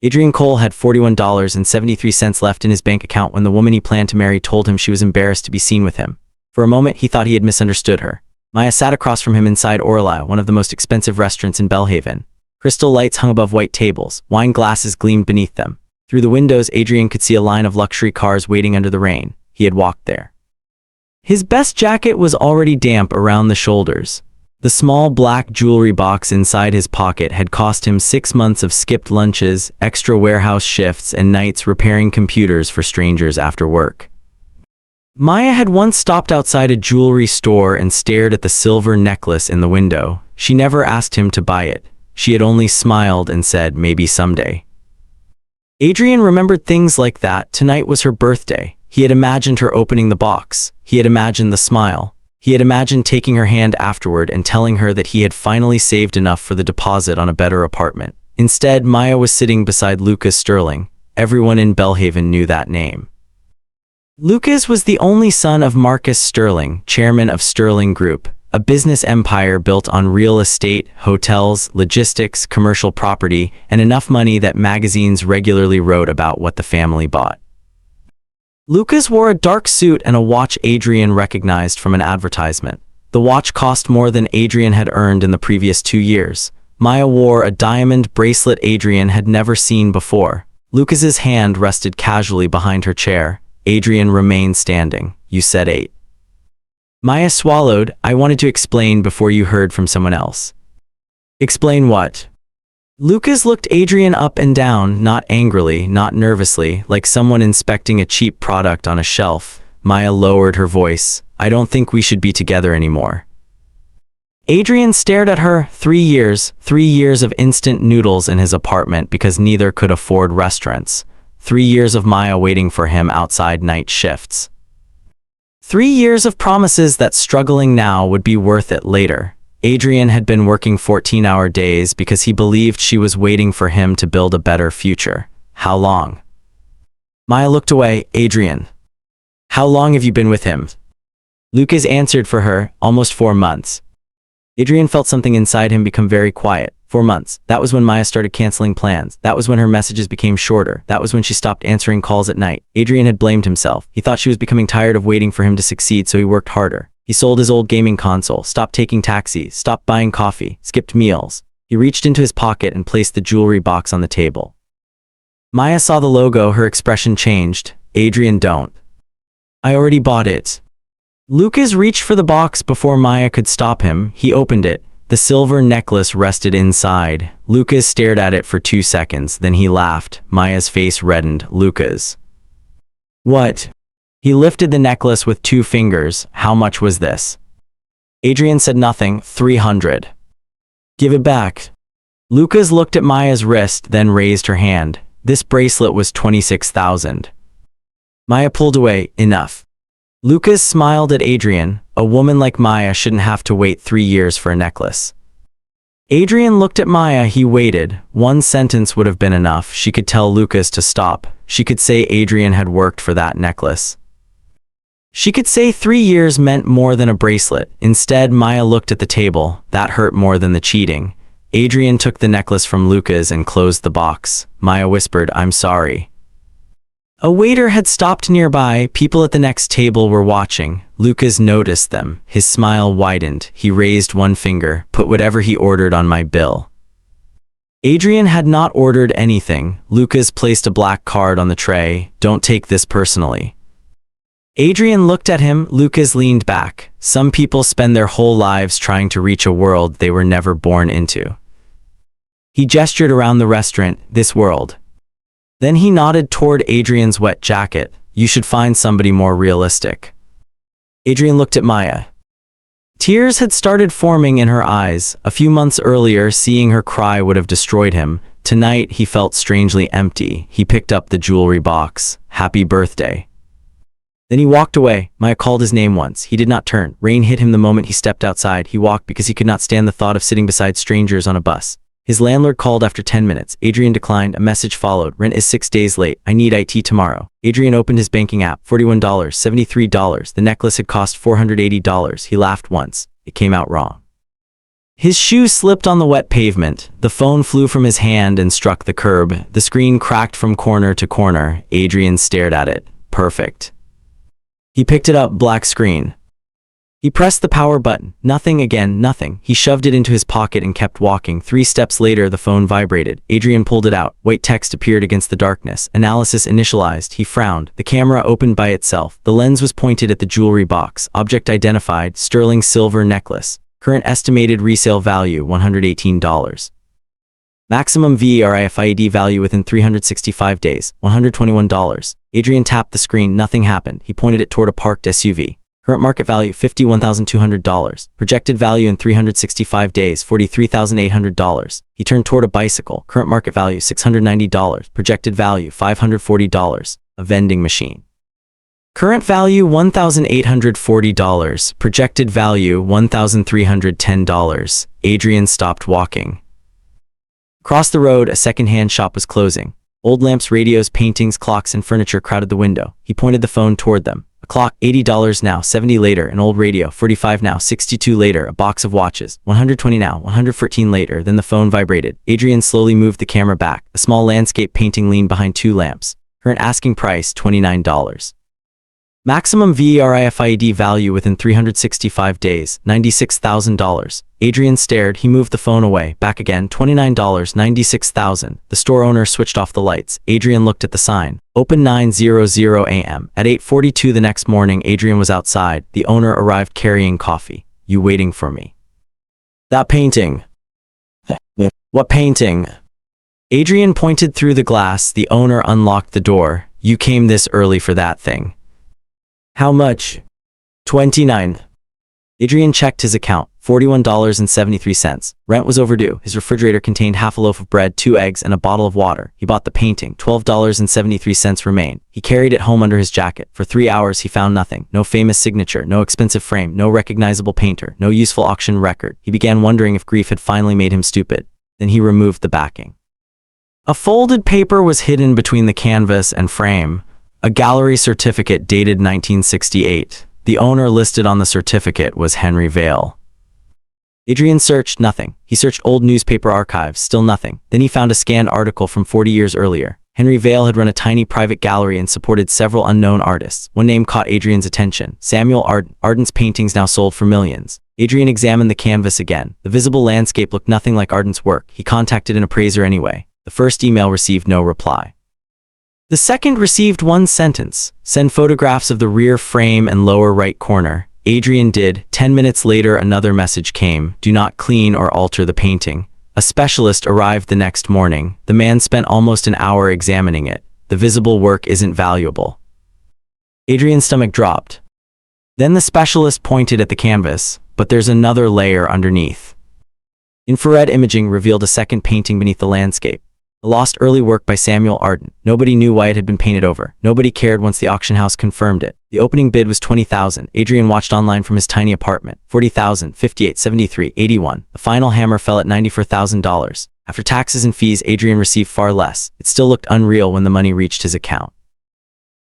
Adrian Cole had $41.73 left in his bank account when the woman he planned to marry told him she was embarrassed to be seen with him. For a moment, he thought he had misunderstood her. Maya sat across from him inside Orla, one of the most expensive restaurants in Belhaven. Crystal lights hung above white tables. Wine glasses gleamed beneath them. Through the windows, Adrian could see a line of luxury cars waiting under the rain. He had walked there. His best jacket was already damp around the shoulders. The small black jewelry box inside his pocket had cost him 6 months of skipped lunches, extra warehouse shifts, and nights repairing computers for strangers after work. Maya had once stopped outside a jewelry store and stared at the silver necklace in the window. She never asked him to buy it. She had only smiled and said, maybe someday. Adrian remembered things like that. Tonight was her birthday. He had imagined her opening the box. He had imagined the smile. He had imagined taking her hand afterward and telling her that he had finally saved enough for the deposit on a better apartment. Instead, Maya was sitting beside Lucas Sterling. Everyone in Belhaven knew that name. Lucas was the only son of Marcus Sterling, chairman of Sterling Group, a business empire built on real estate, hotels, logistics, commercial property, and enough money that magazines regularly wrote about what the family bought. Lucas wore a dark suit and a watch Adrian recognized from an advertisement. The watch cost more than Adrian had earned in the previous 2 years. Maya wore a diamond bracelet Adrian had never seen before. Lucas's hand rested casually behind her chair. Adrian remained standing. You said 8. Maya swallowed. I wanted to explain before you heard from someone else. Explain what? Lucas looked Adrian up and down, not angrily, not nervously, like someone inspecting a cheap product on a shelf. Maya lowered her voice. I don't think we should be together anymore. Adrian stared at her. 3 years. 3 years of instant noodles in his apartment because neither could afford restaurants. 3 years of Maya waiting for him outside night shifts. 3 years of promises that struggling now would be worth it later. Adrian had been working 14-hour days because he believed she was waiting for him to build a better future. How long? Maya looked away. Adrian. How long have you been with him? Lucas answered for her. Almost 4 months. Adrian felt something inside him become very quiet. 4 months. That was when Maya started canceling plans. That was when her messages became shorter. That was when she stopped answering calls at night. Adrian had blamed himself. He thought she was becoming tired of waiting for him to succeed, so he worked harder. He sold his old gaming console, stopped taking taxis, stopped buying coffee, skipped meals. He reached into his pocket and placed the jewelry box on the table. Maya saw the logo. Her expression changed. Adrian, don't. I already bought it. Lucas reached for the box before Maya could stop him. He opened it. The silver necklace rested inside. Lucas stared at it for 2 seconds, then he laughed. Maya's face reddened. Lucas. What? He lifted the necklace with 2 fingers. How much was this? Adrian said nothing. 300. Give it back. Lucas looked at Maya's wrist, then raised her hand. This bracelet was 26,000. Maya pulled away. Enough. Lucas smiled at Adrian. A woman like Maya shouldn't have to wait 3 years for a necklace. Adrian looked at Maya. He waited. 1 sentence would have been enough. She could tell Lucas to stop. She could say Adrian had worked for that necklace. She could say 3 years meant more than a bracelet. Instead, Maya looked at the table. That hurt more than the cheating. Adrian took the necklace from Lucas and closed the box. Maya whispered, I'm sorry. A waiter had stopped nearby. People at the next table were watching. Lucas noticed them. His smile widened. He raised 1 finger. Put whatever he ordered on my bill. Adrian had not ordered anything. Lucas placed a black card on the tray. Don't take this personally. Adrian looked at him. Lucas leaned back. Some people spend their whole lives trying to reach a world they were never born into. He gestured around the restaurant. This world. Then he nodded toward Adrian's wet jacket. You should find somebody more realistic. Adrian looked at Maya. Tears had started forming in her eyes. A few months earlier, seeing her cry would have destroyed him. Tonight, he felt strangely empty. He picked up the jewelry box. Happy birthday. Then he walked away. Maya called his name once. He did not turn. Rain hit him the moment he stepped outside. He walked because he could not stand the thought of sitting beside strangers on a bus. His landlord called after 10 minutes. Adrian declined. A message followed. Rent is 6 days late. I need IT tomorrow. Adrian opened his banking app. $41, $73. The necklace had cost $480. He laughed once. It came out wrong. His shoe slipped on the wet pavement. The phone flew from his hand and struck the curb. The screen cracked from corner to corner. Adrian stared at it. Perfect. He picked it up, black screen. He pressed the power button. Nothing again, nothing. He shoved it into his pocket and kept walking. 3 steps later, the phone vibrated. Adrian pulled it out. White text appeared against the darkness. Analysis initialized. He frowned. The camera opened by itself. The lens was pointed at the jewelry box. Object identified, sterling silver necklace. Current estimated resale value, $118. Maximum VRIFID value within 365 days, $121. Adrian tapped the screen. Nothing happened. He pointed it toward a parked SUV. Current market value, $51,200. Projected value in 365 days, $43,800. He turned toward a bicycle. Current market value, $690. Projected value, $540. A vending machine. Current value, $1,840. Projected value, $1,310. Adrian stopped walking. Across the road, a second-hand shop was closing. Old lamps, radios, paintings, clocks, and furniture crowded the window. He pointed the phone toward them. A clock, $80 now, $70 later. An old radio, $45 now, $62 later. A box of watches, $120 now, $114 later. Then the phone vibrated. Adrian slowly moved the camera back. A small landscape painting leaned behind 2 lamps. Current asking price, $29. Maximum VRIFID value within 365 days, $96,000. Adrian stared. He moved the phone away. Back again, $29, $96,000. The store owner switched off the lights. Adrian looked at the sign. Open 9:00 a.m. At 8:42 the next morning, Adrian was outside. The owner arrived carrying coffee. You waiting for me? That painting. What painting? Adrian pointed through the glass. The owner unlocked the door. You came this early for that thing. How much? $29. Adrian checked his account. $41.73. Rent was overdue. His refrigerator contained half a loaf of bread, 2 eggs, and a bottle of water. He bought the painting. $12.73 remained. He carried it home under his jacket. For 3 hours he found nothing. No famous signature, no expensive frame, no recognizable painter, no useful auction record. He began wondering if grief had finally made him stupid. Then he removed the backing. A folded paper was hidden between the canvas and frame. A gallery certificate dated 1968. The owner listed on the certificate was Henry Vale. Adrian searched. Nothing. He searched old newspaper archives. Still nothing. Then he found a scanned article from 40 years earlier. Henry Vale had run a tiny private gallery and supported several unknown artists. One name caught Adrian's attention. Samuel Arden. Arden's paintings now sold for millions. Adrian examined the canvas again. The visible landscape looked nothing like Arden's work. He contacted an appraiser anyway. The first email received no reply. The second received one sentence. Send photographs of the rear frame and lower right corner. Adrian did. 10 minutes later another message came. Do not clean or alter the painting. A specialist arrived the next morning. The man spent almost an hour examining it. The visible work isn't valuable. Adrian's stomach dropped. Then the specialist pointed at the canvas. But there's another layer underneath. Infrared imaging revealed a second painting beneath the landscape. A lost early work by Samuel Arden. Nobody knew why it had been painted over. Nobody cared once the auction house confirmed it. The opening bid was $20,000. Adrian watched online from his tiny apartment. $40,000, $58,000, $73,000, $81,000. The final hammer fell at $94,000. After taxes and fees, Adrian received far less. It still looked unreal when the money reached his account.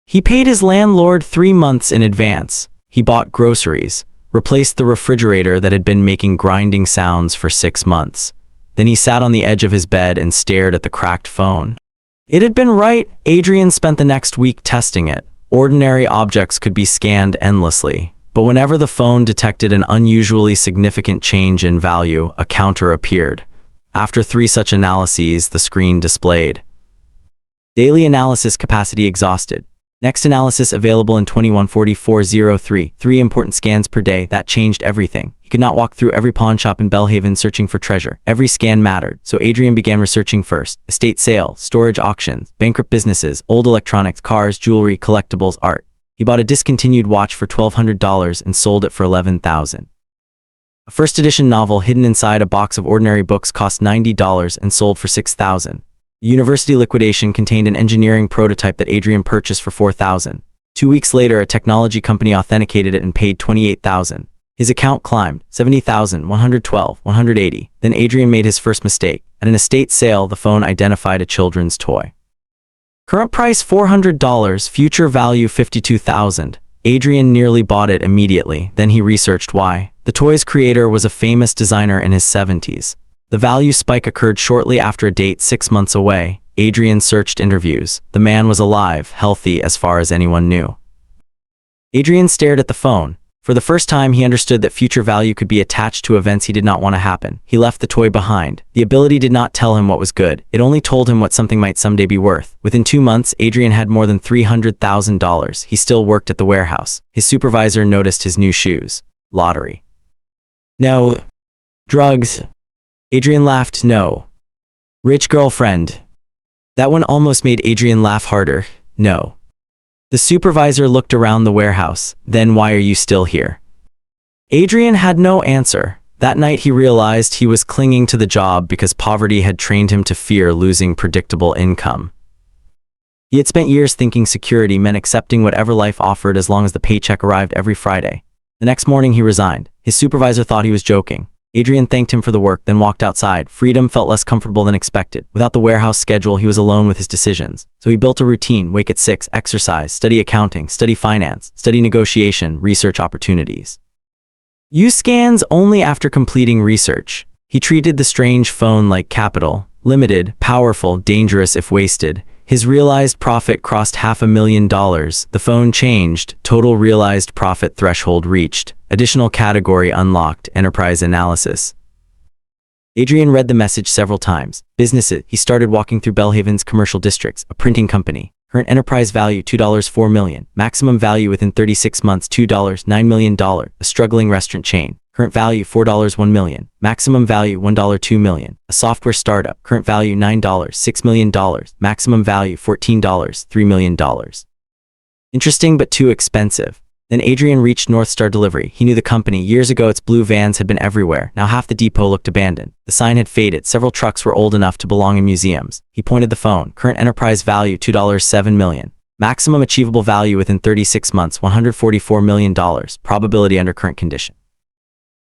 He paid his landlord 3 months in advance. He bought groceries, replaced the refrigerator that had been making grinding sounds for 6 months. Then he sat on the edge of his bed and stared at the cracked phone. It had been right. Adrian spent the next week testing it. Ordinary objects could be scanned endlessly, but whenever the phone detected an unusually significant change in value, a counter appeared. After 3 such analyses, the screen displayed. Daily analysis capacity exhausted. Next analysis available in 21:44:03. 3 important scans per day. That changed everything. He could not walk through every pawn shop in Bellhaven searching for treasure. Every scan mattered, so Adrian began researching first. Estate sale, storage auctions, bankrupt businesses, old electronics, cars, jewelry, collectibles, art. He bought a discontinued watch for $1,200 and sold it for $11,000. A first edition novel hidden inside a box of ordinary books cost $90 and sold for $6,000. The university liquidation contained an engineering prototype that Adrian purchased for $4,000. 2 weeks later, a technology company authenticated it and paid $28,000. His account climbed, $70,000, $112, $180. Then Adrian made his first mistake. At an estate sale, the phone identified a children's toy. Current price $400, future value $52,000. Adrian nearly bought it immediately, then he researched why. The toy's creator was a famous designer in his 70s. The value spike occurred shortly after a date 6 months away. Adrian searched interviews. The man was alive, healthy as far as anyone knew. Adrian stared at the phone. For the first time, he understood that future value could be attached to events he did not want to happen. He left the toy behind. The ability did not tell him what was good. It only told him what something might someday be worth. Within 2 months, Adrian had more than $300,000. He still worked at the warehouse. His supervisor noticed his new shoes. Lottery. No. Drugs. Adrian laughed. No. Rich girlfriend. That one almost made Adrian laugh harder. No. The supervisor looked around the warehouse. Then why are you still here? Adrian had no answer. That night he realized he was clinging to the job because poverty had trained him to fear losing predictable income. He had spent years thinking security meant accepting whatever life offered as long as the paycheck arrived every Friday. The next morning he resigned. His supervisor thought he was joking. Adrian thanked him for the work, then walked outside. Freedom felt less comfortable than expected. Without the warehouse schedule, he was alone with his decisions. So he built a routine: wake at 6, exercise, study accounting, study finance, study negotiation, research opportunities. Use scans only after completing research. He treated the strange phone like capital: limited, powerful, dangerous if wasted. His realized profit crossed $500,000. The phone changed. Total realized profit threshold reached. Additional category unlocked. Enterprise analysis. Adrian read the message several times. Businesses. He started walking through Bellhaven's commercial districts. A printing company. Current enterprise value $2 $4 million. Maximum value within 36 months $2 $9 million. A struggling restaurant chain. Current value $4 $1 million. Maximum value $1 $2 million. A software startup. Current value $9 $6 million. Maximum value $14 $3 million. Interesting but too expensive. Then Adrian reached North Star Delivery. He knew the company. Years ago its blue vans had been everywhere. Now half the depot looked abandoned. The sign had faded. Several trucks were old enough to belong in museums. He pointed the phone. Current enterprise value $2 $7 million. Maximum achievable value within 36 months $144 million. Probability under current condition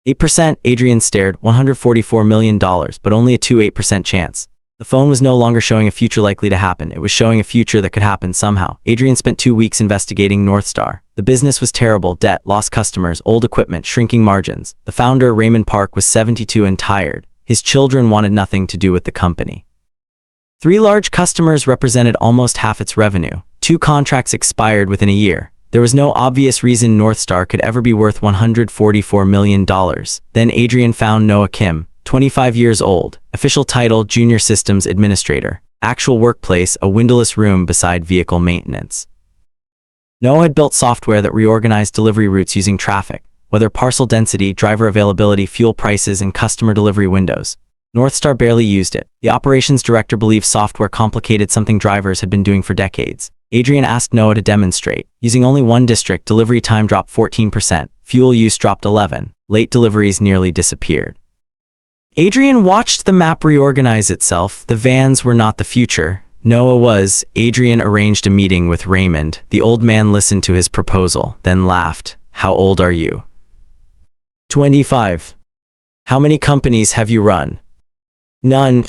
8%. Adrian stared. $144 million, but only a 8% chance. The phone was no longer showing a future likely to happen. It was showing a future that could happen somehow. Adrian spent 2 weeks investigating North Star. The business was terrible: debt, lost customers, old equipment, shrinking margins. The founder, Raymond Park, was 72 and tired. His children wanted nothing to do with the company. 3 large customers represented almost half its revenue. 2 contracts expired within a year. There was no obvious reason North Star could ever be worth $144 million. Then Adrian found Noah Kim, 25 years old. Official title: Junior Systems Administrator. Actual workplace: a windowless room beside vehicle maintenance. Noah had built software that reorganized delivery routes using traffic, whether parcel density, driver availability, fuel prices, and customer delivery windows. North Star barely used it. The operations director believed software complicated something drivers had been doing for decades. Adrian asked Noah to demonstrate. Using only one district, delivery time dropped 14%. Fuel use dropped 11%. Late deliveries nearly disappeared. Adrian watched the map reorganize itself. The vans were not the future. Noah was. Adrian arranged a meeting with Raymond. The old man listened to his proposal, then laughed. How old are you? 25. How many companies have you run? None.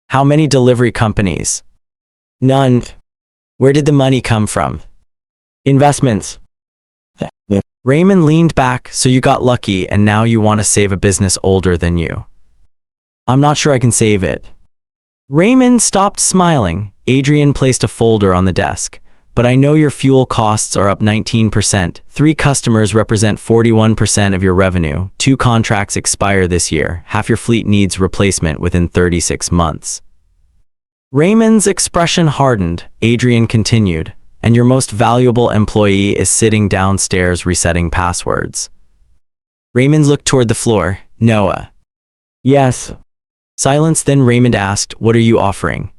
How many delivery companies? None. Where did the money come from? Investments. Raymond leaned back. So you got lucky and now you want to save a business older than you. I'm not sure I can save it. Raymond stopped smiling. Adrian placed a folder on the desk. But I know your fuel costs are up 19%. 3 customers represent 41% of your revenue. 2 contracts expire this year. Half your fleet needs replacement within 36 months. Raymond's expression hardened. Adrian continued. And your most valuable employee is sitting downstairs resetting passwords. Raymond looked toward the floor. Noah. Yes. Silence. Then Raymond asked, what are you offering?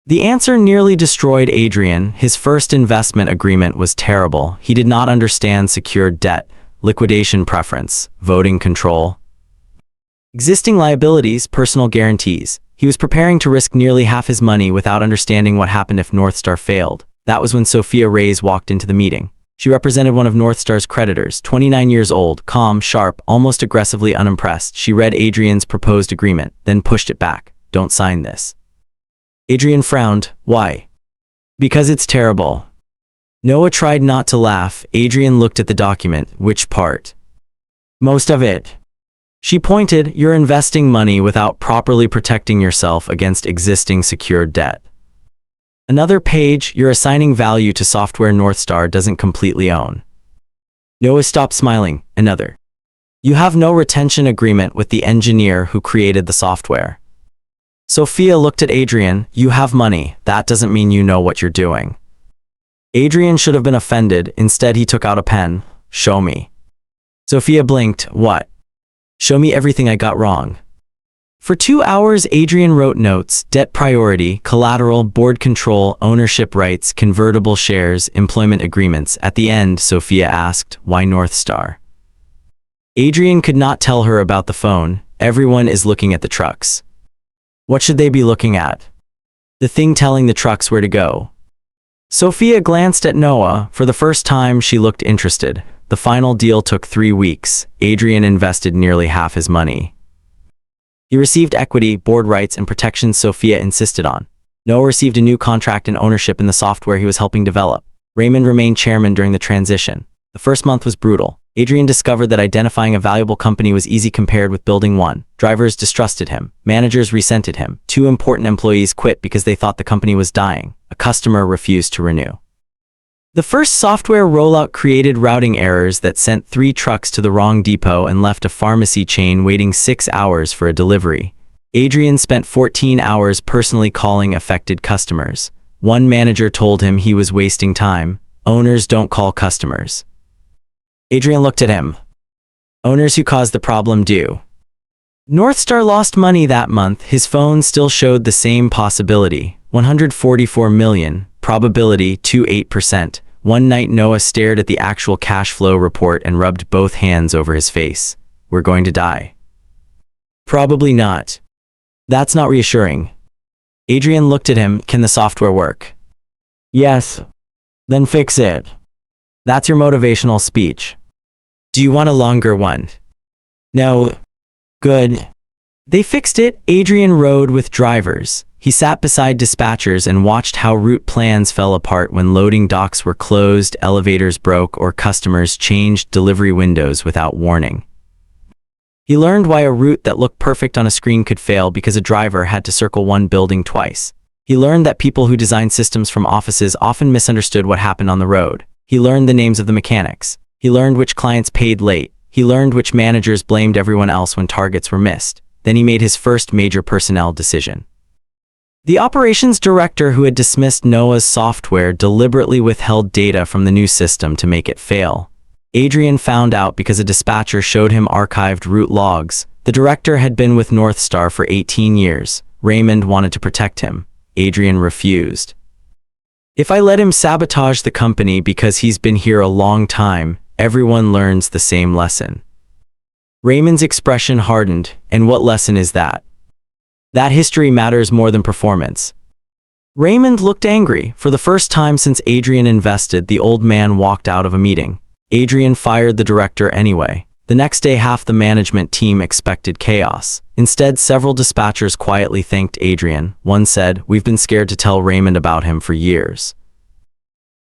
The answer nearly destroyed Adrian. His first investment agreement was terrible. He did not understand secured debt, liquidation preference, voting control, existing liabilities, personal guarantees. He was preparing to risk nearly half his money without understanding what happened if North Star failed. That was when Sophia Reyes walked into the meeting. She represented one of North Star's creditors, 29 years old, calm, sharp, almost aggressively unimpressed. She read Adrian's proposed agreement, then pushed it back. Don't sign this. Adrian frowned. Why? Because it's terrible. Noah tried not to laugh. Adrian looked at the document. Which part? Most of it. She pointed. You're investing money without properly protecting yourself against existing secured debt. Another page. You're assigning value to software Northstar doesn't completely own. Noah stopped smiling. Another. You have no retention agreement with the engineer who created the software. Sophia looked at Adrian. You have money. That doesn't mean you know what you're doing. Adrian should have been offended. Instead, he took out a pen. Show me. Sophia blinked. What? Show me everything I got wrong. For 2 hours, Adrian wrote notes: debt priority, collateral, board control, ownership rights, convertible shares, employment agreements. At the end, Sophia asked, why Northstar? Adrian could not tell her about the phone. Everyone is looking at the trucks. What should they be looking at? The thing telling the trucks where to go. Sophia glanced at Noah. For the first time, she looked interested. The final deal took 3 weeks. Adrian invested nearly half his money. He received equity, board rights, and protections Sophia insisted on. Noah received a new contract and ownership in the software he was helping develop. Raymond remained chairman during the transition. The first month was brutal. Adrian discovered that identifying a valuable company was easy compared with building one. Drivers distrusted him. Managers resented him. 2 important employees quit because they thought the company was dying. A customer refused to renew. The first software rollout created routing errors that sent 3 trucks to the wrong depot and left a pharmacy chain waiting 6 hours for a delivery. Adrian spent 14 hours personally calling affected customers. One manager told him he was wasting time. Owners don't call customers. Adrian looked at him. Owners who caused the problem do. Northstar lost money that month. His phone still showed the same possibility. 144 million, probability 28%. One night Noah stared at the actual cash flow report and rubbed both hands over his face. We're going to die. Probably not. That's not reassuring. Adrian looked at him. Can the software work? Yes. Then fix it. That's your motivational speech. Do you want a longer one? No. Good. They fixed it. Adrian rode with drivers. He sat beside dispatchers and watched how route plans fell apart when loading docks were closed, elevators broke, or customers changed delivery windows without warning. He learned why a route that looked perfect on a screen could fail because a driver had to circle one building twice. He learned that people who design systems from offices often misunderstood what happened on the road. He learned the names of the mechanics. He learned which clients paid late. He learned which managers blamed everyone else when targets were missed. Then he made his first major personnel decision. The operations director who had dismissed Noah's software deliberately withheld data from the new system to make it fail. Adrian found out because a dispatcher showed him archived route logs. The director had been with Northstar for 18 years. Raymond wanted to protect him. Adrian refused. If I let him sabotage the company because he's been here a long time, everyone learns the same lesson. Raymond's expression hardened. And what lesson is that? That history matters more than performance. Raymond looked angry. For the first time since Adrian invested, the old man walked out of a meeting. Adrian fired the director anyway. The next day, half the management team expected chaos. Instead, several dispatchers quietly thanked Adrian. One said, "We've been scared to tell Raymond about him for years."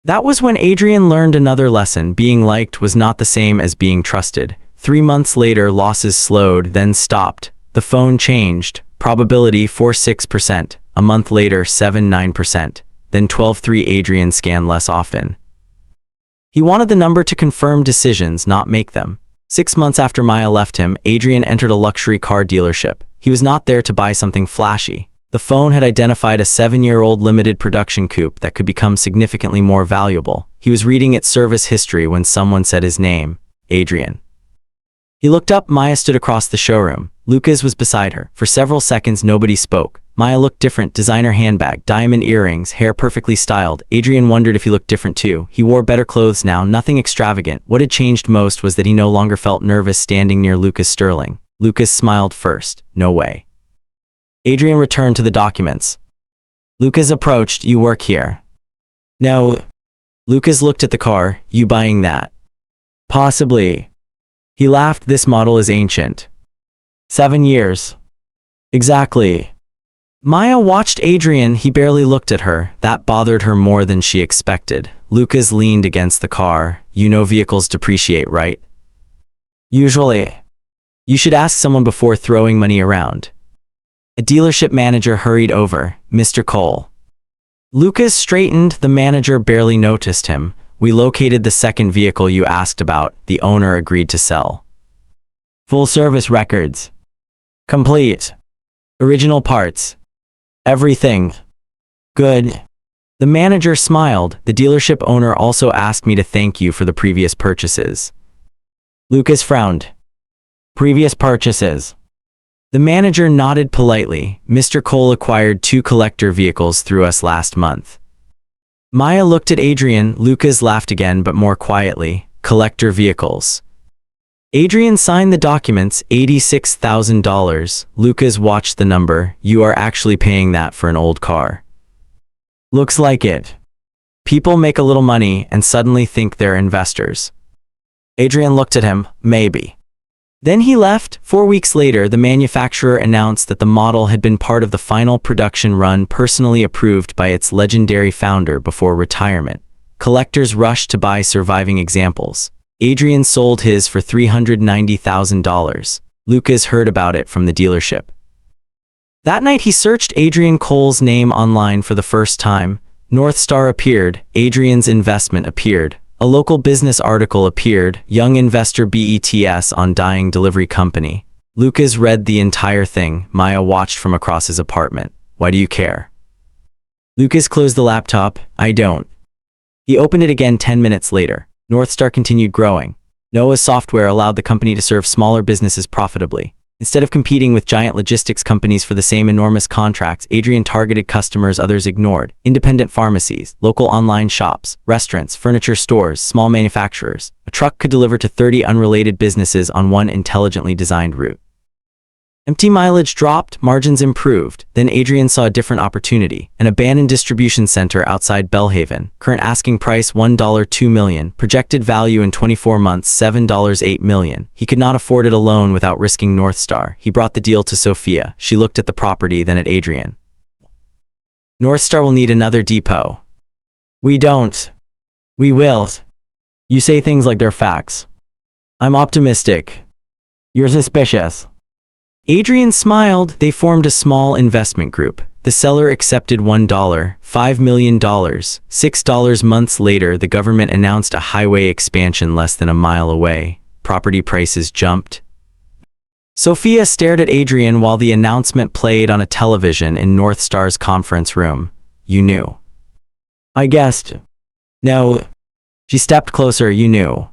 That was when Adrian learned another lesson. Being liked was not the same as being trusted. 3 months later, losses slowed, then stopped. The phone changed. Probability 46%. A month later, 7.9%. Then 12.3. Adrian scanned less often. He wanted the number to confirm decisions, not make them. 6 months after Maya left him, Adrian entered a luxury car dealership. He was not there to buy something flashy. The phone had identified a 7-year-old limited production coupe that could become significantly more valuable. He was reading its service history when someone said his name, Adrian. He looked up. Maya stood across the showroom. Lucas was beside her. For several seconds, nobody spoke. Maya looked different. Designer handbag, diamond earrings, hair perfectly styled. Adrian wondered if he looked different too. He wore better clothes now, nothing extravagant. What had changed most was that he no longer felt nervous standing near Lucas Sterling. Lucas smiled first. No way. Adrian returned to the documents. Lucas approached. You work here? No. Lucas looked at the car. You buying that? Possibly. He laughed. This model is ancient. 7 years. Exactly. Maya watched Adrian. He barely looked at her. That bothered her more than she expected. Lucas leaned against the car. You know vehicles depreciate, right? Usually. You should ask someone before throwing money around. A dealership manager hurried over. Mr. Cole. Lucas straightened. The manager barely noticed him. We located the second vehicle you asked about. The owner agreed to sell. Full service records. Complete. Original parts. Everything. Good. The manager smiled. The dealership owner also asked me to thank you for the previous purchases. Lucas frowned. Previous purchases. The manager nodded politely. Mr. Cole acquired 2 collector vehicles through us last month. Maya looked at Adrian. Lucas laughed again, but more quietly. Collector vehicles. Adrian signed the documents. $86,000. Lucas watched the number. You are actually paying that for an old car. Looks like it. People make a little money and suddenly think they're investors. Adrian looked at him. Maybe. Then he left. 4 weeks later, the manufacturer announced that the model had been part of the final production run personally approved by its legendary founder before retirement. Collectors rushed to buy surviving examples. Adrian sold his for $390,000. Lucas heard about it from the dealership. That night he searched Adrian Cole's name online for the first time. North Star appeared. Adrian's investment appeared. A local business article appeared. Young investor BETS on dying delivery company. Lucas read the entire thing. Maya watched from across his apartment. Why do you care? Lucas closed the laptop. I don't. He opened it again 10 minutes later. North Star continued growing. Noah's software allowed the company to serve smaller businesses profitably. Instead of competing with giant logistics companies for the same enormous contracts, Adrian targeted customers others ignored. Independent pharmacies, local online shops, restaurants, furniture stores, small manufacturers. A truck could deliver to 30 unrelated businesses on one intelligently designed route. Empty mileage dropped, margins improved. Then Adrian saw a different opportunity. An abandoned distribution center outside Belhaven. Current asking price $1.2 million. Projected value in 24 months $7.8 million. He could not afford it alone without risking North Star. He brought the deal to Sophia. She looked at the property, then at Adrian. North Star will need another depot. We don't. We will. You say things like they're facts. I'm optimistic. You're suspicious. Adrian smiled. They formed a small investment group. The seller accepted $1, $5 million. $6 months later, the government announced a highway expansion less than a mile away. Property prices jumped. Sophia stared at Adrian while the announcement played on a television in North Star's conference room. You knew. I guessed. No. She stepped closer. You knew.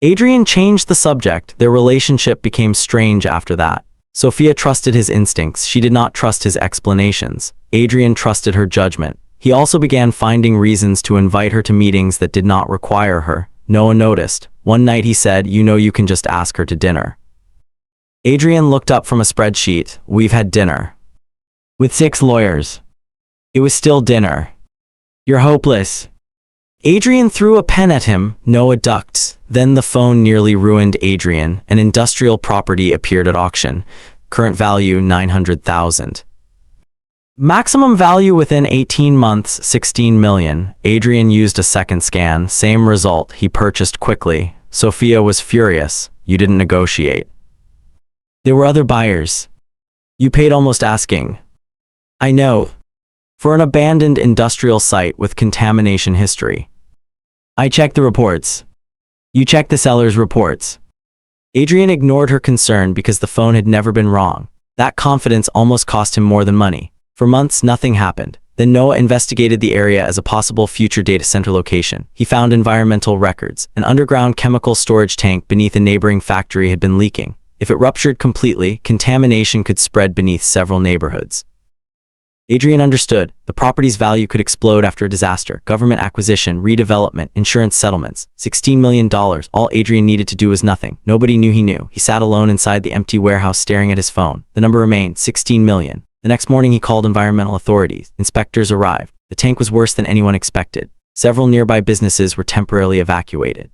Adrian changed the subject. Their relationship became strange after that. Sophia trusted his instincts. She did not trust his explanations. Adrian trusted her judgment. He also began finding reasons to invite her to meetings that did not require her. Noah noticed. One night he said, you know you can just ask her to dinner. Adrian looked up from a spreadsheet. We've had dinner. With 6 lawyers. It was still dinner. You're hopeless. Adrian threw a pen at him. Noah ducked. Then the phone nearly ruined Adrian. An industrial property appeared at auction. Current value $900,000. Maximum value within 18 months $16 million. Adrian used a second scan. Same result. He purchased quickly. Sophia was furious. You didn't negotiate. There were other buyers. You paid almost asking. I know. For an abandoned industrial site with contamination history. I checked the reports. You checked the seller's reports. Adrian ignored her concern because the phone had never been wrong. That confidence almost cost him more than money. For months, nothing happened. Then Noah investigated the area as a possible future data center location. He found environmental records. An underground chemical storage tank beneath a neighboring factory had been leaking. If it ruptured completely, contamination could spread beneath several neighborhoods. Adrian understood. The property's value could explode after a disaster. Government acquisition, redevelopment, insurance settlements. $16 million. All Adrian needed to do was nothing. Nobody knew he knew. He sat alone inside the empty warehouse staring at his phone. The number remained, 16 million. The next morning he called environmental authorities. Inspectors arrived. The tank was worse than anyone expected. Several nearby businesses were temporarily evacuated.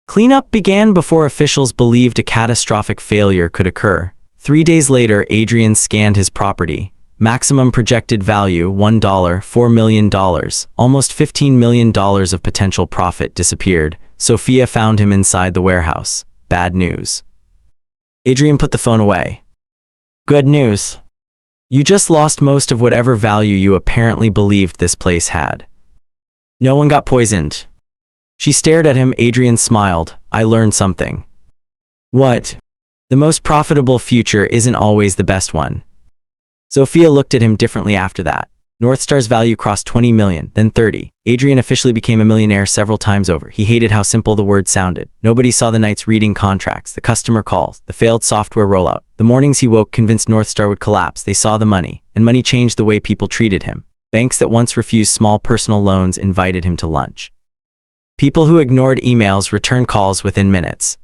Cleanup began before officials believed a catastrophic failure could occur. 3 days later, Adrian scanned his property. maximum projected value $1, $4 million, almost $15 million of potential profit disappeared. Sophia found him inside the warehouse. Bad news. Adrian put the phone away. Good news. You just lost most of whatever value you apparently believed this place had. No one got poisoned. She stared at him. Adrian smiled. I learned something. What? The most profitable future isn't always the best one. Sophia looked at him differently after that. Northstar's value crossed 20 million, then 30. Adrian officially became a millionaire several times over. He hated how simple the word sounded. Nobody saw the nights reading contracts, the customer calls, the failed software rollout. The mornings he woke convinced Northstar would collapse. They saw the money, and money changed the way people treated him. Banks that once refused small personal loans invited him to lunch. People who ignored emails returned calls within minutes.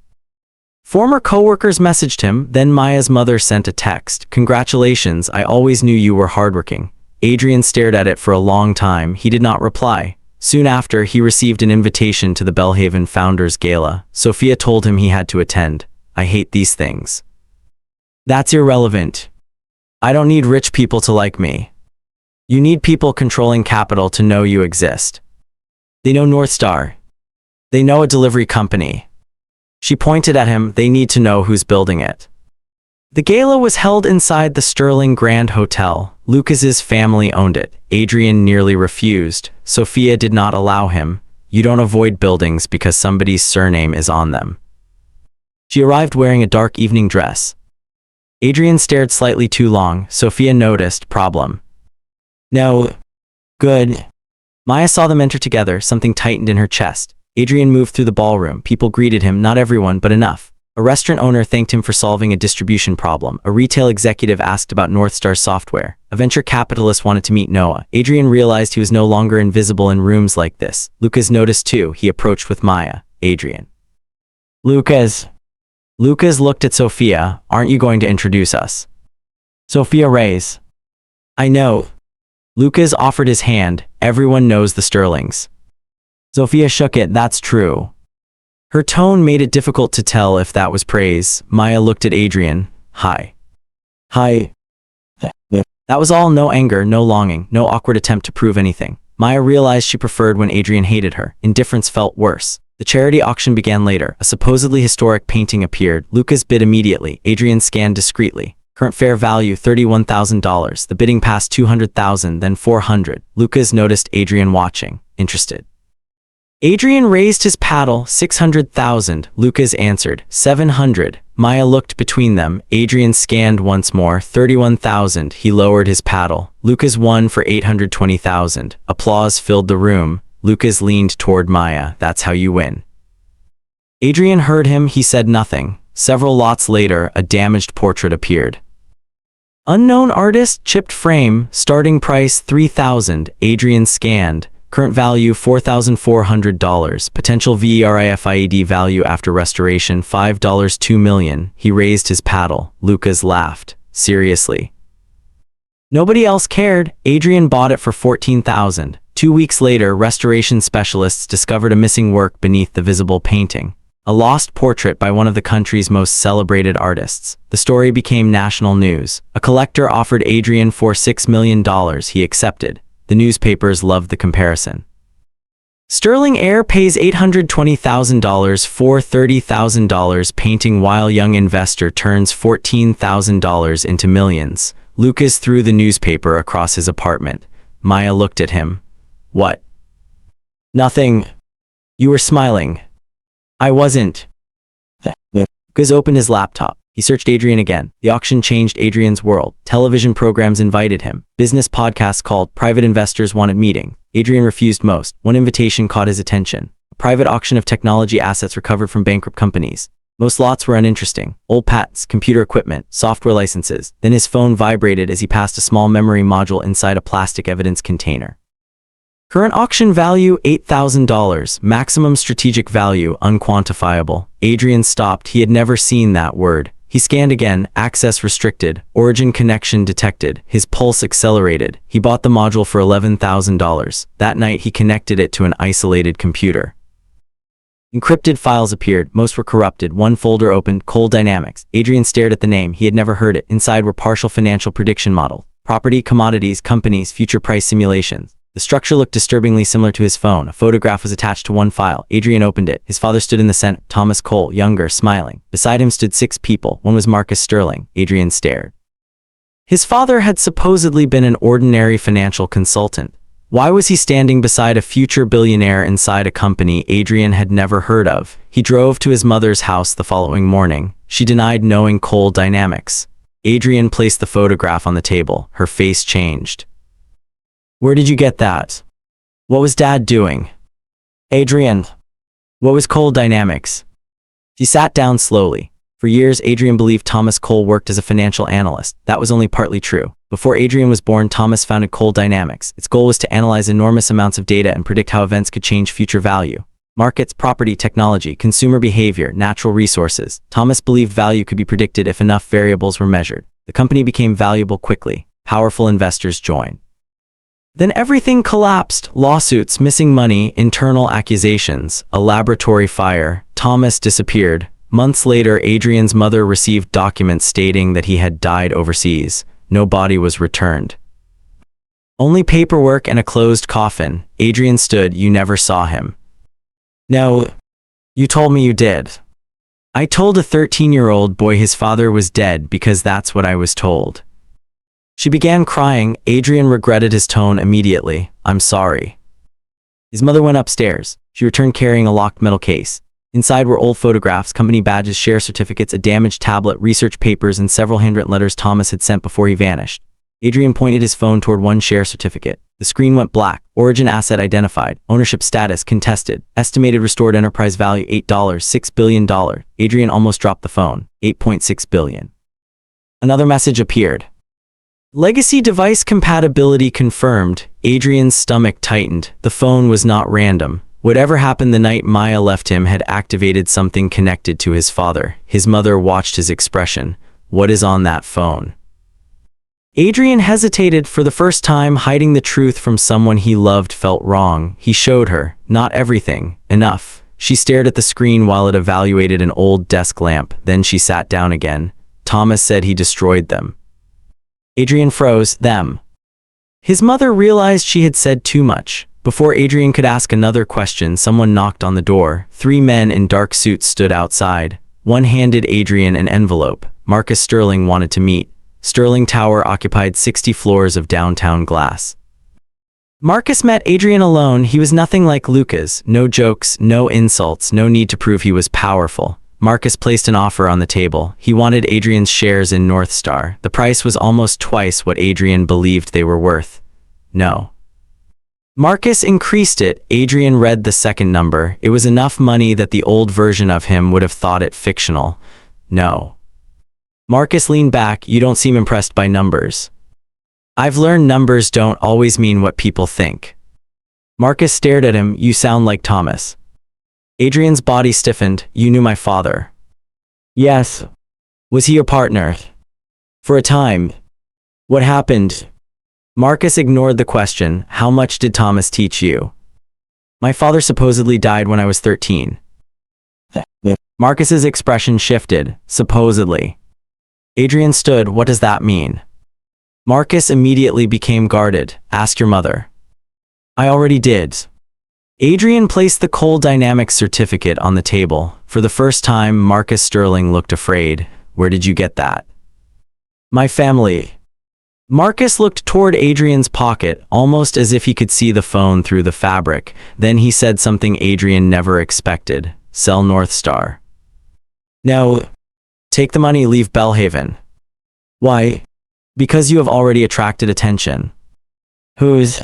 Former coworkers messaged him, then Maya's mother sent a text. Congratulations, I always knew you were hardworking. Adrian stared at it for a long time. He did not reply. Soon after, he received an invitation to the Bellhaven Founders Gala. Sophia told him he had to attend. I hate these things. That's irrelevant. I don't need rich people to like me. You need people controlling capital to know you exist. They know Northstar. They know a delivery company. She pointed at him. They need to know who's building it. The gala was held inside the Sterling Grand Hotel. Lucas's family owned it. Adrian nearly refused. Sophia did not allow him. You don't avoid buildings because somebody's surname is on them. She arrived wearing a dark evening dress. Adrian stared slightly too long. Sophia noticed. Problem. No. Good. Maya saw them enter together. Something tightened in her chest. Adrian moved through the ballroom. People greeted him, not everyone, but enough. A restaurant owner thanked him for solving a distribution problem. A retail executive asked about Northstar's software. A venture capitalist wanted to meet Noah. Adrian realized he was no longer invisible in rooms like this. Lucas noticed too. He approached with Maya. Adrian. Lucas. Lucas looked at Sophia. Aren't you going to introduce us? Sophia raised. I know. Lucas offered his hand. Everyone knows the Sterlings. Sophia shook it. That's true. Her tone made it difficult to tell if that was praise. Maya looked at Adrian. Hi. Hi. That was all. No anger, no longing, no awkward attempt to prove anything. Maya realized she preferred when Adrian hated her. Indifference felt worse. The charity auction began later. A supposedly historic painting appeared. Lucas bid immediately. Adrian scanned discreetly. Current fair value $31,000. The bidding passed $200,000, then $400. Lucas noticed Adrian watching. Interested. Adrian raised his paddle. $600,000. Lucas answered. $700. Maya looked between them. Adrian scanned once more. $31,000. He lowered his paddle. Lucas won for $820,000. Applause filled the room. Lucas leaned toward Maya. That's how you win. Adrian heard him. He said nothing. Several lots later, a damaged portrait appeared. Unknown artist, chipped frame, starting price $3,000. Adrian scanned. Current value $4,400. Potential VERIFIED value after restoration $5 $2 million. He raised his paddle. Lucas laughed. Seriously. Nobody else cared. Adrian bought it for $14,000. 2 weeks later, restoration specialists discovered a missing work beneath the visible painting. A lost portrait by one of the country's most celebrated artists. The story became national news. A collector offered Adrian for $6 million. He accepted. The newspapers loved the comparison. Sterling Heir pays $820,000 for $30,000 painting while young investor turns $14,000 into millions. Lucas threw the newspaper across his apartment. Maya looked at him. What? Nothing. You were smiling. I wasn't. Lucas opened his laptop. He searched Adrian again. The auction changed Adrian's world. Television programs invited him. Business podcasts called. Private investors wanted meeting. Adrian refused most. One invitation caught his attention. A private auction of technology assets recovered from bankrupt companies. Most lots were uninteresting. Old patents, computer equipment, software licenses. Then his phone vibrated as he passed a small memory module inside a plastic evidence container. Current auction value $8,000. Maximum strategic value unquantifiable. Adrian stopped. He had never seen that word. He scanned again. Access restricted. Origin connection detected. His pulse accelerated. He bought the module for $11,000. That night he connected it to an isolated computer. Encrypted files appeared. Most were corrupted. One folder opened. Cold Dynamics. Adrian stared at the name. He had never heard it. Inside were partial financial prediction models. Property, commodities, companies, future price simulations. The structure looked disturbingly similar to his phone. A photograph was attached to one file. Adrian opened it. His father stood in the center, Thomas Cole, younger, smiling. Beside him stood 6 people. One was Marcus Sterling. Adrian stared. His father had supposedly been an ordinary financial consultant. Why was he standing beside a future billionaire inside a company Adrian had never heard of? He drove to his mother's house the following morning. She denied knowing Cole Dynamics. Adrian placed the photograph on the table. Her face changed. Where did you get that? What was Dad doing? Adrian. What was Cole Dynamics? She sat down slowly. For years, Adrian believed Thomas Cole worked as a financial analyst. That was only partly true. Before Adrian was born, Thomas founded Cole Dynamics. Its goal was to analyze enormous amounts of data and predict how events could change future value. Markets, property, technology, consumer behavior, natural resources. Thomas believed value could be predicted if enough variables were measured. The company became valuable quickly. Powerful investors joined. Then everything collapsed. Lawsuits, missing money, internal accusations, a laboratory fire. Thomas disappeared. Months later, Adrian's mother received documents stating that he had died overseas. No body was returned. Only paperwork and a closed coffin. Adrian stood. You never saw him. No. You told me you did. I told a 13-year-old boy his father was dead because that's what I was told. She began crying. Adrian regretted his tone immediately. I'm sorry. His mother went upstairs. She returned carrying a locked metal case. Inside were old photographs, company badges, share certificates, a damaged tablet, research papers, and several handwritten letters Thomas had sent before he vanished. Adrian pointed his phone toward one share certificate. The screen went black. Origin asset identified. Ownership status contested. Estimated restored enterprise value $8, $6 billion. Adrian almost dropped the phone. $8.6 billion. Another message appeared. Legacy device compatibility confirmed. Adrian's stomach tightened. The phone was not random. Whatever happened the night Maya left him had activated something connected to his father. His mother watched his expression. What is on that phone? Adrian hesitated. For the first time, hiding the truth from someone he loved felt wrong. He showed her. Not everything. Enough. She stared at the screen while it evaluated an old desk lamp. Then she sat down again. Thomas said he destroyed them. Adrian froze. Them. His mother realized she had said too much. Before Adrian could ask another question, someone knocked on the door. 3 men in dark suits stood outside. One handed Adrian an envelope. Marcus Sterling wanted to meet. Sterling Tower occupied 60 floors of downtown glass. Marcus met Adrian alone. He was nothing like Lucas. No jokes, no insults, no need to prove he was powerful. Marcus placed an offer on the table. He wanted Adrian's shares in North Star. The price was almost twice what Adrian believed they were worth. No. Marcus increased it. Adrian read the second number. It was enough money that the old version of him would have thought it fictional. No. Marcus leaned back. You don't seem impressed by numbers. I've learned numbers don't always mean what people think. Marcus stared at him. You sound like Thomas. Adrian's body stiffened. You knew my father. Yes. Was he your partner? For a time. What happened? Marcus ignored the question. How much did Thomas teach you? My father supposedly died when I was 13. Marcus's expression shifted. Supposedly. Adrian stood. What does that mean? Marcus immediately became guarded. Ask your mother. I already did. Adrian placed the Cole Dynamics certificate on the table. For the first time, Marcus Sterling looked afraid. Where did you get that? My family. Marcus looked toward Adrian's pocket, almost as if he could see the phone through the fabric. Then he said something Adrian never expected. Sell North Star. No. Take the money, leave Bellhaven. Why? Because you have already attracted attention. Who's?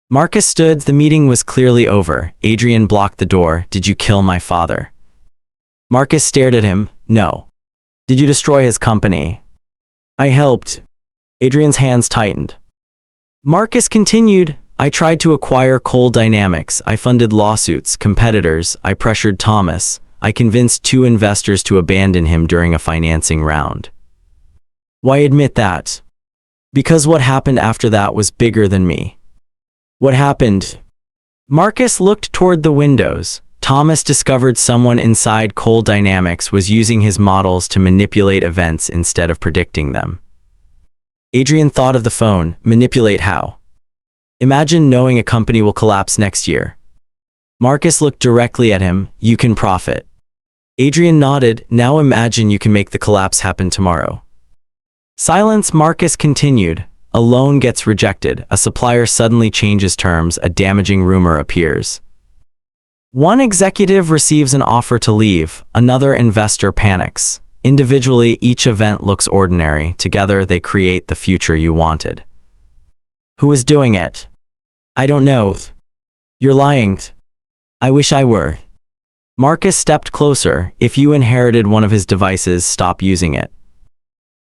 Marcus stood. The meeting was clearly over. Adrian blocked the door. Did you kill my father? Marcus stared at him. No. Did you destroy his company? I helped. Adrian's hands tightened. Marcus continued. I tried to acquire Cole Dynamics. I funded lawsuits, competitors. I pressured Thomas. I convinced 2 investors to abandon him during a financing round. Why admit that? Because what happened after that was bigger than me. What happened? Marcus looked toward the windows. Thomas discovered someone inside Cole Dynamics was using his models to manipulate events instead of predicting them. Adrian thought of the phone. Manipulate how? Imagine knowing a company will collapse next year. Marcus looked directly at him. You can profit. Adrian nodded. Now imagine you can make the collapse happen tomorrow. Silence. Marcus continued. A loan gets rejected. A supplier suddenly changes terms. A damaging rumor appears. One executive receives an offer to leave. Another investor panics. Individually, each event looks ordinary. Together, they create the future you wanted. Who is doing it? I don't know. You're lying. I wish I were. Marcus stepped closer. If you inherited one of his devices, stop using it.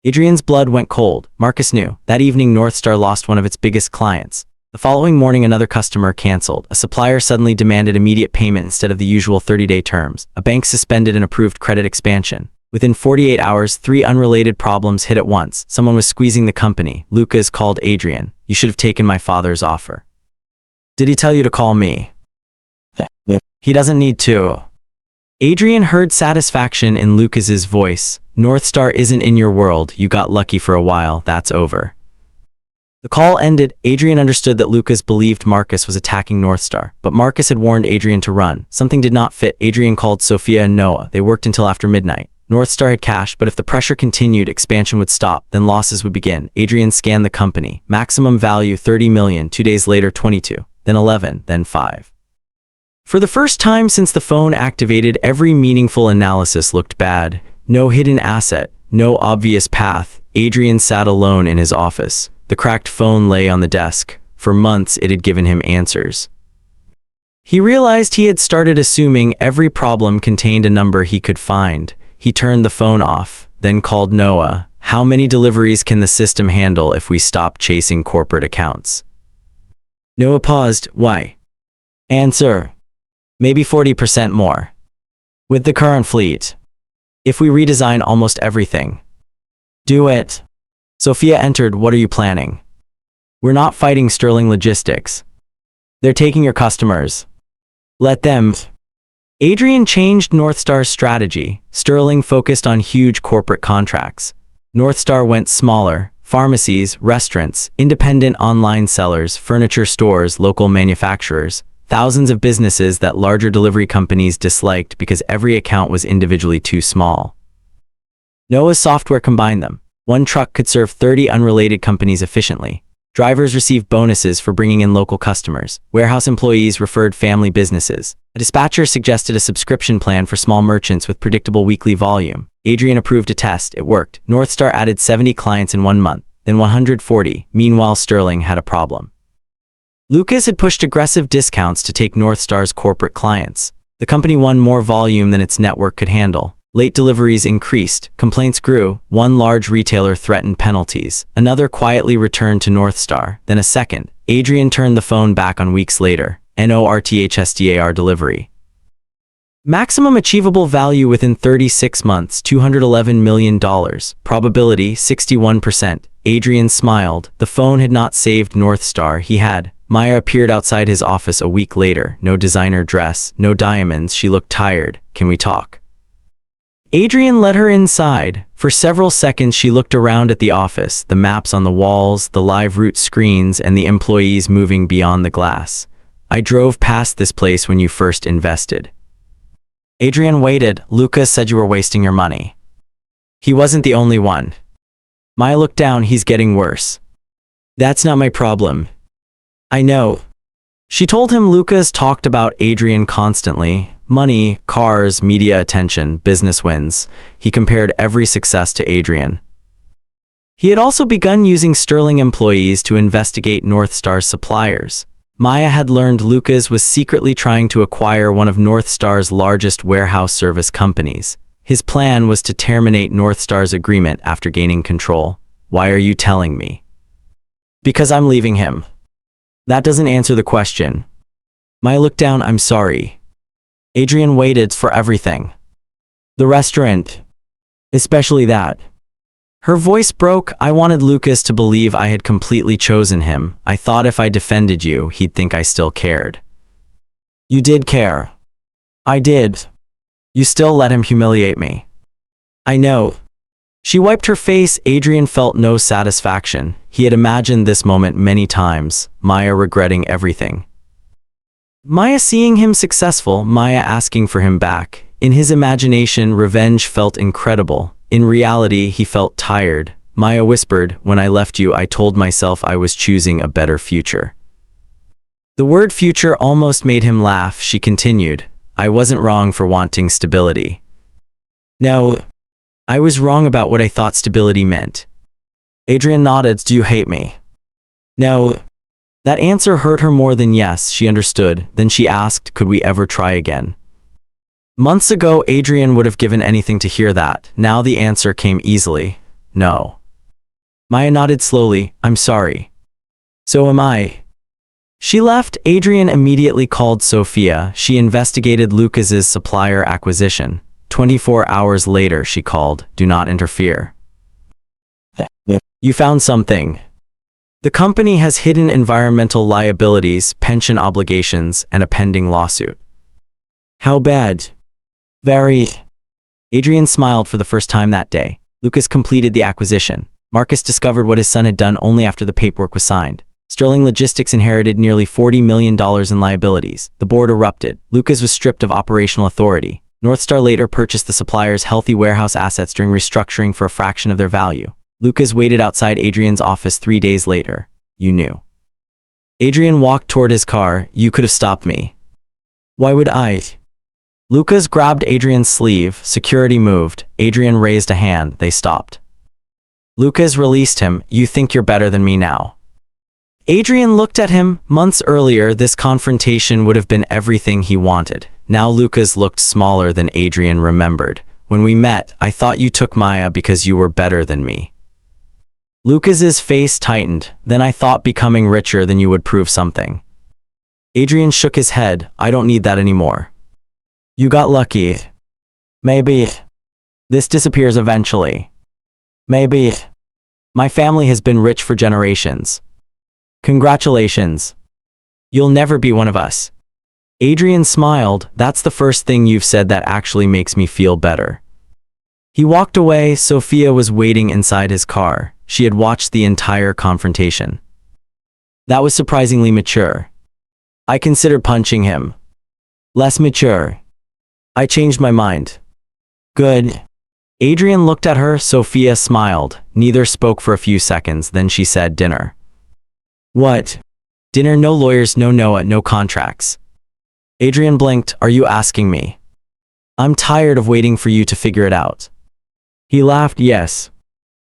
Adrian's blood went cold. Marcus knew. That evening, Northstar lost one of its biggest clients. The following morning, another customer canceled. A supplier suddenly demanded immediate payment instead of the usual 30-day terms. A bank suspended an approved credit expansion. Within 48 hours, 3 unrelated problems hit at once. Someone was squeezing the company. Lucas called Adrian. You should have taken my father's offer. Did he tell you to call me? He doesn't need to. Adrian heard satisfaction in Lucas's voice. Northstar isn't in your world. You got lucky for a while. That's over. The call ended. Adrian understood that Lucas believed Marcus was attacking Northstar, but Marcus had warned Adrian to run. Something did not fit. Adrian called Sophia and Noah. They worked until after midnight. Northstar had cash, but if the pressure continued, expansion would stop, then losses would begin. Adrian scanned the company. Maximum value 30 million. 2 days later, 22. Then 11. Then 5. For the first time since the phone activated, every meaningful analysis looked bad. No hidden asset, no obvious path. Adrian sat alone in his office. The cracked phone lay on the desk. For months, it had given him answers. He realized he had started assuming every problem contained a number he could find. He turned the phone off, then called Noah. How many deliveries can the system handle if we stop chasing corporate accounts? Noah paused. Why? Answer. Maybe 40% more. With the current fleet. If we redesign almost everything. Do it. Sophia entered. What are you planning? We're not fighting Sterling Logistics. They're taking your customers. Let them. Adrian changed Northstar's strategy. Sterling focused on huge corporate contracts. Northstar went smaller. Pharmacies, restaurants, independent online sellers, furniture stores, local manufacturers. Thousands of businesses that larger delivery companies disliked because every account was individually too small. Noah's software combined them. One truck could serve 30 unrelated companies efficiently. Drivers received bonuses for bringing in local customers. Warehouse employees referred family businesses. A dispatcher suggested a subscription plan for small merchants with predictable weekly volume. Adrian approved a test. It worked. Northstar added 70 clients in 1 month, then 140. Meanwhile, Sterling had a problem. Lucas had pushed aggressive discounts to take Northstar's corporate clients. The company won more volume than its network could handle. Late deliveries increased. Complaints grew. One large retailer threatened penalties. Another quietly returned to Northstar. Then a second. Adrian turned the phone back on weeks later. NORTHSDAR delivery. Maximum achievable value within 36 months, $211 million. Probability, 61%. Adrian smiled. The phone had not saved Northstar. He had. Maya appeared outside his office a week later. No designer dress, no diamonds. She looked tired. Can we talk? Adrian led her inside. For several seconds, she looked around at the office, the maps on the walls, the live route screens, and the employees moving beyond the glass. I drove past this place when you first invested. Adrian waited. Lucas said you were wasting your money. He wasn't the only one. Maya looked down. He's getting worse. That's not my problem. I know. She told him. Lucas talked about Adrian constantly. Money, cars, media attention, business wins. He compared every success to Adrian. He had also begun using Sterling employees to investigate Northstar's suppliers. Maya had learned Lucas was secretly trying to acquire one of Northstar's largest warehouse service companies. His plan was to terminate Northstar's agreement after gaining control. Why are you telling me? Because I'm leaving him. That doesn't answer the question. Maya looked down. I'm sorry. Adrian waited for everything. The restaurant. Especially that. Her voice broke. I wanted Lucas to believe I had completely chosen him. I thought if I defended you, he'd think I still cared. You did care. I did. You still let him humiliate me. I know. She wiped her face. Adrian felt no satisfaction. He had imagined this moment many times, Maya regretting everything. Maya seeing him successful, Maya asking for him back. In his imagination, revenge felt incredible. In reality, he felt tired. Maya whispered, "When I left you, I told myself I was choosing a better future." The word future almost made him laugh. She continued, "I wasn't wrong for wanting stability. No, I was wrong about what I thought stability meant." Adrian nodded. "Do you hate me?" "No." That answer hurt her more than yes, she understood. Then she asked, "Could we ever try again?" Months ago, Adrian would have given anything to hear that. Now the answer came easily. No. Maya nodded slowly. "I'm sorry." "So am I." She left. Adrian immediately called Sophia. She investigated Lucas's supplier acquisition. 24 hours later, she called, "Do not interfere." "You found something." The company has hidden environmental liabilities, pension obligations, and a pending lawsuit. "How bad?" "Very." Adrian smiled for the first time that day. Lucas completed the acquisition. Marcus discovered what his son had done only after the paperwork was signed. Sterling Logistics inherited nearly $40 million in liabilities. The board erupted. Lucas was stripped of operational authority. Northstar later purchased the supplier's healthy warehouse assets during restructuring for a fraction of their value. Lucas waited outside Adrian's office 3 days later. "You knew." Adrian walked toward his car. "You could have stopped me." "Why would I?" Lucas grabbed Adrian's sleeve. Security moved. Adrian raised a hand. They stopped. Lucas released him. "You think you're better than me now." Adrian looked at him. Months earlier, this confrontation would have been everything he wanted. Now Lucas looked smaller than Adrian remembered. "When we met, I thought you took Maya because you were better than me." Lucas's face tightened. "Then I thought becoming richer than you would prove something." Adrian shook his head. "I don't need that anymore." "You got lucky." "Maybe." "This disappears eventually." "Maybe." "My family has been rich for generations." "Congratulations. You'll never be one of us." Adrian smiled. "That's the first thing you've said that actually makes me feel better." He walked away. Sophia was waiting inside his car. She had watched the entire confrontation. "That was surprisingly mature." "I considered punching him." "Less mature." "I changed my mind." "Good." Adrian looked at her. Sophia smiled. Neither spoke for a few seconds. Then she said, "Dinner." "What?" "Dinner, no lawyers, no Noah, no contracts." Adrian blinked. "Are you asking me?" "I'm tired of waiting for you to figure it out." He laughed. "Yes."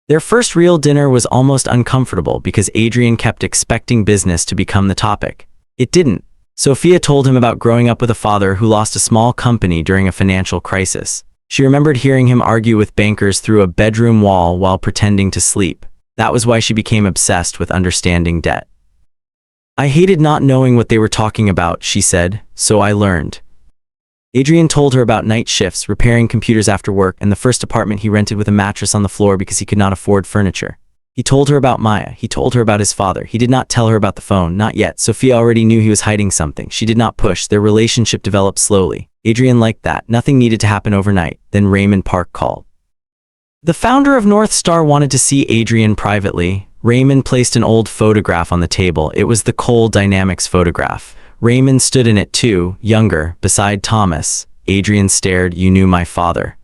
Their first real dinner was almost uncomfortable because Adrian kept expecting business to become the topic. It didn't. Sophia told him about growing up with a father who lost a small company during a financial crisis. She remembered hearing him argue with bankers through a bedroom wall while pretending to sleep. That was why she became obsessed with understanding debt. "I hated not knowing what they were talking about," she said, "so I learned." Adrian told her about night shifts, repairing computers after work, and the first apartment he rented with a mattress on the floor because he could not afford furniture. He told her about Maya. He told her about his father. He did not tell her about the phone, not yet. Sophia already knew he was hiding something. She did not push. Their relationship developed slowly. Adrian liked that. Nothing needed to happen overnight. Then Raymond Park called. The founder of North Star wanted to see Adrian privately. Raymond placed an old photograph on the table. It was the Coal Dynamics photograph. Raymond stood in it too, younger, beside Thomas. Adrian stared. "You knew my father?"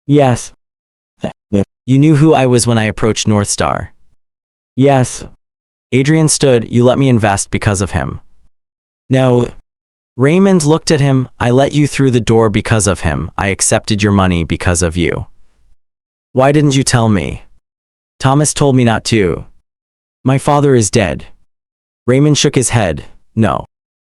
"Yes." "You knew who I was when I approached North Star?" "Yes." Adrian stood. "You let me invest because of him?" "No." Raymond looked at him. "I let you through the door because of him. I accepted your money because of you." "Why didn't you tell me?" "Thomas told me not to." "My father is dead." Raymond shook his head. "No."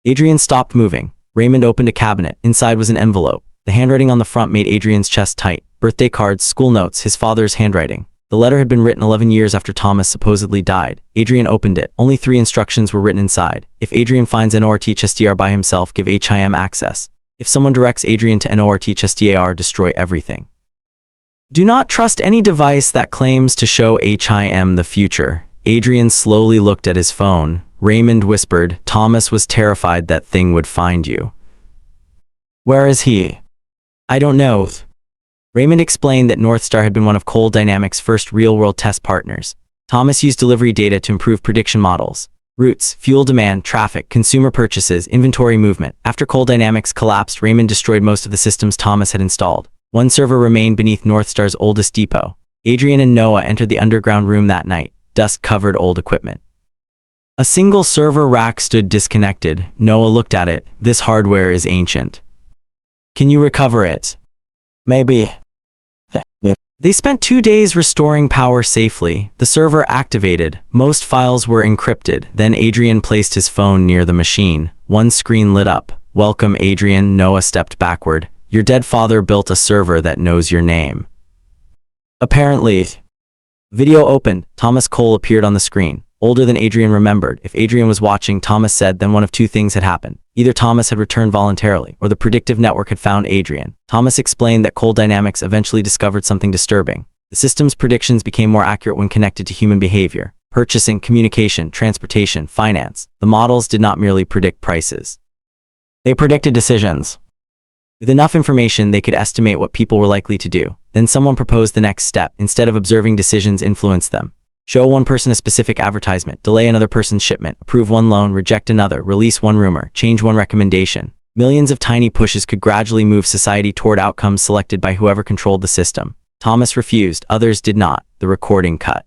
Adrian stopped moving. Raymond opened a cabinet. Inside was an envelope. The handwriting on the front made Adrian's chest tight. Birthday cards, school notes, his father's handwriting. The letter had been written 11 years after Thomas supposedly died. Adrian opened it. Only 3 instructions were written inside. If Adrian finds NORTHSTR by himself, give HIM access. If someone directs Adrian to NORTHSTAR, destroy everything. Do not trust any device that claims to show HIM the future. Adrian slowly looked at his phone. Raymond whispered, "Thomas was terrified that thing would find you." "Where is he?" "I don't know." Raymond explained that Northstar had been one of Cole Dynamics' first real-world test partners. Thomas used delivery data to improve prediction models, routes, fuel demand, traffic, consumer purchases, inventory movement. After Cole Dynamics collapsed, Raymond destroyed most of the systems Thomas had installed. One server remained beneath Northstar's oldest depot. Adrian and Noah entered the underground room that night. Dust covered old equipment. A single server rack stood disconnected. Noah looked at it. This hardware is ancient. Can you recover it? Maybe. They spent 2 days restoring power safely. The server activated. Most files were encrypted. Then Adrian placed his phone near the machine. One screen lit up. Welcome, Adrian. Noah stepped backward. Your dead father built a server that knows your name. Apparently. Video opened. Thomas Cole appeared on the screen. Older than Adrian remembered. If Adrian was watching, Thomas said, then one of two things had happened. Either Thomas had returned voluntarily, or the predictive network had found Adrian. Thomas explained that Cole Dynamics eventually discovered something disturbing. The system's predictions became more accurate when connected to human behavior. Purchasing, communication, transportation, finance. The models did not merely predict prices. They predicted decisions. With enough information, they could estimate what people were likely to do. Then someone proposed the next step. Instead of observing decisions, influence them. Show one person a specific advertisement, delay another person's shipment, approve one loan, reject another, release one rumor, change one recommendation. Millions of tiny pushes could gradually move society toward outcomes selected by whoever controlled the system. Thomas refused, others did not. The recording cut.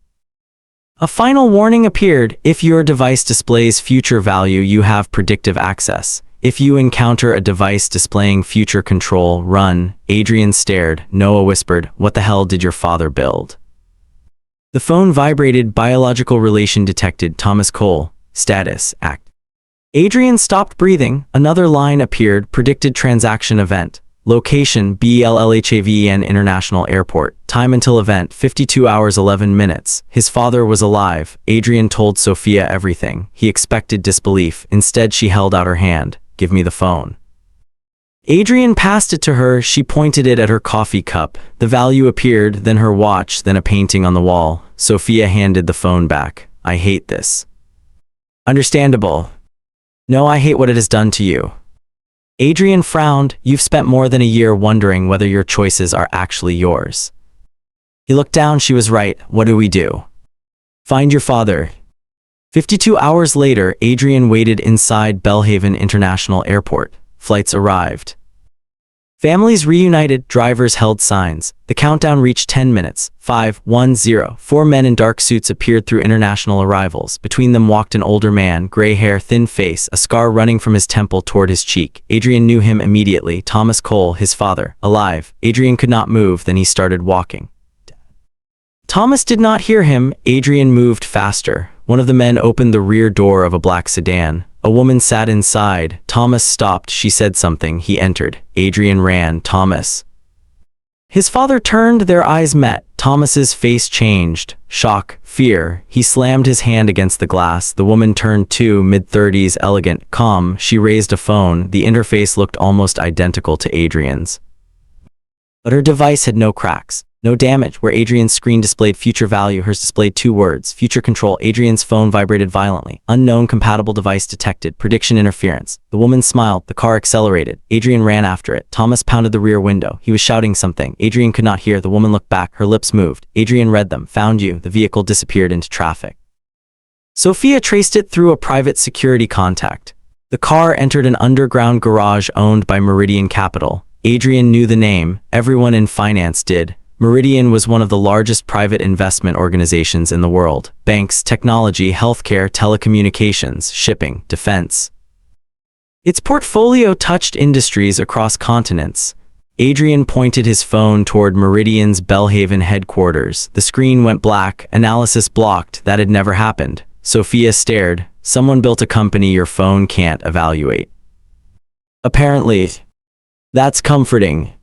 A final warning appeared. If your device displays future value, you have predictive access. If you encounter a device displaying future control, run. Adrian stared. Noah whispered, what the hell did your father build? The phone vibrated. Biological relation detected. Thomas Cole. Status. Act. Adrian stopped breathing. Another line appeared. Predicted transaction event. Location BLLHAVEN International Airport. Time until event 52 hours 11 minutes. His father was alive. Adrian told Sophia everything. He expected disbelief. Instead, she held out her hand. Give me the phone. Adrian passed it to her. She pointed it at her coffee cup. The value appeared, then her watch, then a painting on the wall. Sophia handed the phone back. I hate this. Understandable. No, I hate what it has done to you. Adrian frowned. You've spent more than a year wondering whether your choices are actually yours. He looked down. She was right. What do we do? Find your father. 52 hours later, Adrian waited inside Belhaven International Airport. Flights arrived. Families reunited, drivers held signs. The countdown reached 10 minutes. 5, 1, 0. 4 men in dark suits appeared through international arrivals. Between them walked an older man, gray hair, thin face, a scar running from his temple toward his cheek. Adrian knew him immediately. Thomas Cole, his father, alive. Adrian could not move, then he started walking. Thomas did not hear him. Adrian moved faster. One of the men opened the rear door of a black sedan. A woman sat inside. Thomas stopped. She said something. He entered. Adrian ran. Thomas. His father turned. Their eyes met. Thomas's face changed. Shock, fear. He slammed his hand against the glass. The woman turned too, mid-30s, elegant, calm. She raised a phone. The interface looked almost identical to Adrian's. But her device had no cracks. No damage. Where Adrian's screen displayed future value, hers displayed 2 words. Future control. Adrian's phone vibrated violently. Unknown compatible device detected. Prediction interference. The woman smiled. The car accelerated. Adrian ran after it. Thomas pounded the rear window. He was shouting something. Adrian could not hear. The woman looked back. Her lips moved. Adrian read them. Found you. The vehicle disappeared into traffic. Sophia traced it through a private security contact. The car entered an underground garage owned by Meridian Capital. Adrian knew the name. Everyone in finance did. Meridian was one of the largest private investment organizations in the world. Banks, technology, healthcare, telecommunications, shipping, defense. Its portfolio touched industries across continents. Adrian pointed his phone toward Meridian's Belhaven headquarters. The screen went black. Analysis blocked. That had never happened. Sophia stared. Someone built a company your phone can't evaluate. Apparently. That's comforting.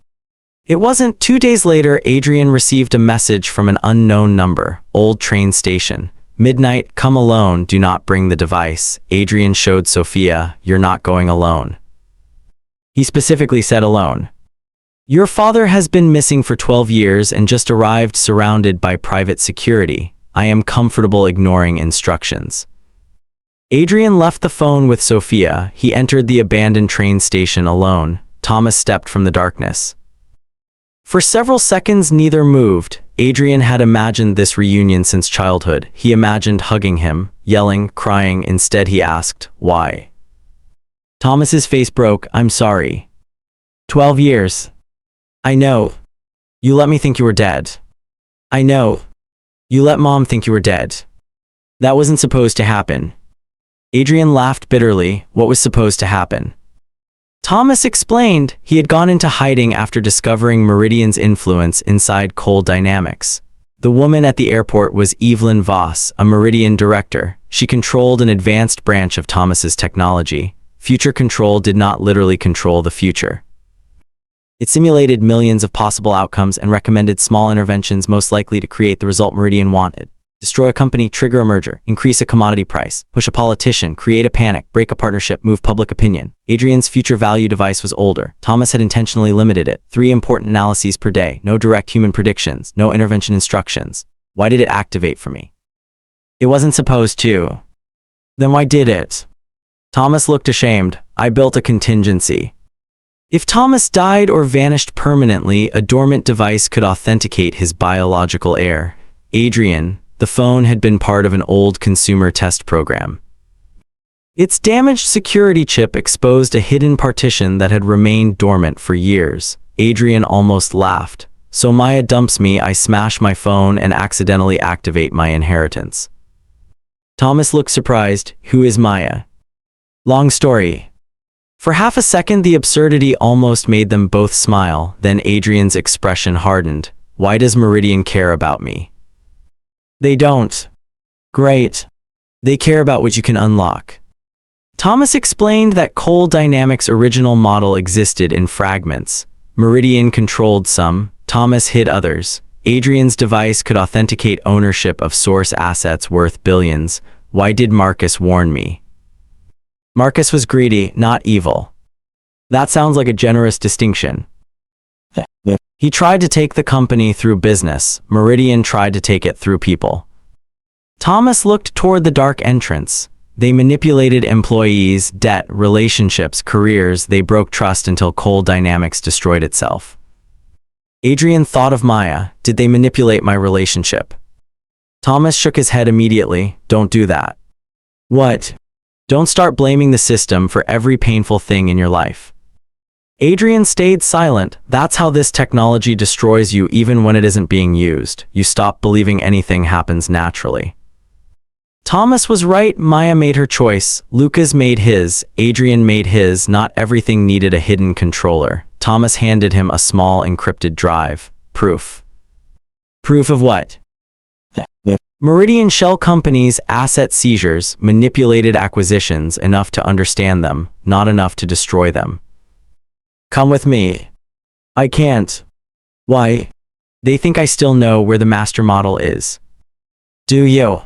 It wasn't. 2 days later, Adrian received a message from an unknown number. Old train station. Midnight, come alone, do not bring the device. Adrian showed Sophia, you're not going alone. He specifically said alone. Your father has been missing for 12 years and just arrived surrounded by private security. I am comfortable ignoring instructions. Adrian left the phone with Sophia. He entered the abandoned train station alone. Thomas stepped from the darkness. For several seconds, neither moved. Adrian had imagined this reunion since childhood. He imagined hugging him, yelling, crying. Instead, he asked, "Why?" Thomas's face broke. "I'm sorry. 12 years. I know. You let me think you were dead. I know. You let Mom think you were dead. That wasn't supposed to happen." Adrian laughed bitterly. What was supposed to happen? Thomas explained he had gone into hiding after discovering Meridian's influence inside Coal Dynamics. The woman at the airport was Evelyn Voss, a Meridian director. She controlled an advanced branch of Thomas's technology. Future control did not literally control the future. It simulated millions of possible outcomes and recommended small interventions most likely to create the result Meridian wanted. Destroy a company, trigger a merger, increase a commodity price, push a politician, create a panic, break a partnership, move public opinion. Adrian's future value device was older. Thomas had intentionally limited it. 3 important analyses per day, no direct human predictions, no intervention instructions. Why did it activate for me? It wasn't supposed to. Then why did it? Thomas looked ashamed. I built a contingency. If Thomas died or vanished permanently, a dormant device could authenticate his biological heir. Adrian. The phone had been part of an old consumer test program. Its damaged security chip exposed a hidden partition that had remained dormant for years. Adrian almost laughed. So Maya dumps me, I smash my phone and accidentally activate my inheritance. Thomas looked surprised. Who is Maya? Long story. For half a second, the absurdity almost made them both smile. Then Adrian's expression hardened. Why does Meridian care about me? They don't. Great. They care about what you can unlock. Thomas explained that Coal Dynamics' original model existed in fragments. Meridian controlled some, Thomas hid others. Adrian's device could authenticate ownership of source assets worth billions. Why did Marcus warn me? Marcus was greedy, not evil. That sounds like a generous distinction. He tried to take the company through business. Meridian tried to take it through people. Thomas looked toward the dark entrance. They manipulated employees, debt, relationships, careers. They broke trust until Coal Dynamics destroyed itself. Adrian thought of Maya. Did they manipulate my relationship? Thomas shook his head immediately. Don't do that. What? Don't start blaming the system for every painful thing in your life. Adrian stayed silent. That's how this technology destroys you even when it isn't being used. You stop believing anything happens naturally. Thomas was right. Maya made her choice. Lucas made his. Adrian made his. Not everything needed a hidden controller. Thomas handed him a small encrypted drive. Proof. Proof of what? Meridian shell companies' asset seizures, manipulated acquisitions, enough to understand them, not enough to destroy them. Come with me. I can't. Why? They think I still know where the master model is. Do you?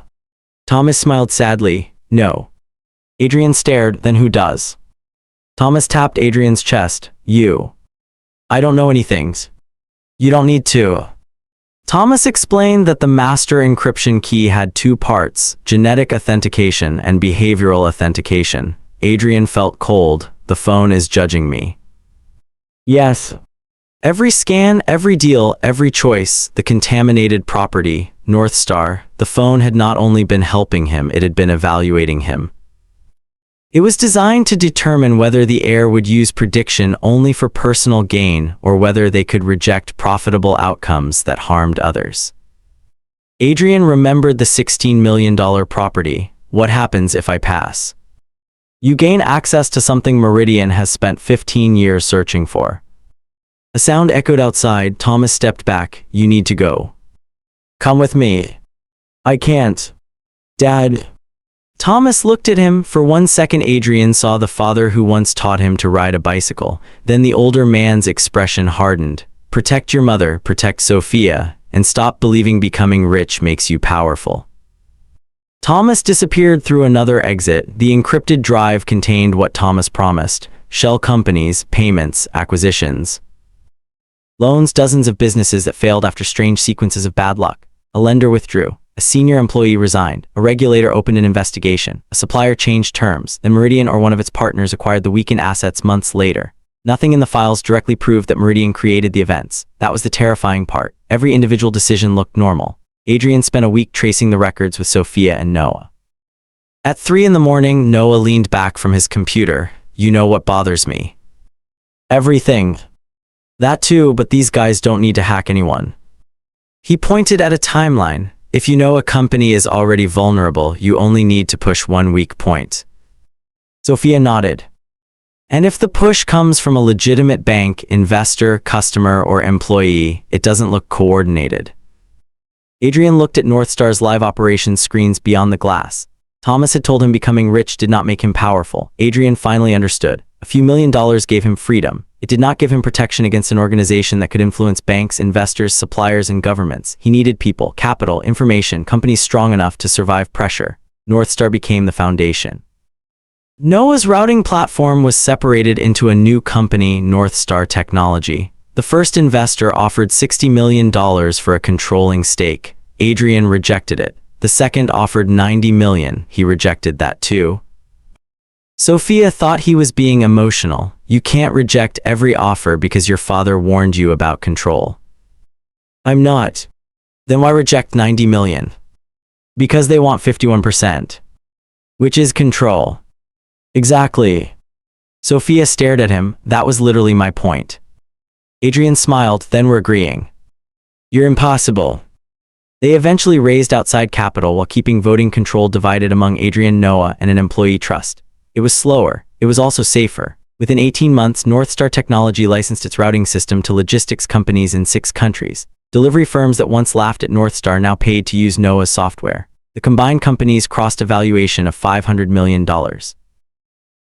Thomas smiled sadly. No. Adrian stared. Then who does? Thomas tapped Adrian's chest. You. I don't know anything. You don't need to. Thomas explained that the master encryption key had 2 parts, genetic authentication and behavioral authentication. Adrian felt cold. The phone is judging me. Yes. Every scan, every deal, every choice, the contaminated property, North Star, the phone had not only been helping him, it had been evaluating him. It was designed to determine whether the heir would use prediction only for personal gain or whether they could reject profitable outcomes that harmed others. Adrian remembered the $16 million property. What happens if I pass? You gain access to something Meridian has spent 15 years searching for. A sound echoed outside. Thomas stepped back. You need to go. Come with me. I can't. Dad. Thomas looked at him. For 1 second Adrian saw the father who once taught him to ride a bicycle. Then the older man's expression hardened. Protect your mother, protect Sophia, and stop believing becoming rich makes you powerful. Thomas disappeared through another exit. The encrypted drive contained what Thomas promised: shell companies, payments, acquisitions, loans, dozens of businesses that failed after strange sequences of bad luck. A lender withdrew. A senior employee resigned. A regulator opened an investigation. A supplier changed terms. Then Meridian or one of its partners acquired the weakened assets months later. Nothing in the files directly proved that Meridian created the events. That was the terrifying part. Every individual decision looked normal. Adrian spent a week tracing the records with Sophia and Noah. At 3 in the morning, Noah leaned back from his computer. You know what bothers me? Everything. That too, but these guys don't need to hack anyone. He pointed at a timeline. If you know a company is already vulnerable, you only need to push one weak point. Sophia nodded. And if the push comes from a legitimate bank, investor, customer, or employee, it doesn't look coordinated. Adrian looked at Northstar's live operations screens beyond the glass. Thomas had told him becoming rich did not make him powerful. Adrian finally understood. A few $1,000,000 gave him freedom. It did not give him protection against an organization that could influence banks, investors, suppliers, and governments. He needed people, capital, information, companies strong enough to survive pressure. Northstar became the foundation. Noah's routing platform was separated into a new company, Northstar Technology. The first investor offered $60 million for a controlling stake. Adrian rejected it. The second offered $90 million. He rejected that too. Sophia thought he was being emotional. You can't reject every offer because your father warned you about control. I'm not. Then why reject $90 million? Because they want 51%. Which is control. Exactly. Sophia stared at him. That was literally my point. Adrian smiled, then we're agreeing. You're impossible. They eventually raised outside capital while keeping voting control divided among Adrian, Noah, and an employee trust. It was slower. It was also safer. Within 18 months, Northstar Technology licensed its routing system to logistics companies in 6 countries. Delivery firms that once laughed at Northstar now paid to use Noah's software. The combined companies crossed a valuation of $500 million.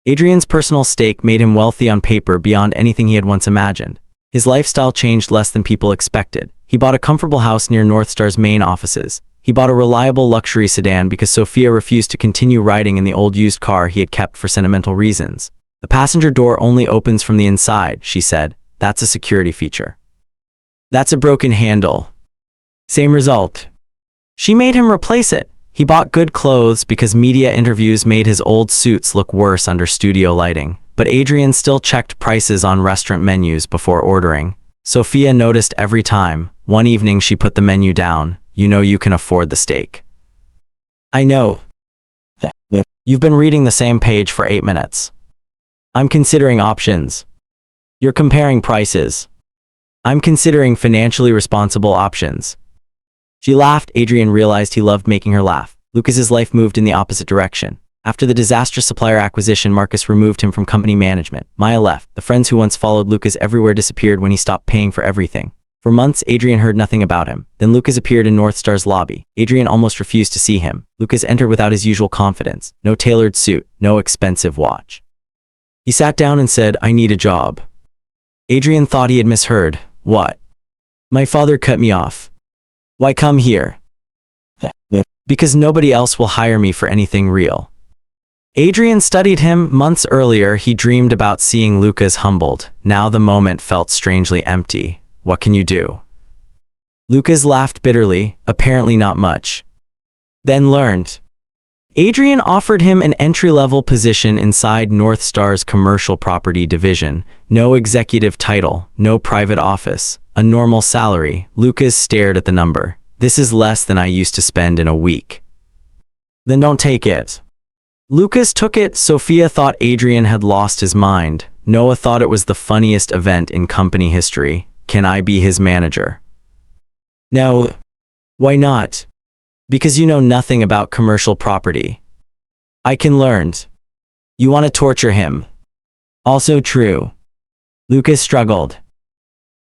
Adrian's personal stake made him wealthy on paper beyond anything he had once imagined. His lifestyle changed less than people expected. He bought a comfortable house near Northstar's main offices. He bought a reliable luxury sedan because Sophia refused to continue riding in the old used car he had kept for sentimental reasons. The passenger door only opens from the inside, she said. That's a security feature. That's a broken handle. Same result. She made him replace it. He bought good clothes because media interviews made his old suits look worse under studio lighting. But Adrian still checked prices on restaurant menus before ordering. Sophia noticed every time. One evening she put the menu down. You know you can afford the steak. I know. You've been reading the same page for 8 minutes. I'm considering options. You're comparing prices. I'm considering financially responsible options. She laughed. Adrian realized he loved making her laugh. Lucas's life moved in the opposite direction. After the disastrous supplier acquisition, Marcus removed him from company management. Maya left. The friends who once followed Lucas everywhere disappeared when he stopped paying for everything. For months, Adrian heard nothing about him. Then Lucas appeared in Northstar's lobby. Adrian almost refused to see him. Lucas entered without his usual confidence. No tailored suit, no expensive watch. He sat down and said, I need a job. Adrian thought he had misheard. What? My father cut me off. Why come here? Because nobody else will hire me for anything real. Adrian studied him. Months earlier, he dreamed about seeing Lucas humbled. Now the moment felt strangely empty. What can you do? Lucas laughed bitterly, apparently not much. Then learned. Adrian offered him an entry-level position inside Northstar's commercial property division. No executive title, no private office, a normal salary. Lucas stared at the number. This is less than I used to spend in a week. Then don't take it. Lucas took it. Sophia thought Adrian had lost his mind. Noah thought it was the funniest event in company history. Can I be his manager? No. Why not? Because you know nothing about commercial property. I can learn. You want to torture him. Also true. Lucas struggled.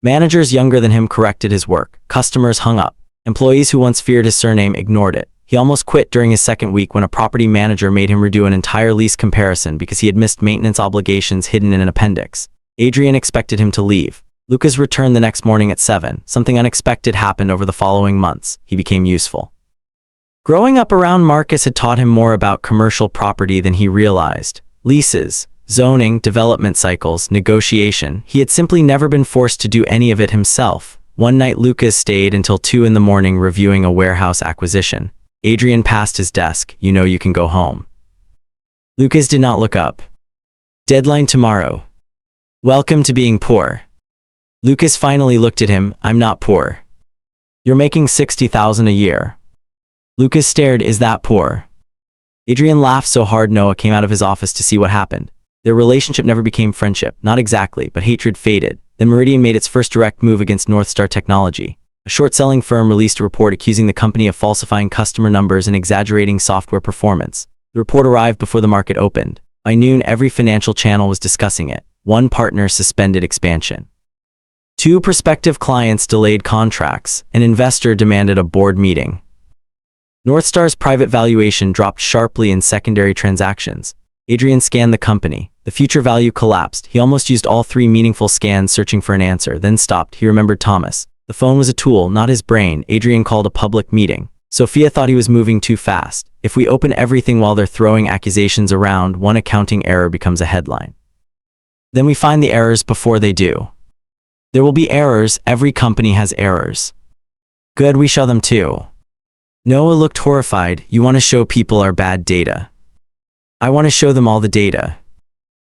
Managers younger than him corrected his work. Customers hung up. Employees who once feared his surname ignored it. He almost quit during his second week when a property manager made him redo an entire lease comparison because he had missed maintenance obligations hidden in an appendix. Adrian expected him to leave. Lucas returned the next morning at 7. Something unexpected happened over the following months. He became useful. Growing up around Marcus had taught him more about commercial property than he realized. Leases, zoning, development cycles, negotiation. He had simply never been forced to do any of it himself. One night Lucas stayed until 2 in the morning reviewing a warehouse acquisition. Adrian passed his desk. You know you can go home. Lucas did not look up. Deadline tomorrow. Welcome to being poor. Lucas finally looked at him. I'm not poor. You're making 60,000 a year. Lucas stared. Is that poor? Adrian laughed so hard Noah came out of his office to see what happened. Their relationship never became friendship, not exactly, but hatred faded. Then Meridian made its first direct move against North Star Technology. A short-selling firm released a report accusing the company of falsifying customer numbers and exaggerating software performance. The report arrived before the market opened. By noon, every financial channel was discussing it. One partner suspended expansion. Two prospective clients delayed contracts. An investor demanded a board meeting. Northstar's private valuation dropped sharply in secondary transactions. Adrian scanned the company. The future value collapsed. He almost used all 3 meaningful scans searching for an answer, then stopped. He remembered Thomas. The phone was a tool, not his brain. Adrian called a public meeting. Sophia thought he was moving too fast. If we open everything while they're throwing accusations around, one accounting error becomes a headline. Then we find the errors before they do. There will be errors. Every company has errors. Good, we show them too. Noah looked horrified. You want to show people our bad data? I want to show them all the data.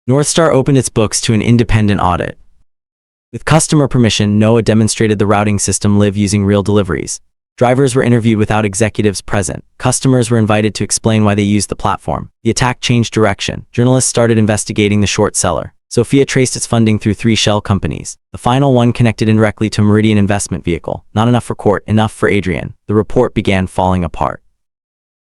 Northstar opened its books to an independent audit. With customer permission, Noah demonstrated the routing system live using real deliveries. Drivers were interviewed without executives present. Customers were invited to explain why they used the platform. The attack changed direction. Journalists started investigating the short seller. Sophia traced its funding through 3 shell companies. The final one connected indirectly to Meridian investment vehicle. Not enough for court, enough for Adrian. The report began falling apart.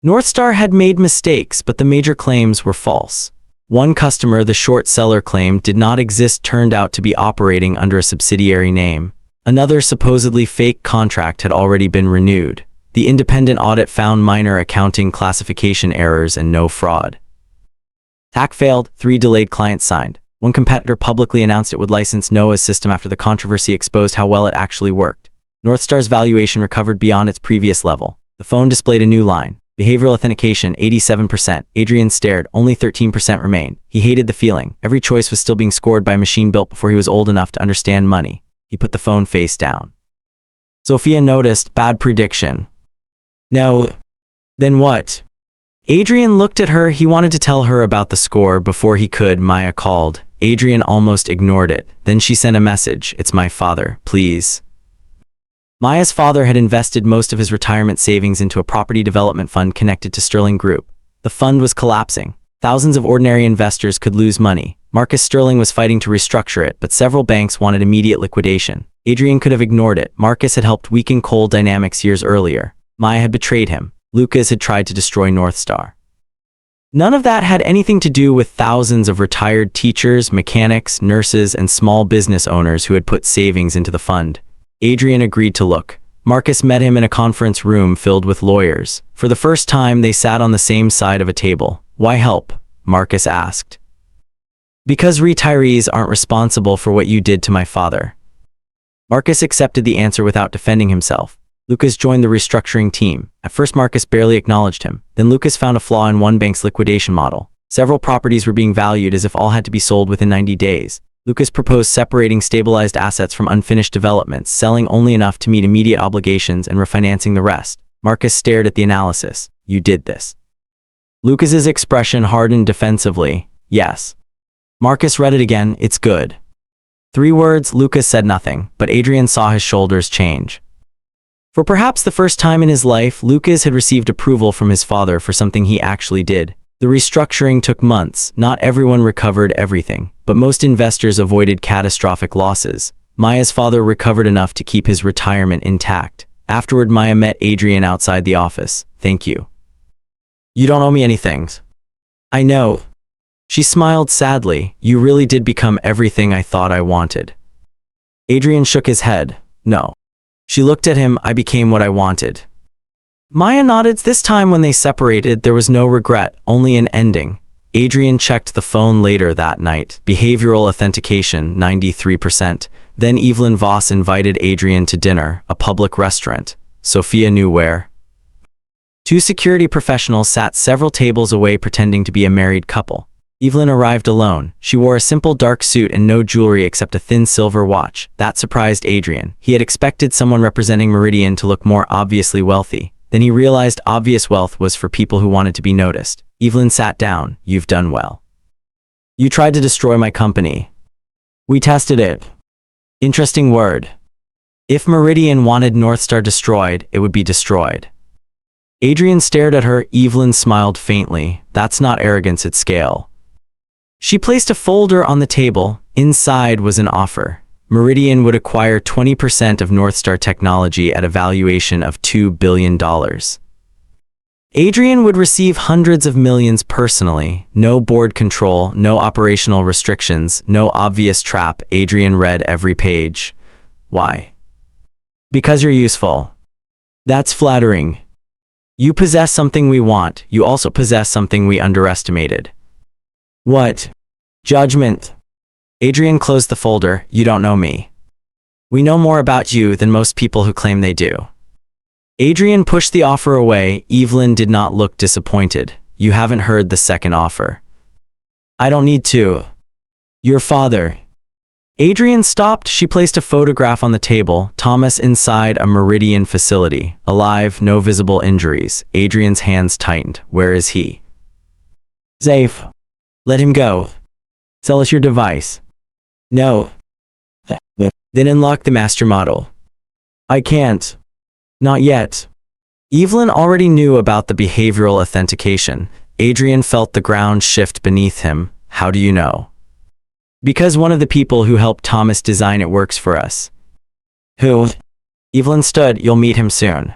Northstar had made mistakes, but the major claims were false. One customer, the short seller claimed did not exist, turned out to be operating under a subsidiary name. Another supposedly fake contract had already been renewed. The independent audit found minor accounting classification errors and no fraud. Attack failed. 3 delayed clients signed. One competitor publicly announced it would license Noah's system after the controversy exposed how well it actually worked. Northstar's valuation recovered beyond its previous level. The phone displayed a new line. Behavioral authentication, 87%. Adrian stared. Only 13% remained. He hated the feeling. Every choice was still being scored by a machine built before he was old enough to understand money. He put the phone face down. Sophia noticed. Bad prediction. No. Then what? Adrian looked at her. He wanted to tell her about the score before he could. Maya called. Adrian almost ignored it. Then she sent a message. It's my father, please. Maya's father had invested most of his retirement savings into a property development fund connected to Sterling Group. The fund was collapsing. Thousands of ordinary investors could lose money. Marcus Sterling was fighting to restructure it, but several banks wanted immediate liquidation. Adrian could have ignored it. Marcus had helped weaken coal dynamics years earlier. Maya had betrayed him. Lucas had tried to destroy Northstar. None of that had anything to do with thousands of retired teachers, mechanics, nurses, and small business owners who had put savings into the fund. Adrian agreed to look. Marcus met him in a conference room filled with lawyers. For the first time, they sat on the same side of a table. Why help? Marcus asked. Because retirees aren't responsible for what you did to my father. Marcus accepted the answer without defending himself. Lucas joined the restructuring team. At first, Marcus barely acknowledged him. Then Lucas found a flaw in one bank's liquidation model. Several properties were being valued as if all had to be sold within 90 days. Lucas proposed separating stabilized assets from unfinished developments, selling only enough to meet immediate obligations and refinancing the rest. Marcus stared at the analysis. You did this. Lucas's expression hardened defensively. Yes. Marcus read it again. It's good. 3 words. Lucas said nothing, but Adrian saw his shoulders change. For perhaps the first time in his life, Lucas had received approval from his father for something he actually did. The restructuring took months. Not everyone recovered everything, but most investors avoided catastrophic losses. Maya's father recovered enough to keep his retirement intact. Afterward, Maya met Adrian outside the office. Thank you. You don't owe me anything. I know. She smiled sadly. You really did become everything I thought I wanted. Adrian shook his head. No. She looked at him. I became what I wanted. Maya nodded. This time when they separated, there was no regret, only an ending. Adrian checked the phone later that night. Behavioral authentication, 93%. Then Evelyn Voss invited Adrian to dinner, a public restaurant. Sophia knew where. 2 security professionals sat several tables away pretending to be a married couple. Evelyn arrived alone. She wore a simple dark suit and no jewelry except a thin silver watch. That surprised Adrian. He had expected someone representing Meridian to look more obviously wealthy. Then he realized obvious wealth was for people who wanted to be noticed. Evelyn sat down. You've done well. You tried to destroy my company. We tested it. Interesting word. If Meridian wanted Northstar destroyed, it would be destroyed. Adrian stared at her. Evelyn smiled faintly. That's not arrogance at scale. She placed a folder on the table. Inside was an offer. Meridian would acquire 20% of Northstar Technology at a valuation of $2 billion. Adrian would receive hundreds of millions personally. No board control, no operational restrictions, no obvious trap. Adrian read every page. Why? Because you're useful. That's flattering. You possess something we want. You also possess something we underestimated. What? Judgment. Adrian closed the folder. You don't know me. We know more about you than most people who claim they do. Adrian pushed the offer away. Evelyn did not look disappointed. You haven't heard the second offer. I don't need to. Your father. Adrian stopped. She placed a photograph on the table. Thomas inside a Meridian facility. Alive, no visible injuries. Adrian's hands tightened. Where is he? Safe. Let him go. Sell us your device. No. Then unlock the master model. I can't. Not yet. Evelyn already knew about the behavioral authentication. Adrian felt the ground shift beneath him. How do you know? Because one of the people who helped Thomas design it works for us. Who? Evelyn stood. You'll meet him soon.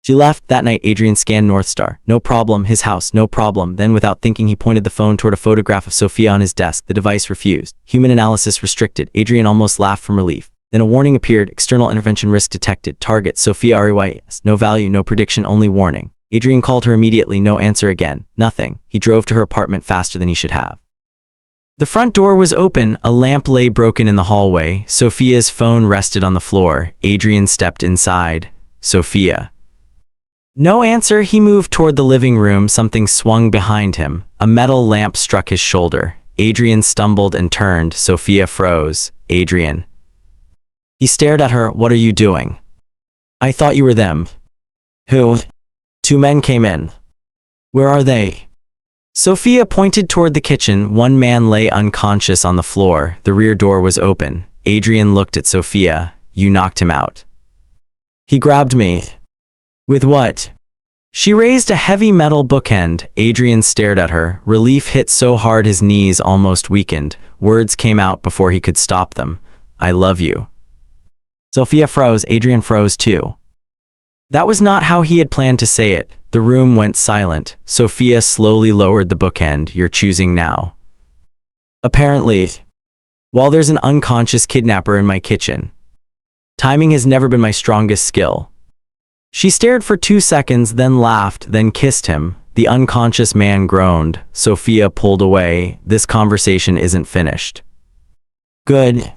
She left. That night, Adrian scanned Northstar. No problem. His house. No problem. Then, without thinking, he pointed the phone toward a photograph of Sophia on his desk. The device refused. Human analysis restricted. Adrian almost laughed from relief. Then a warning appeared. External intervention risk detected. Target Sophia REYS. No value, no prediction, only warning. Adrian called her immediately. No answer again. Nothing. He drove to her apartment faster than he should have. The front door was open. A lamp lay broken in the hallway. Sophia's phone rested on the floor. Adrian stepped inside. Sophia. No answer. He moved toward the living room. Something swung behind him. A metal lamp struck his shoulder. Adrian stumbled and turned. Sophia froze. Adrian. He stared at her. What are you doing? I thought you were them. Who? 2 men came in. Where are they? Sophia pointed toward the kitchen. One man lay unconscious on the floor. The rear door was open. Adrian looked at Sophia. You knocked him out. He grabbed me. With what? She raised a heavy metal bookend. Adrian stared at her. Relief hit so hard his knees almost weakened. Words came out before he could stop them. I love you. Sophia froze. Adrian froze too. That was not how he had planned to say it. The room went silent. Sophia slowly lowered the bookend. You're choosing now. Apparently. While there's an unconscious kidnapper in my kitchen. Timing has never been my strongest skill. She stared for 2 seconds, then laughed, then kissed him. The unconscious man groaned. Sophia pulled away. This conversation isn't finished. Good.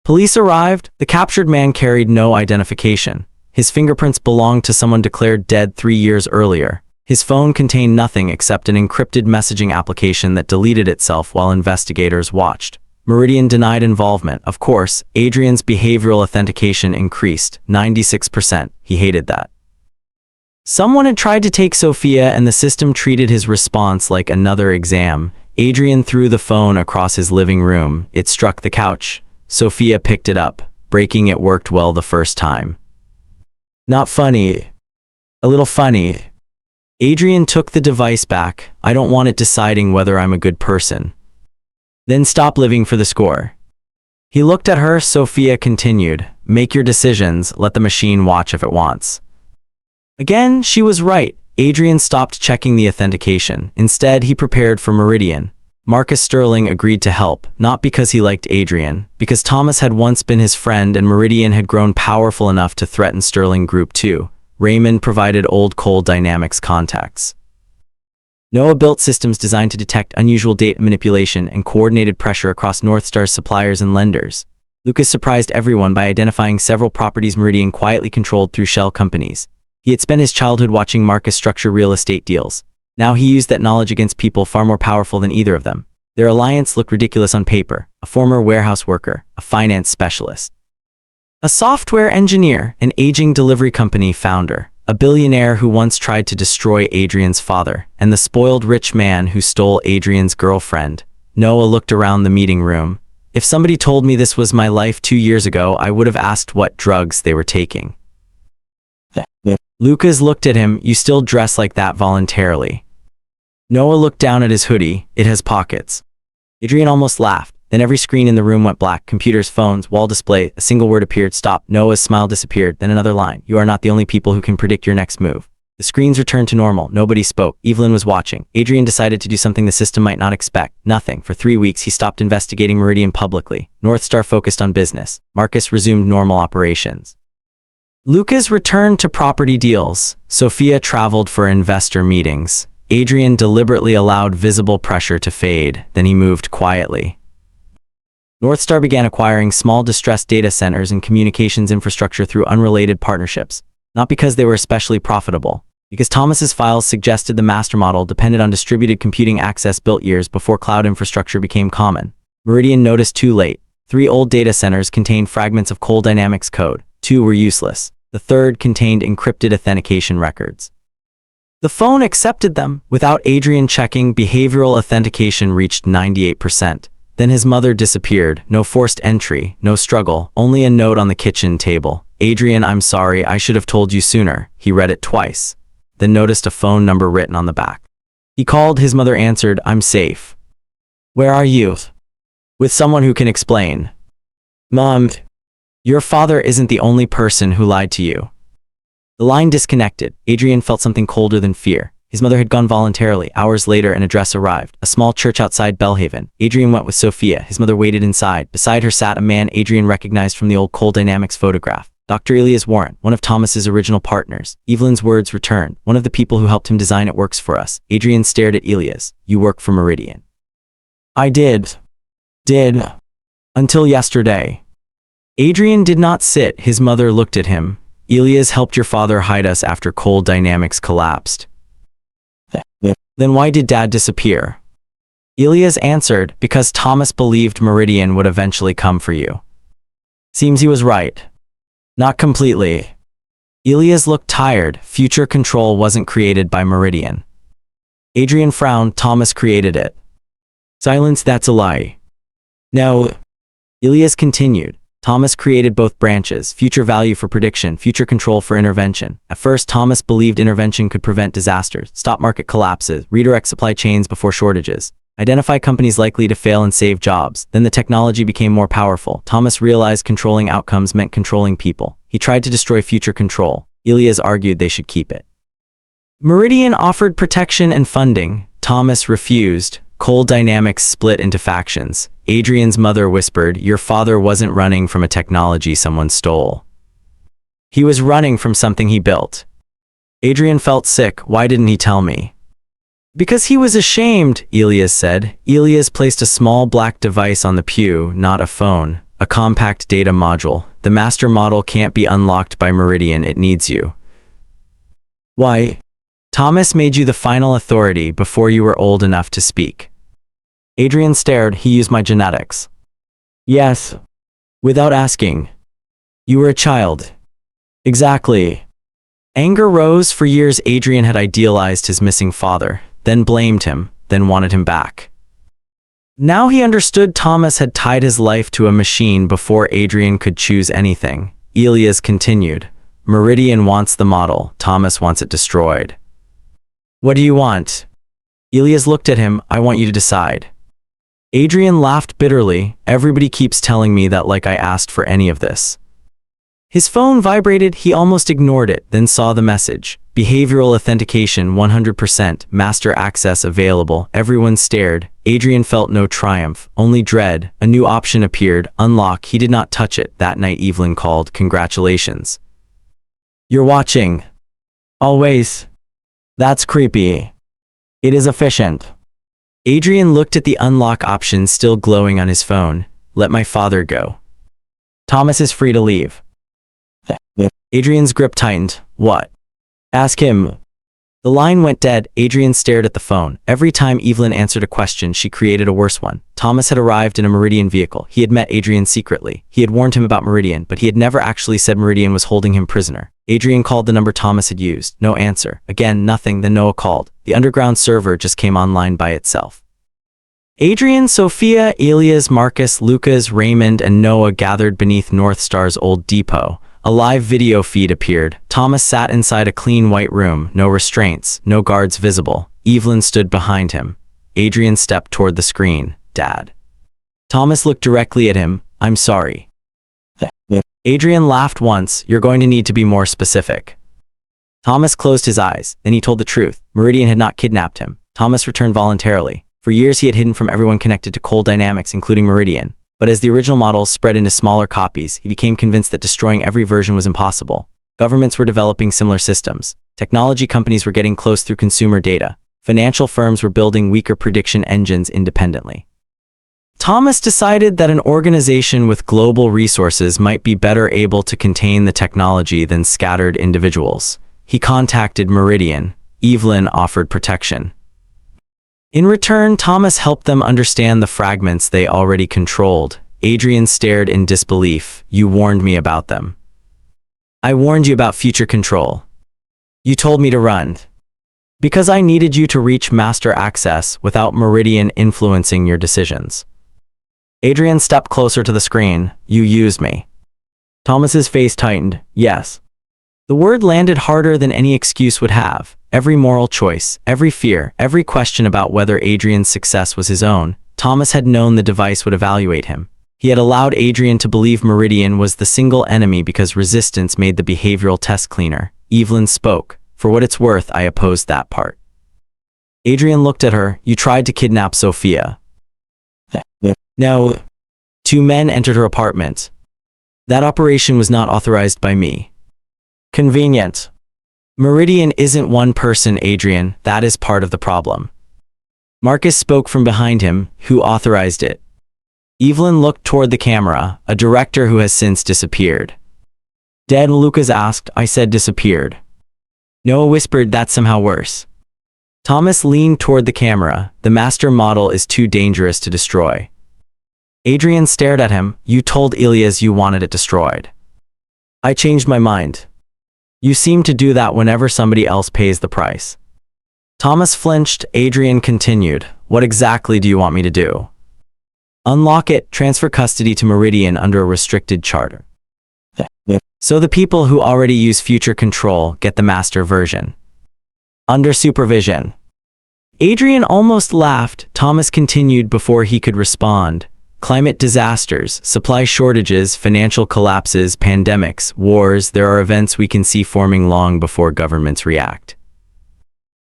Police arrived. The captured man carried no identification. His fingerprints belonged to someone declared dead 3 years earlier. His phone contained nothing except an encrypted messaging application that deleted itself while investigators watched. Meridian denied involvement. Of course, Adrian's behavioral authentication increased. 96%. He hated that. Someone had tried to take Sophia and the system treated his response like another exam. Adrian threw the phone across his living room. It struck the couch. Sophia picked it up. Breaking it worked well the first time. Not funny. A little funny. Adrian took the device back. I don't want it deciding whether I'm a good person. Then stop living for the score. He looked at her. Sophia continued. Make your decisions. Let the machine watch if it wants. Again, she was right. Adrian stopped checking the authentication. Instead, he prepared for Meridian. Marcus Sterling agreed to help, not because he liked Adrian, because Thomas had once been his friend and Meridian had grown powerful enough to threaten Sterling Group 2. Raymond provided old coal dynamics contacts. Noah built systems designed to detect unusual data manipulation and coordinated pressure across Northstar's suppliers and lenders. Lucas surprised everyone by identifying several properties Meridian quietly controlled through shell companies. He had spent his childhood watching Marcus structure real estate deals. Now he used that knowledge against people far more powerful than either of them. Their alliance looked ridiculous on paper. A former warehouse worker, a finance specialist, a software engineer, an aging delivery company founder, a billionaire who once tried to destroy Adrian's father, and the spoiled rich man who stole Adrian's girlfriend. Noah looked around the meeting room. If somebody told me this was my life 2 years ago, I would have asked what drugs they were taking. Lucas looked at him. You still dress like that voluntarily. Noah looked down at his hoodie. It has pockets. Adrian almost laughed. Then every screen in the room went black. Computers, phones, wall display. A single word appeared. Stop. Noah's smile disappeared. Then another line. You are not the only people who can predict your next move. The screens returned to normal. Nobody spoke. Evelyn was watching. Adrian decided to do something the system might not expect. Nothing. For 3 weeks, he stopped investigating Meridian publicly. North Star focused on business. Marcus resumed normal operations. Lucas returned to property deals. Sophia traveled for investor meetings. Adrian deliberately allowed visible pressure to fade. Then he moved quietly. North Star began acquiring small distressed data centers and communications infrastructure through unrelated partnerships. Not because they were especially profitable, because Thomas's files suggested the master model depended on distributed computing access built years before cloud infrastructure became common. Meridian noticed too late. 3 old data centers contained fragments of Cold Dynamics code. 2 were useless. The third contained encrypted authentication records. The phone accepted them. Without Adrian checking, behavioral authentication reached 98%. Then his mother disappeared. No forced entry, no struggle, only a note on the kitchen table. Adrian, I'm sorry, I should have told you sooner. He read it twice, then noticed a phone number written on the back. He called. His mother answered, I'm safe. Where are you? With someone who can explain. Mom, your father isn't the only person who lied to you. The line disconnected. Adrian felt something colder than fear. His mother had gone voluntarily. Hours later, an address arrived. A small church outside Belhaven. Adrian went with Sophia. His mother waited inside. Beside her sat a man Adrian recognized from the old Cold Dynamics photograph. Dr. Elias Warren, one of Thomas's original partners. Evelyn's words returned. One of the people who helped him design it works for us. Adrian stared at Elias. You work for Meridian. I did. Until yesterday. Adrian did not sit. His mother looked at him. Elias helped your father hide us after Cold Dynamics collapsed. Then why did Dad disappear? Elias answered, because Thomas believed Meridian would eventually come for you. Seems he was right. Not completely. Elias looked tired. Future control wasn't created by Meridian. Adrian frowned. Thomas created it. Silence, that's a lie. No. Elias continued. Thomas created both branches, future value for prediction, future control for intervention. At first, Thomas believed intervention could prevent disasters, stop market collapses, redirect supply chains before shortages, identify companies likely to fail and save jobs. Then the technology became more powerful. Thomas realized controlling outcomes meant controlling people. He tried to destroy future control. Elias argued they should keep it. Meridian offered protection and funding. Thomas refused. Cold Dynamics split into factions. Adrian's mother whispered, your father wasn't running from a technology someone stole. He was running from something he built. Adrian felt sick. Why didn't he tell me? Because he was ashamed, Elias said. Elias placed a small black device on the pew, not a phone, a compact data module. The master model can't be unlocked by Meridian. It needs you. Why? Thomas made you the final authority before you were old enough to speak. Adrian stared. He used my genetics. Yes. Without asking. You were a child. Exactly. Anger rose. For years, Adrian had idealized his missing father, then blamed him, then wanted him back. Now he understood Thomas had tied his life to a machine before Adrian could choose anything. Elias continued. Meridian wants the model. Thomas wants it destroyed. What do you want? Elias looked at him. I want you to decide. Adrian laughed bitterly. Everybody keeps telling me that like I asked for any of this. His phone vibrated. He almost ignored it, then saw the message. Behavioral authentication 100%, master access available. Everyone stared. Adrian felt no triumph, only dread. A new option appeared, unlock. He did not touch it. That night Evelyn called, congratulations. You're watching. Always. That's creepy. It is efficient. Adrian looked at the unlock option still glowing on his phone. Let my father go. Thomas is free to leave. Adrian's grip tightened. What? Ask him. The line went dead. Adrian stared at the phone. Every time Evelyn answered a question, she created a worse one. Thomas had arrived in a Meridian vehicle. He had met Adrian secretly. He had warned him about Meridian, but he had never actually said Meridian was holding him prisoner. Adrian called the number Thomas had used. No answer. Again, nothing. Then Noah called. The underground server just came online by itself. Adrian, Sophia, Elias, Marcus, Lucas, Raymond, and Noah gathered beneath North Star's old depot. A live video feed appeared. Thomas sat inside a clean white room, no restraints, no guards visible. Evelyn stood behind him. Adrian stepped toward the screen. Dad. Thomas looked directly at him. I'm sorry. Adrian laughed once. You're going to need to be more specific. Thomas closed his eyes. Then he told the truth. Meridian had not kidnapped him. Thomas returned voluntarily. For years he had hidden from everyone connected to Coal Dynamics, including Meridian. But as the original models spread into smaller copies, he became convinced that destroying every version was impossible. Governments were developing similar systems. Technology companies were getting close through consumer data. Financial firms were building weaker prediction engines independently. Thomas decided that an organization with global resources might be better able to contain the technology than scattered individuals. He contacted Meridian. Evelyn offered protection. In return, Thomas helped them understand the fragments they already controlled. Adrian stared in disbelief. You warned me about them. I warned you about future control. You told me to run. Because I needed you to reach master access without Meridian influencing your decisions. Adrian stepped closer to the screen. You used me. Thomas's face tightened. Yes. The word landed harder than any excuse would have. Every moral choice, every fear, every question about whether Adrian's success was his own, Thomas had known the device would evaluate him. He had allowed Adrian to believe Meridian was the single enemy because resistance made the behavioral test cleaner. Evelyn spoke. For what it's worth, I opposed that part. Adrian looked at her. You tried to kidnap Sophia. No. 2 men entered her apartment. That operation was not authorized by me. Convenient. Meridian isn't one person, Adrian. That is part of the problem. Marcus spoke from behind him. Who authorized it? Evelyn looked toward the camera, a director who has since disappeared. Dead, Lucas asked. I said disappeared. Noah whispered, that's somehow worse. Thomas leaned toward the camera. The master model is too dangerous to destroy. Adrian stared at him. You told Elias you wanted it destroyed. I changed my mind. You seem to do that whenever somebody else pays the price. Thomas flinched. Adrian continued. What exactly do you want me to do? Unlock it, transfer custody to Meridian under a restricted charter. So the people who already use future control get the master version. Under supervision. Adrian almost laughed. Thomas continued before he could respond. Climate disasters, supply shortages, financial collapses, pandemics, wars, there are events we can see forming long before governments react.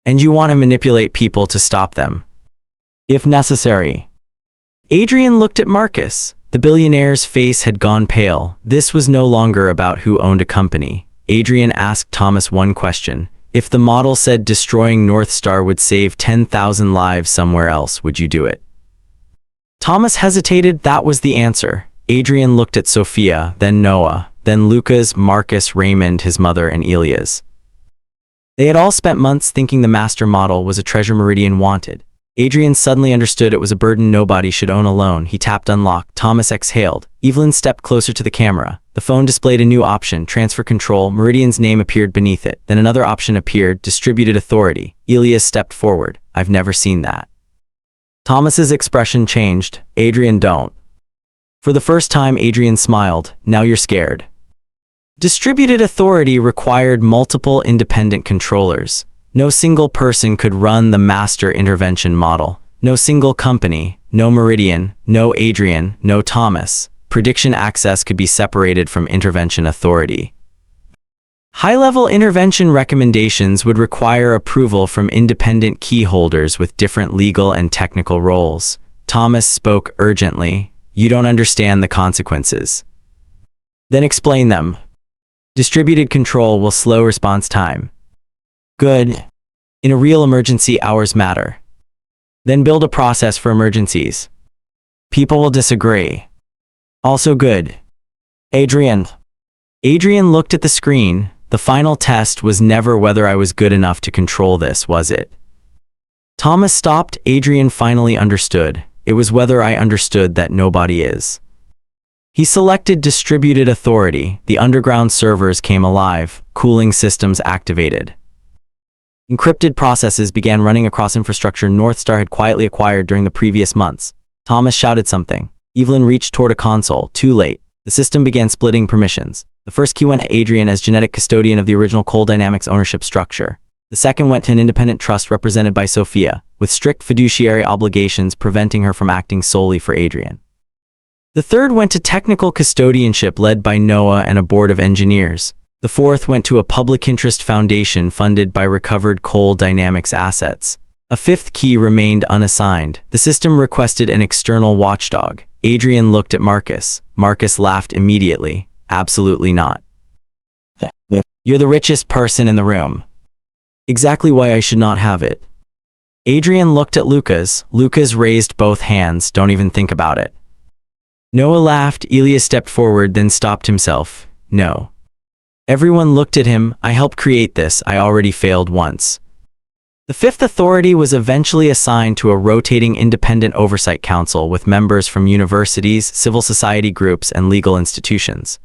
And you want to manipulate people to stop them. If necessary. Adrian looked at Marcus. The billionaire's face had gone pale. This was no longer about who owned a company. Adrian asked Thomas one question. If the model said destroying North Star would save 10,000 lives somewhere else, would you do it? Thomas hesitated. That was the answer. Adrian looked at Sophia, then Noah, then Lucas, Marcus, Raymond, his mother, and Elias. They had all spent months thinking the master model was a treasure Meridian wanted. Adrian suddenly understood it was a burden nobody should own alone. He tapped unlock. Thomas exhaled. Evelyn stepped closer to the camera. The phone displayed a new option, transfer control. Meridian's name appeared beneath it. Then another option appeared, distributed authority. Elias stepped forward. I've never seen that. Thomas's expression changed. Adrian, don't. For the first time, Adrian smiled. Now you're scared. Distributed authority required multiple independent controllers. No single person could run the master intervention model. No single company, no Meridian, no Adrian, no Thomas. Prediction access could be separated from intervention authority. High-level intervention recommendations would require approval from independent key holders with different legal and technical roles. Thomas spoke urgently. You don't understand the consequences. Then explain them. Distributed control will slow response time. Good. In a real emergency, hours matter. Then build a process for emergencies. People will disagree. Also good. Adrian. Adrian looked at the screen. The final test was never whether I was good enough to control this, was it? Thomas stopped. Adrian finally understood. It was whether I understood that nobody is. He selected distributed authority. The underground servers came alive. Cooling systems activated. Encrypted processes began running across infrastructure Northstar had quietly acquired during the previous months. Thomas shouted something. Evelyn reached toward a console, too late. The system began splitting permissions. The first key went to Adrian as genetic custodian of the original Coal Dynamics ownership structure. The second went to an independent trust represented by Sophia, with strict fiduciary obligations preventing her from acting solely for Adrian. The third went to technical custodianship led by Noah and a board of engineers. The fourth went to a public interest foundation funded by recovered Coal Dynamics assets. A fifth key remained unassigned. The system requested an external watchdog. Adrian looked at Marcus. Marcus laughed immediately. Absolutely not. You're the richest person in the room. Exactly why I should not have it. Adrian looked at Lucas. Lucas raised both hands. Don't even think about it. Noah laughed. Elias stepped forward, then stopped himself. No. Everyone looked at him. I helped create this. I already failed once. The fifth authority was eventually assigned to a rotating independent oversight council with members from universities, civil society groups, and legal institutions.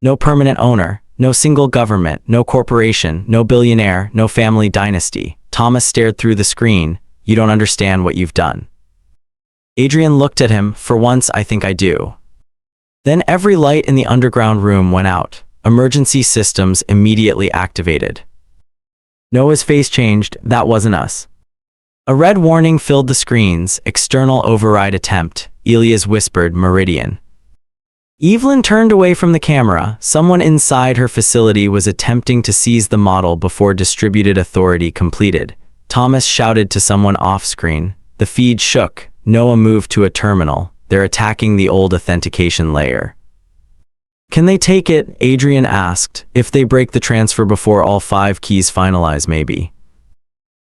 No permanent owner, no single government, no corporation, no billionaire, no family dynasty. Thomas stared through the screen. You don't understand what you've done. Adrian looked at him. For once, I think I do. Then every light in the underground room went out. Emergency systems immediately activated. Noah's face changed. That wasn't us. A red warning filled the screens. External override attempt. Elias whispered, Meridian. Evelyn turned away from the camera. Someone inside her facility was attempting to seize the model before distributed authority completed. Thomas shouted to someone off-screen. The feed shook. Noah moved to a terminal. They're attacking the old authentication layer. Can they take it? Adrian asked. If they break the transfer before all 5 keys finalize, maybe.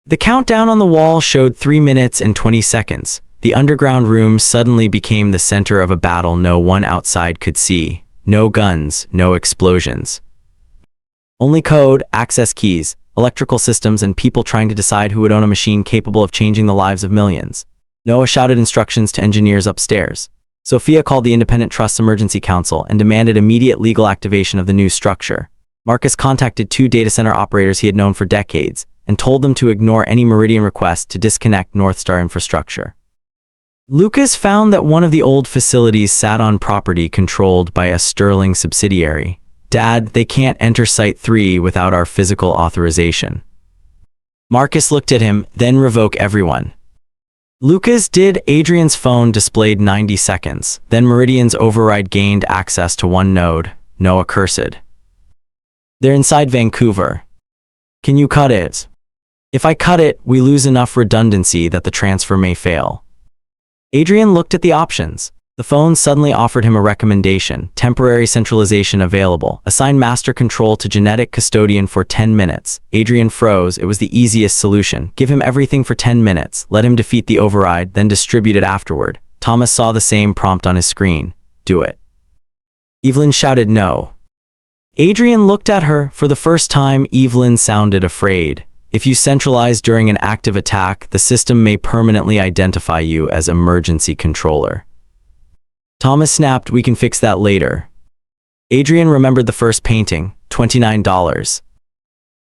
The countdown on the wall showed 3 minutes and 20 seconds. The underground room suddenly became the center of a battle no one outside could see. No guns, no explosions. Only code, access keys, electrical systems, and people trying to decide who would own a machine capable of changing the lives of millions. Noah shouted instructions to engineers upstairs. Sophia called the Independent Trust's Emergency Council and demanded immediate legal activation of the new structure. Marcus contacted 2 data center operators he had known for decades and told them to ignore any Meridian request to disconnect Northstar infrastructure. Lucas found that one of the old facilities sat on property controlled by a Sterling subsidiary. Dad, they can't enter Site 3 without our physical authorization. Marcus looked at him, then revoke everyone. Lucas did. Adrian's phone displayed 90 seconds. Then Meridian's override gained access to one node. Noah cursed. They're inside Vancouver. Can you cut it? If I cut it, we lose enough redundancy that the transfer may fail. Adrian looked at the options. The phone suddenly offered him a recommendation. Temporary centralization available. Assign master control to genetic custodian for 10 minutes. Adrian froze. It was the easiest solution. Give him everything for 10 minutes. Let him defeat the override, then distribute it afterward. Thomas saw the same prompt on his screen. Do it. Evelyn shouted no. Adrian looked at her. For the first time, Evelyn sounded afraid. If you centralize during an active attack, the system may permanently identify you as emergency controller. Thomas snapped, we can fix that later. Adrian remembered the first painting, $29.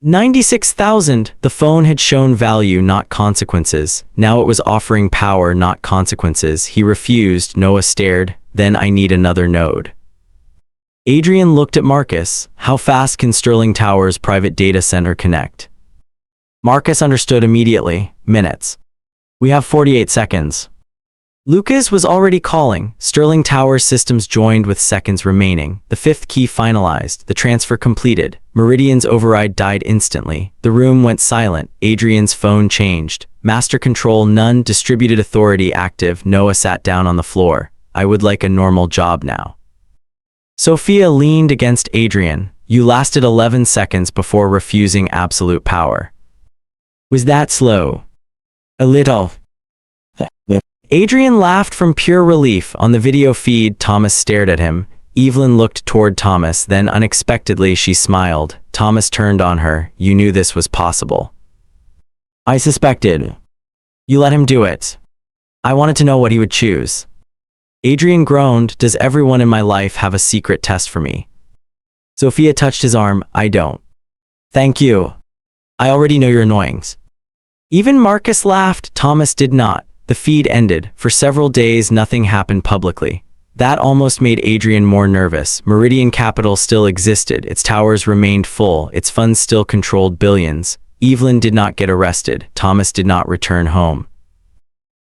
96,000. The phone had shown value, not consequences. Now it was offering power, not consequences. He refused. Noah stared. Then I need another node. Adrian looked at Marcus. How fast can Sterling Tower's private data center connect? Marcus understood immediately. Minutes. We have 48 seconds. Lucas was already calling. Sterling Tower's systems joined with seconds remaining. The 5th key finalized. The transfer completed. Meridian's override died instantly. The room went silent. Adrian's phone changed. Master control none. Distributed authority active. Noah sat down on the floor. I would like a normal job now. Sophia leaned against Adrian. You lasted 11 seconds before refusing absolute power. Was that slow? A little. Adrian laughed from pure relief. On the video feed, Thomas stared at him. Evelyn looked toward Thomas, then unexpectedly she smiled. Thomas turned on her. You knew this was possible. I suspected. You let him do it. I wanted to know what he would choose. Adrian groaned. Does everyone in my life have a secret test for me? Sophia touched his arm. I don't. Thank you. I already know your annoyings. Even Marcus laughed. Thomas did not. The feed ended. For several days, nothing happened publicly. That almost made Adrian more nervous. Meridian Capital still existed. Its towers remained full. Its funds still controlled billions. Evelyn did not get arrested. Thomas did not return home.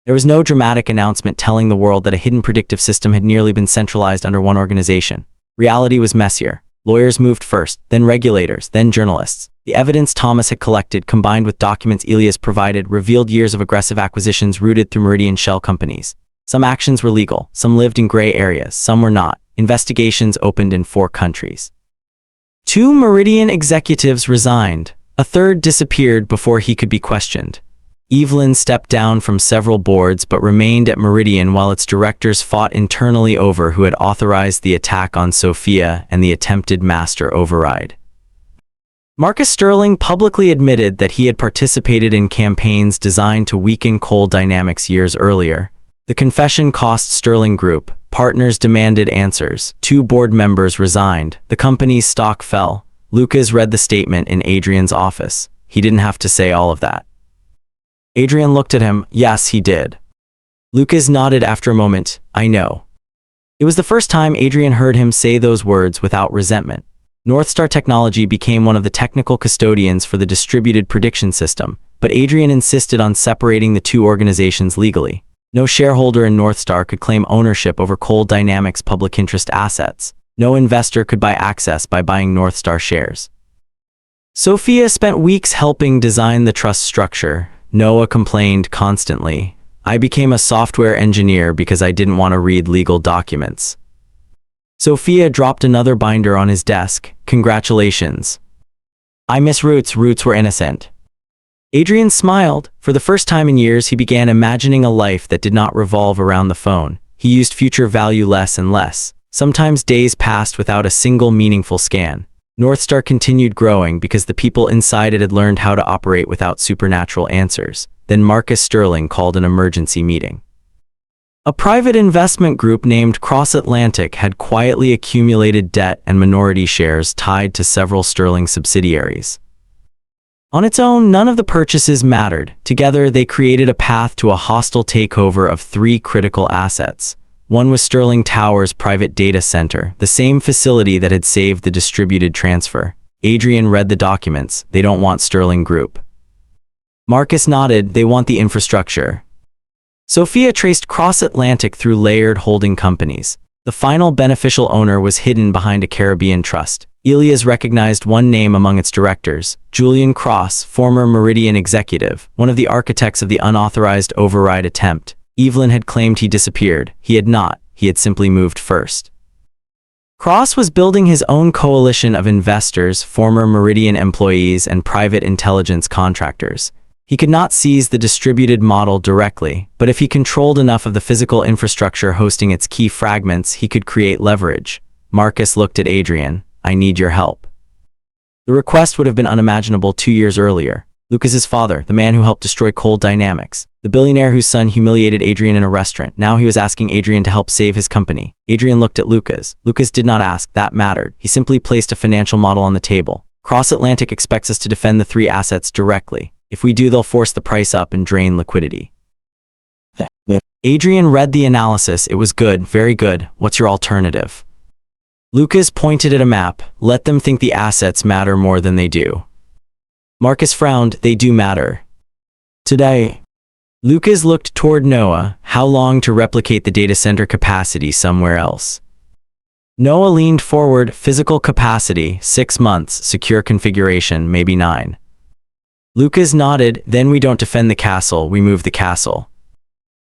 There was no dramatic announcement telling the world that a hidden predictive system had nearly been centralized under one organization. Reality was messier. Lawyers moved first, then regulators, then journalists. The evidence Thomas had collected, combined with documents Elias provided, revealed years of aggressive acquisitions rooted through Meridian shell companies. Some actions were legal, some lived in gray areas, some were not. Investigations opened in 4 countries. 2 Meridian executives resigned. A third disappeared before he could be questioned. Evelyn stepped down from several boards but remained at Meridian while its directors fought internally over who had authorized the attack on Sophia and the attempted master override. Marcus Sterling publicly admitted that he had participated in campaigns designed to weaken coal dynamics years earlier. The confession cost Sterling Group. Partners demanded answers. 2 board members resigned. The company's stock fell. Lucas read the statement in Adrian's office. He didn't have to say all of that. Adrian looked at him. Yes, he did. Lucas nodded after a moment. I know. It was the first time Adrian heard him say those words without resentment. Northstar Technology became one of the technical custodians for the distributed prediction system, but Adrian insisted on separating the 2 organizations legally. No shareholder in Northstar could claim ownership over Coal Dynamics' public interest assets. No investor could buy access by buying Northstar shares. Sophia spent weeks helping design the trust structure. Noah complained constantly. I became a software engineer because I didn't want to read legal documents. Sophia dropped another binder on his desk. Congratulations. I miss Roots. Roots were innocent. Adrian smiled. For the first time in years, he began imagining a life that did not revolve around the phone. He used future value less and less. Sometimes days passed without a single meaningful scan. Northstar continued growing because the people inside it had learned how to operate without supernatural answers. Then Marcus Sterling called an emergency meeting. A private investment group named Cross Atlantic had quietly accumulated debt and minority shares tied to several Sterling subsidiaries. On its own, none of the purchases mattered. Together, they created a path to a hostile takeover of 3 critical assets. One was Sterling Tower's private data center, the same facility that had saved the distributed transfer. Adrian read the documents. They don't want Sterling Group. Marcus nodded. They want the infrastructure. Sophia traced Cross Atlantic through layered holding companies. The final beneficial owner was hidden behind a Caribbean trust. Elias recognized one name among its directors, Julian Cross, former Meridian executive, one of the architects of the unauthorized override attempt. Evelyn had claimed he disappeared. He had not. He had simply moved first. Cross was building his own coalition of investors, former Meridian employees, and private intelligence contractors. He could not seize the distributed model directly, but if he controlled enough of the physical infrastructure hosting its key fragments, he could create leverage. Marcus looked at Adrian. I need your help. The request would have been unimaginable 2 years earlier. Lucas's father, the man who helped destroy Coal Dynamics, the billionaire whose son humiliated Adrian in a restaurant. Now he was asking Adrian to help save his company. Adrian looked at Lucas. Lucas did not ask. That mattered. He simply placed a financial model on the table. Cross Atlantic expects us to defend the 3 assets directly. If we do, they'll force the price up and drain liquidity. Adrian read the analysis. It was good, very good. What's your alternative? Lucas pointed at a map. Let them think the assets matter more than they do. Marcus frowned. They do matter. Today. Lucas looked toward Noah. How long to replicate the data center capacity somewhere else? Noah leaned forward. Physical capacity, 6 months. Secure configuration, maybe 9. Lucas nodded. Then we don't defend the castle, we move the castle.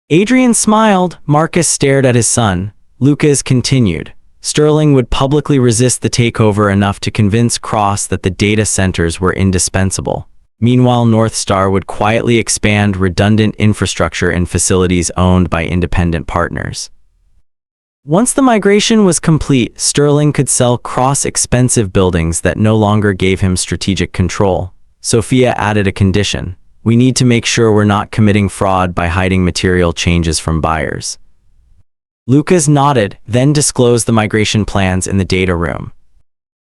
Adrian smiled. Marcus stared at his son. Lucas continued. Sterling would publicly resist the takeover enough to convince Cross that the data centers were indispensable. Meanwhile, Northstar would quietly expand redundant infrastructure in facilities owned by independent partners. Once the migration was complete, Sterling could sell Cross expensive buildings that no longer gave him strategic control. Sophia added a condition. We need to make sure we're not committing fraud by hiding material changes from buyers. Lucas nodded, then disclosed the migration plans in the data room.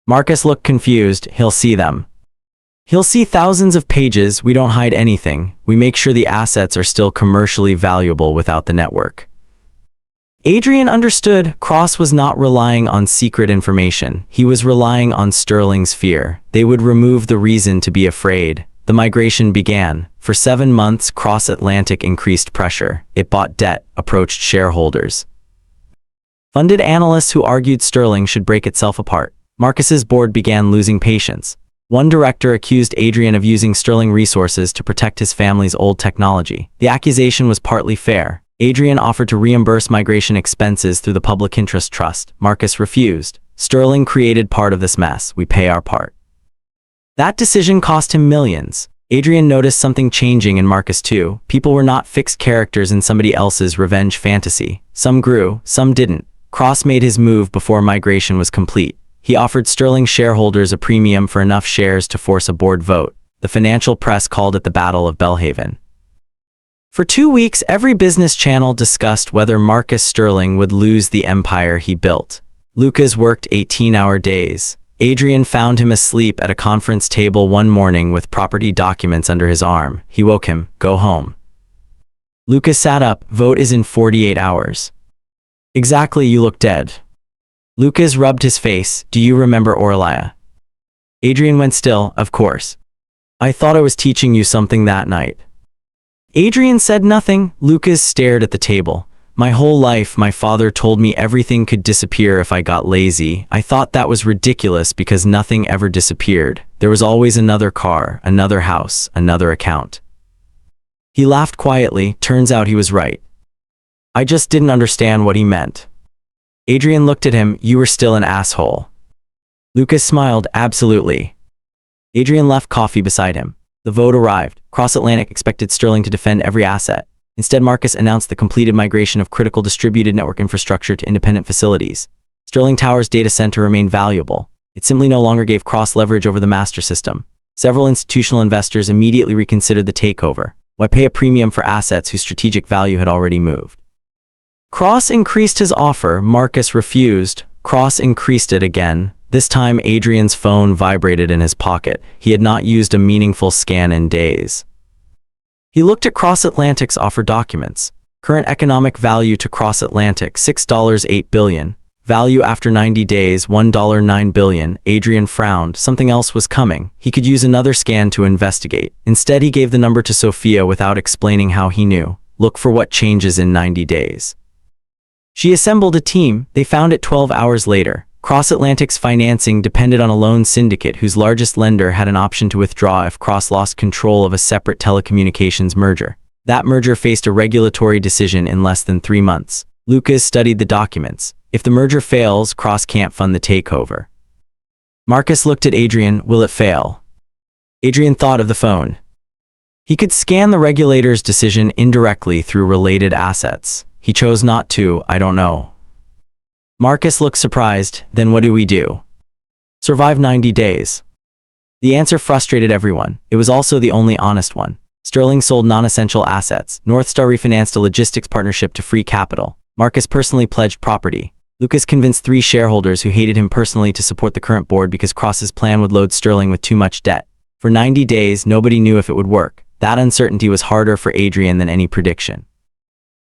Marcus looked confused. He'll see them. He'll see thousands of pages. We don't hide anything. We make sure the assets are still commercially valuable without the network. Adrian understood. Cross was not relying on secret information. He was relying on Sterling's fear. They would remove the reason to be afraid. The migration began. For 7 months, Cross Atlantic increased pressure. It bought debt, approached shareholders, funded analysts who argued Sterling should break itself apart. Marcus's board began losing patience. One director accused Adrian of using Sterling resources to protect his family's old technology. The accusation was partly fair. Adrian offered to reimburse migration expenses through the Public Interest Trust. Marcus refused. Sterling created part of this mess. We pay our part. That decision cost him millions. Adrian noticed something changing in Marcus too. People were not fixed characters in somebody else's revenge fantasy. Some grew, some didn't. Cross made his move before migration was complete. He offered Sterling shareholders a premium for enough shares to force a board vote. The financial press called it the Battle of Belhaven. For 2 weeks, every business channel discussed whether Marcus Sterling would lose the empire he built. Lucas worked 18-hour days. Adrian found him asleep at a conference table one morning with property documents under his arm. He woke him. Go home. Lucas sat up. Vote is in 48 hours. Exactly, you look dead. Lucas rubbed his face. Do you remember Orlia? Adrian went still. Of course. I thought I was teaching you something that night. Adrian said nothing. Lucas stared at the table. My whole life, my father told me everything could disappear if I got lazy. I thought that was ridiculous because nothing ever disappeared. There was always another car, another house, another account. He laughed quietly. Turns out he was right. I just didn't understand what he meant. Adrian looked at him. You were still an asshole. Lucas smiled. Absolutely. Adrian left coffee beside him. The vote arrived. Cross Atlantic expected Sterling to defend every asset. Instead, Marcus announced the completed migration of critical distributed network infrastructure to independent facilities. Sterling Tower's data center remained valuable. It simply no longer gave Cross leverage over the master system. Several institutional investors immediately reconsidered the takeover. Why pay a premium for assets whose strategic value had already moved? Cross increased his offer. Marcus refused. Cross increased it again. This time, Adrian's phone vibrated in his pocket. He had not used a meaningful scan in days. He looked at Cross Atlantic's offer documents. Current economic value to Cross Atlantic, $6.8 billion. Value after 90 days, $1.9 billion. Adrian frowned. Something else was coming. He could use another scan to investigate. Instead, he gave the number to Sophia without explaining how he knew. Look for what changes in 90 days. She assembled a team. They found it 12 hours later. Cross Atlantic's financing depended on a loan syndicate whose largest lender had an option to withdraw if Cross lost control of a separate telecommunications merger. That merger faced a regulatory decision in less than 3 months. Lucas studied the documents. If the merger fails, Cross can't fund the takeover. Marcus looked at Adrian. Will it fail? Adrian thought of the phone. He could scan the regulator's decision indirectly through related assets. He chose not to. I don't know. Marcus looked surprised. Then what do we do? Survive 90 days. The answer frustrated everyone. It was also the only honest one. Sterling sold non-essential assets. Northstar refinanced a logistics partnership to free capital. Marcus personally pledged property. Lucas convinced 3 shareholders who hated him personally to support the current board because Cross's plan would load Sterling with too much debt. For 90 days, nobody knew if it would work. That uncertainty was harder for Adrian than any prediction.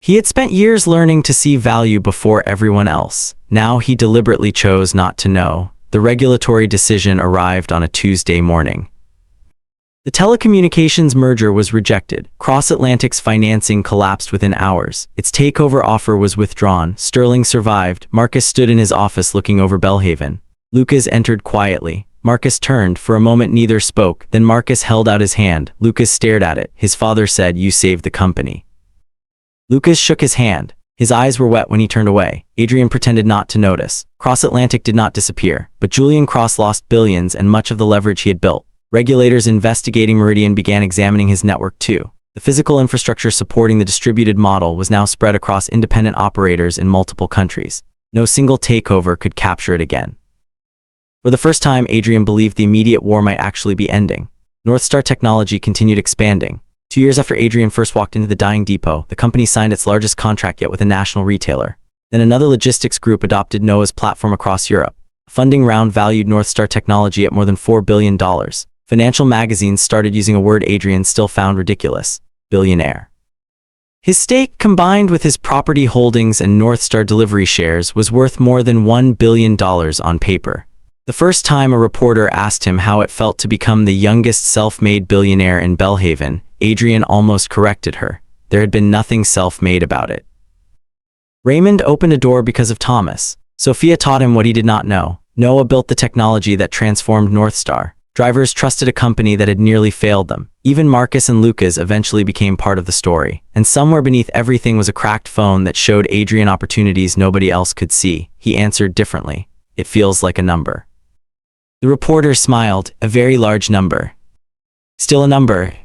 He had spent years learning to see value before everyone else. Now he deliberately chose not to know. The regulatory decision arrived on a Tuesday morning. The telecommunications merger was rejected. Cross Atlantic's financing collapsed within hours. Its takeover offer was withdrawn. Sterling survived. Marcus stood in his office looking over Belhaven. Lucas entered quietly. Marcus turned. For a moment neither spoke. Then Marcus held out his hand. Lucas stared at it. His father said, "You saved the company." Lucas shook his hand. His eyes were wet when he turned away. Adrian pretended not to notice. Cross Atlantic did not disappear, but Julian Cross lost billions and much of the leverage he had built. Regulators investigating Meridian began examining his network too. The physical infrastructure supporting the distributed model was now spread across independent operators in multiple countries. No single takeover could capture it again. For the first time, Adrian believed the immediate war might actually be ending. Northstar Technology continued expanding. 2 years after Adrian first walked into the dying depot, the company signed its largest contract yet with a national retailer. Then another logistics group adopted Noah's platform across Europe. A funding round valued Northstar Technology at more than $4 billion. Financial magazines started using a word Adrian still found ridiculous: billionaire. His stake, combined with his property holdings and Northstar delivery shares, was worth more than $1 billion on paper. The first time a reporter asked him how it felt to become the youngest self-made billionaire in Belhaven, Adrian almost corrected her. There had been nothing self-made about it. Raymond opened a door because of Thomas. Sophia taught him what he did not know. Noah built the technology that transformed Northstar. Drivers trusted a company that had nearly failed them. Even Marcus and Lucas eventually became part of the story. And somewhere beneath everything was a cracked phone that showed Adrian opportunities nobody else could see. He answered differently. It feels like a number. The reporter smiled. A very large number. Still a number.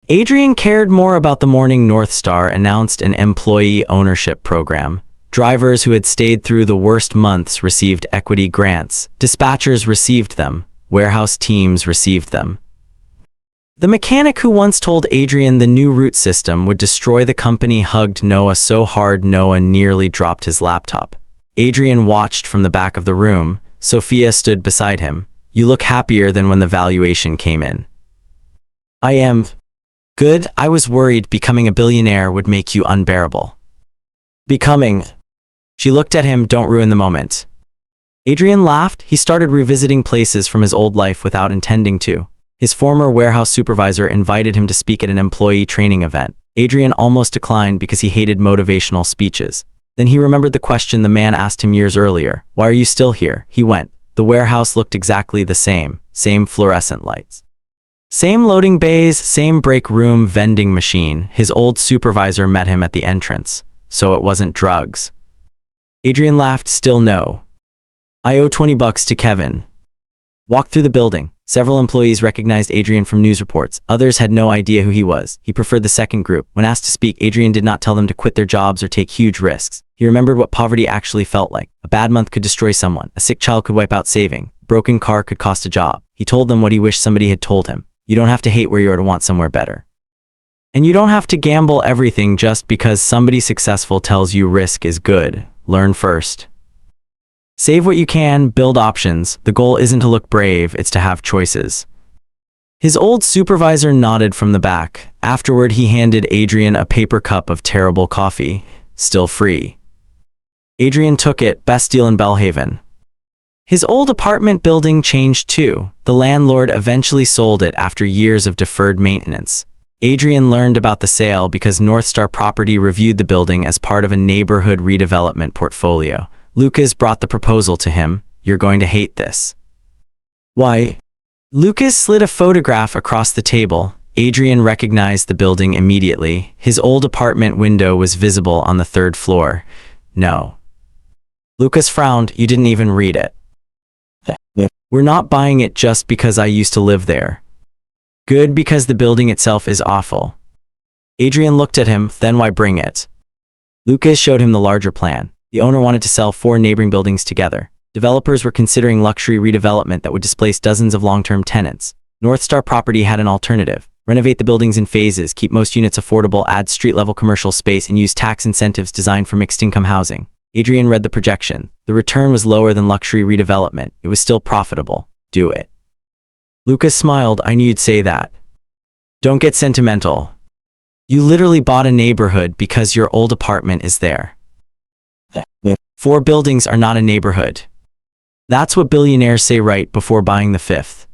Adrian cared more about the morning. Northstar announced an employee ownership program. Drivers who had stayed through the worst months received equity grants. Dispatchers received them. Warehouse teams received them. The mechanic who once told Adrian the new route system would destroy the company hugged Noah so hard Noah nearly dropped his laptop. Adrian watched from the back of the room. Sophia stood beside him. You look happier than when the valuation came in. I am. Good. I was worried becoming a billionaire would make you unbearable. Becoming. She looked at him. Don't ruin the moment. Adrian laughed. He started revisiting places from his old life without intending to. His former warehouse supervisor invited him to speak at an employee training event. Adrian almost declined because he hated motivational speeches. Then he remembered the question the man asked him years earlier. Why are you still here? He went. The warehouse looked exactly the same. Same fluorescent lights. Same loading bays, same break room vending machine. His old supervisor met him at the entrance. So it wasn't drugs. Adrian laughed. Still no. I owe $20 to Kevin. Walked through the building. Several employees recognized Adrian from news reports. Others had no idea who he was. He preferred the second group. When asked to speak, Adrian did not tell them to quit their jobs or take huge risks. He remembered what poverty actually felt like. A bad month could destroy someone. A sick child could wipe out saving. A broken car could cost a job. He told them what he wished somebody had told him. You don't have to hate where you are to want somewhere better. And you don't have to gamble everything just because somebody successful tells you risk is good. Learn first. Save what you can, build options. The goal isn't to look brave, it's to have choices. His old supervisor nodded from the back. Afterward, he handed Adrian a paper cup of terrible coffee, still free. Adrian took it. Best deal in Belhaven. His old apartment building changed too. The landlord eventually sold it after years of deferred maintenance. Adrian learned about the sale because Northstar Property reviewed the building as part of a neighborhood redevelopment portfolio. Lucas brought the proposal to him. You're going to hate this. Why? Lucas slid a photograph across the table. Adrian recognized the building immediately. His old apartment window was visible on the third floor. No. Lucas frowned. You didn't even read it. We're not buying it just because I used to live there. Good, because the building itself is awful. Adrian looked at him. Then why bring it? Lucas showed him the larger plan. The owner wanted to sell 4 neighboring buildings together. Developers were considering luxury redevelopment that would displace dozens of long-term tenants. Northstar Property had an alternative. Renovate the buildings in phases, keep most units affordable, add street-level commercial space, and use tax incentives designed for mixed-income housing. Adrian read the projection. The return was lower than luxury redevelopment. It was still profitable. Do it. Lucas smiled. I knew you'd say that. Don't get sentimental. You literally bought a neighborhood because your old apartment is there. 4 buildings are not a neighborhood. That's what billionaires say right before buying the 5th.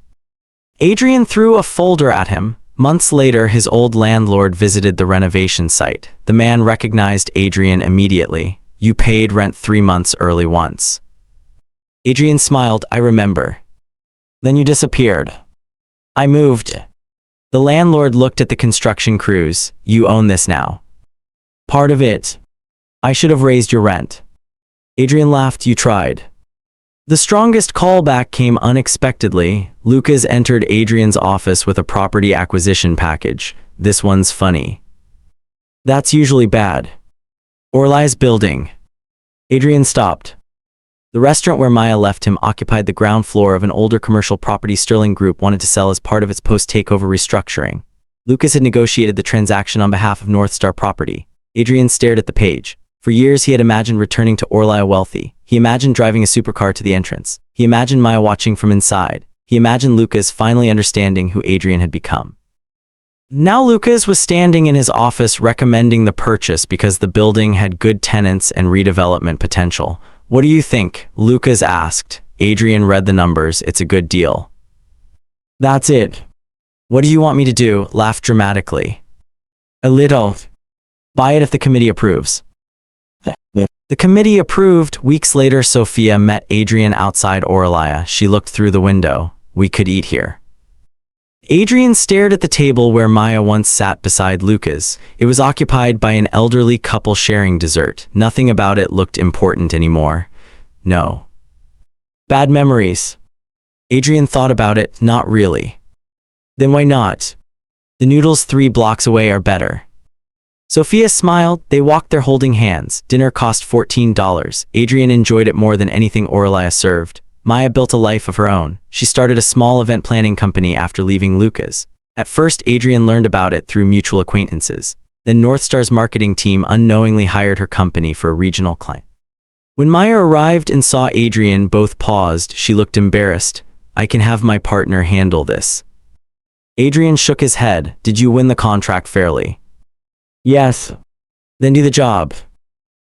Adrian threw a folder at him. Months later, his old landlord visited the renovation site. The man recognized Adrian immediately. You paid rent 3 months early once. Adrian smiled. I remember. Then you disappeared. I moved. The landlord looked at the construction crews. You own this now. Part of it. I should have raised your rent. Adrian laughed. You tried. The strongest callback came unexpectedly. Lucas entered Adrian's office with a property acquisition package. This one's funny. That's usually bad. Orlai's building. Adrian stopped. The restaurant where Maya left him occupied the ground floor of an older commercial property Sterling Group wanted to sell as part of its post-takeover restructuring. Lucas had negotiated the transaction on behalf of Northstar Property. Adrian stared at the page. For years he had imagined returning to Orlai wealthy. He imagined driving a supercar to the entrance. He imagined Maya watching from inside. He imagined Lucas finally understanding who Adrian had become. Now Lucas was standing in his office recommending the purchase because the building had good tenants and redevelopment potential. "What do you think?" Lucas asked. Adrian read the numbers. "It's a good deal." "That's it." "What do you want me to do?" Laughed dramatically. "A little. Buy it if the committee approves." The committee approved. Weeks later, Sophia met Adrian outside Oralaya. She looked through the window. "We could eat here." Adrian stared at the table where Maya once sat beside Lucas. It was occupied by an elderly couple sharing dessert. Nothing about it looked important anymore. No. Bad memories. Adrian thought about it. Not really. Then why not? The noodles 3 blocks away are better. Sophia smiled. They walked there holding hands. Dinner cost $14. Adrian enjoyed it more than anything Oralaya served. Maya built a life of her own. She started a small event planning company after leaving Lucas. At first, Adrian learned about it through mutual acquaintances. Then Northstar's marketing team unknowingly hired her company for a regional client. When Maya arrived and saw Adrian, both paused. She looked embarrassed. "I can have my partner handle this." Adrian shook his head. "Did you win the contract fairly?" "Yes." "Then do the job."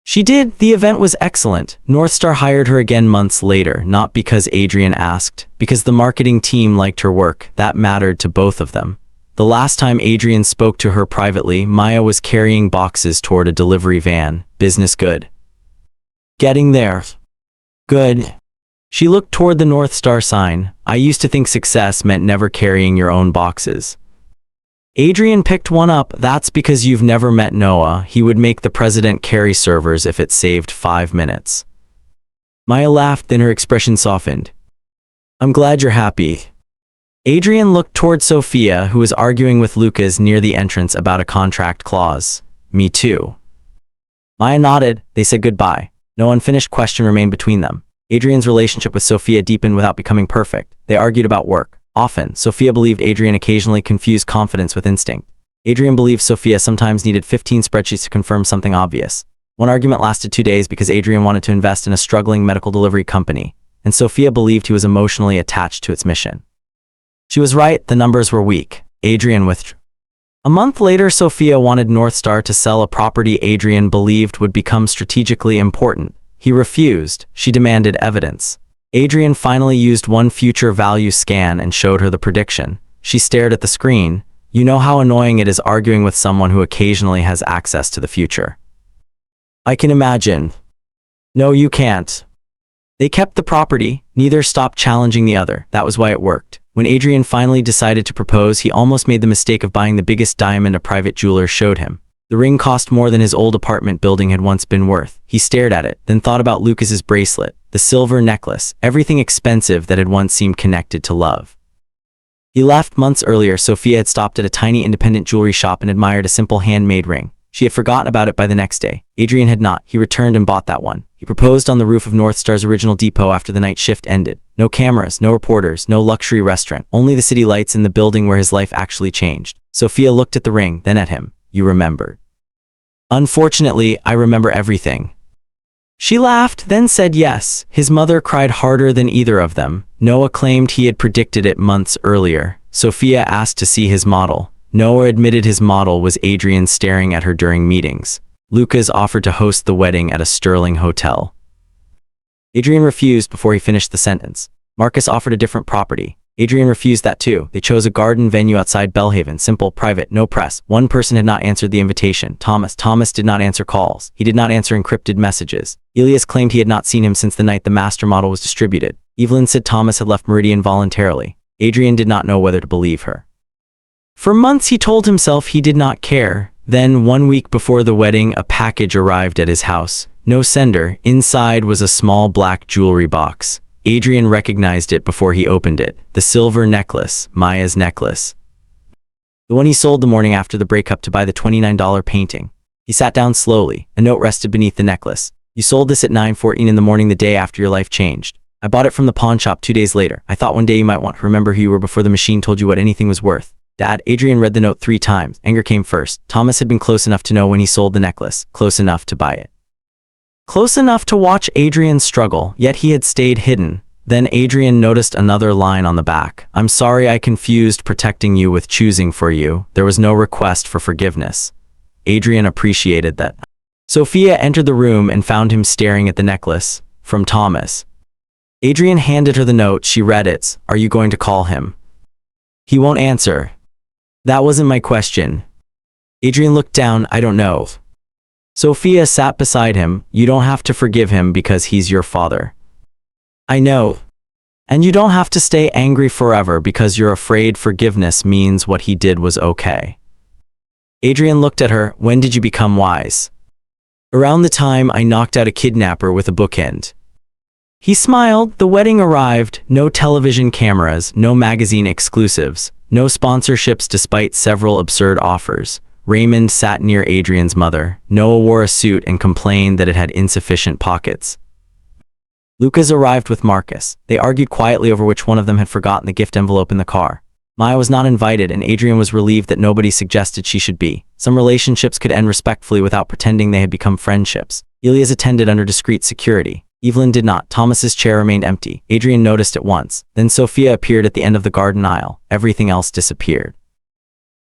She did. The event was excellent. Northstar hired her again months later, not because Adrian asked, because the marketing team liked her work. That mattered to both of them. The last time Adrian spoke to her privately, Maya was carrying boxes toward a delivery van. "Business good?" "Getting there." "Good." She looked toward the Northstar sign. "I used to think success meant never carrying your own boxes." Adrian picked one up. "That's because you've never met Noah. He would make the president carry servers if it saved 5 minutes. Maya laughed, then her expression softened. "I'm glad you're happy." Adrian looked toward Sophia, who was arguing with Lucas near the entrance about a contract clause. "Me too." Maya nodded. They said goodbye. No unfinished question remained between them. Adrian's relationship with Sophia deepened without becoming perfect. They argued about work. Often, Sophia believed Adrian occasionally confused confidence with instinct. Adrian believed Sophia sometimes needed 15 spreadsheets to confirm something obvious. One argument lasted 2 days because Adrian wanted to invest in a struggling medical delivery company, and Sophia believed he was emotionally attached to its mission. She was right, the numbers were weak. Adrian withdrew. A month later, Sophia wanted Northstar to sell a property Adrian believed would become strategically important. He refused. She demanded evidence. Adrian finally used one future value scan and showed her the prediction. She stared at the screen. "You know how annoying it is arguing with someone who occasionally has access to the future." "I can imagine." "No, you can't." They kept the property. Neither stopped challenging the other. That was why it worked. When Adrian finally decided to propose, he almost made the mistake of buying the biggest diamond a private jeweler showed him. The ring cost more than his old apartment building had once been worth. He stared at it, then thought about Lucas's bracelet, the silver necklace, everything expensive that had once seemed connected to love. He left months earlier. Sophia had stopped at a tiny independent jewelry shop and admired a simple handmade ring. She had forgotten about it by the next day. Adrian had not. He returned and bought that one. He proposed on the roof of Northstar's original depot after the night shift ended. No cameras, no reporters, no luxury restaurant, only the city lights in the building where his life actually changed. Sophia looked at the ring, then at him. "You remembered." "Unfortunately, I remember everything." She laughed, then said yes. His mother cried harder than either of them. Noah claimed he had predicted it months earlier. Sophia asked to see his model. Noah admitted his model was Adrian staring at her during meetings. Lucas offered to host the wedding at a Sterling hotel. Adrian refused before he finished the sentence. Marcus offered a different property. Adrian refused that too. They chose a garden venue outside Bellhaven, simple, private, no press. One person had not answered the invitation. Thomas. Thomas did not answer calls. He did not answer encrypted messages. Elias claimed he had not seen him since the night the master model was distributed. Evelyn said Thomas had left Meridian voluntarily. Adrian did not know whether to believe her. For months he told himself he did not care. Then, 1 week before the wedding, a package arrived at his house. No sender. Inside was a small black jewelry box. Adrian recognized it before he opened it. The silver necklace, Maya's necklace. The one he sold the morning after the breakup to buy the $29 painting. He sat down slowly. A note rested beneath the necklace. "You sold this at 9:14 in the morning the day after your life changed. I bought it from the pawn shop 2 days later. I thought one day you might want to remember who you were before the machine told you what anything was worth." Dad. Adrian read the note 3 times. Anger came first. Thomas had been close enough to know when he sold the necklace. Close enough to buy it. Close enough to watch Adrian struggle, yet he had stayed hidden. Then Adrian noticed another line on the back. I'm sorry I confused protecting you with choosing for you. There was no request for forgiveness. Adrian appreciated that. Sophia entered the room and found him staring at the necklace. From Thomas. Adrian handed her the note. She read it. Are you going to call him? He won't answer. That wasn't my question. Adrian looked down. I don't know. Sophia sat beside him. You don't have to forgive him because he's your father. I know. And you don't have to stay angry forever because you're afraid forgiveness means what he did was okay. Adrian looked at her. When did you become wise? Around the time I knocked out a kidnapper with a bookend. He smiled. The wedding arrived. No television cameras, no magazine exclusives, no sponsorships despite several absurd offers. Raymond sat near Adrian's mother. Noah wore a suit and complained that it had insufficient pockets. Lucas arrived with Marcus. They argued quietly over which one of them had forgotten the gift envelope in the car. Maya was not invited, and Adrian was relieved that nobody suggested she should be. Some relationships could end respectfully without pretending they had become friendships. Elias attended under discreet security. Evelyn did not. Thomas's chair remained empty. Adrian noticed it once. Then Sophia appeared at the end of the garden aisle. Everything else disappeared.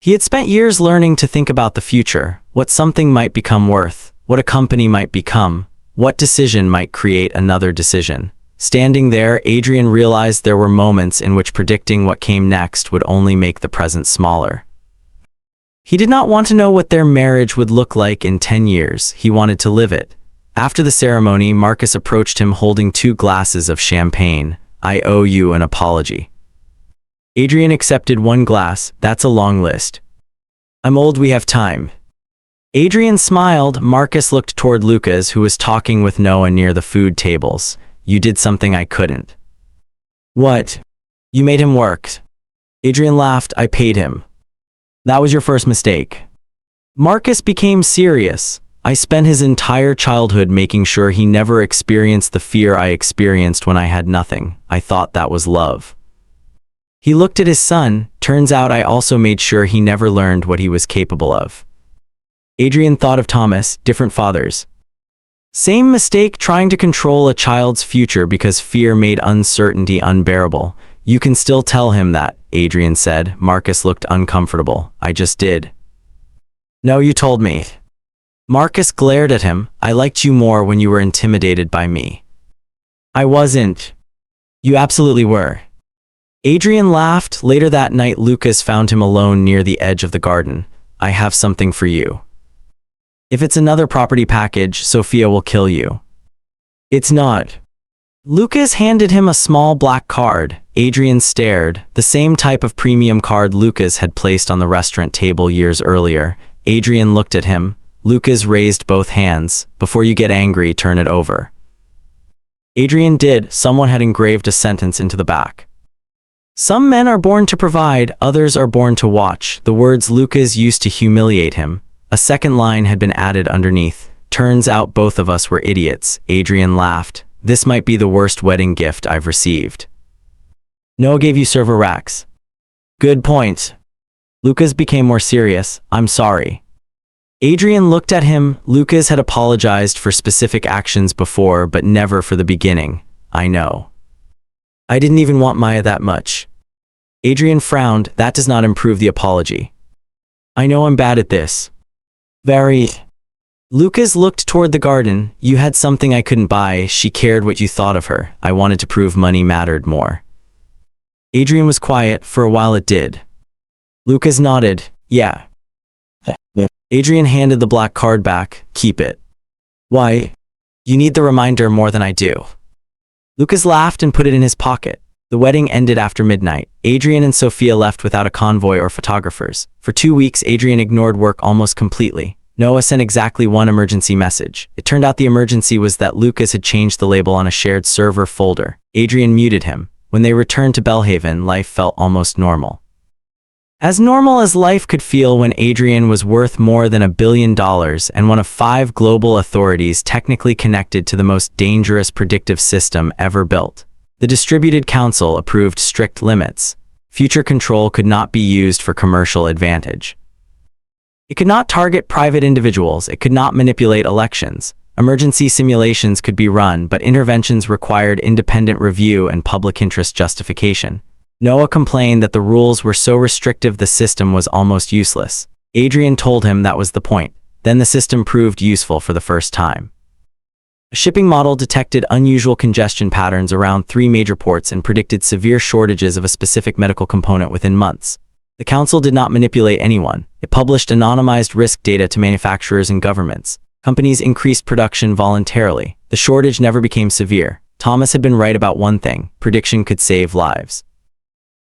He had spent years learning to think about the future, what something might become worth, what a company might become, what decision might create another decision. Standing there, Adrian realized there were moments in which predicting what came next would only make the present smaller. He did not want to know what their marriage would look like in 10 years. He wanted to live it. After the ceremony, Marcus approached him holding 2 glasses of champagne. I owe you an apology. Adrian accepted 1 glass. That's a long list. I'm old, we have time. Adrian smiled. Marcus looked toward Lucas, who was talking with Noah near the food tables. You did something I couldn't. What? You made him work. Adrian laughed. I paid him. That was your first mistake. Marcus became serious. I spent his entire childhood making sure he never experienced the fear I experienced when I had nothing. I thought that was love. He looked at his son. Turns out I also made sure he never learned what he was capable of. Adrian thought of Thomas. Different fathers. Same mistake, trying to control a child's future because fear made uncertainty unbearable. You can still tell him that, Adrian said. Marcus looked uncomfortable. I just did. No, you told me. Marcus glared at him. I liked you more when you were intimidated by me. I wasn't. You absolutely were. Adrian laughed. Later that night, Lucas found him alone near the edge of the garden. I have something for you. If it's another property package, Sophia will kill you. It's not. Lucas handed him a small black card. Adrian stared. The same type of premium card Lucas had placed on the restaurant table years earlier. Adrian looked at him. Lucas raised both hands. Before you get angry, turn it over. Adrian did. Someone had engraved a sentence into the back. Some men are born to provide, others are born to watch. The words Lucas used to humiliate him. A second line had been added underneath. Turns out both of us were idiots. Adrian laughed. This might be the worst wedding gift I've received. Noah gave you server racks. Good point. Lucas became more serious. I'm sorry. Adrian looked at him. Lucas had apologized for specific actions before, but never for the beginning. I know. I didn't even want Maya that much. Adrian frowned. That does not improve the apology. I know I'm bad at this. Very. Lucas looked toward the garden. You had something I couldn't buy. She cared what you thought of her. I wanted to prove money mattered more. Adrian was quiet. For a while it did. Lucas nodded. Yeah. Adrian handed the black card back. Keep it. Why? You need the reminder more than I do. Lucas laughed and put it in his pocket. The wedding ended after midnight. Adrian and Sophia left without a convoy or photographers. For 2 weeks, Adrian ignored work almost completely. Noah sent exactly 1 emergency message. It turned out the emergency was that Lucas had changed the label on a shared server folder. Adrian muted him. When they returned to Bellhaven, life felt almost normal. As normal as life could feel when Adrian was worth more than $1 billion and one of 5 global authorities technically connected to the most dangerous predictive system ever built. The Distributed Council approved strict limits. Future control could not be used for commercial advantage. It could not target private individuals. It could not manipulate elections. Emergency simulations could be run, but interventions required independent review and public interest justification. Noah complained that the rules were so restrictive the system was almost useless. Adrian told him that was the point. Then the system proved useful for the first time. A shipping model detected unusual congestion patterns around 3 major ports and predicted severe shortages of a specific medical component within months. The council did not manipulate anyone. It published anonymized risk data to manufacturers and governments. Companies increased production voluntarily. The shortage never became severe. Thomas had been right about one thing: prediction could save lives.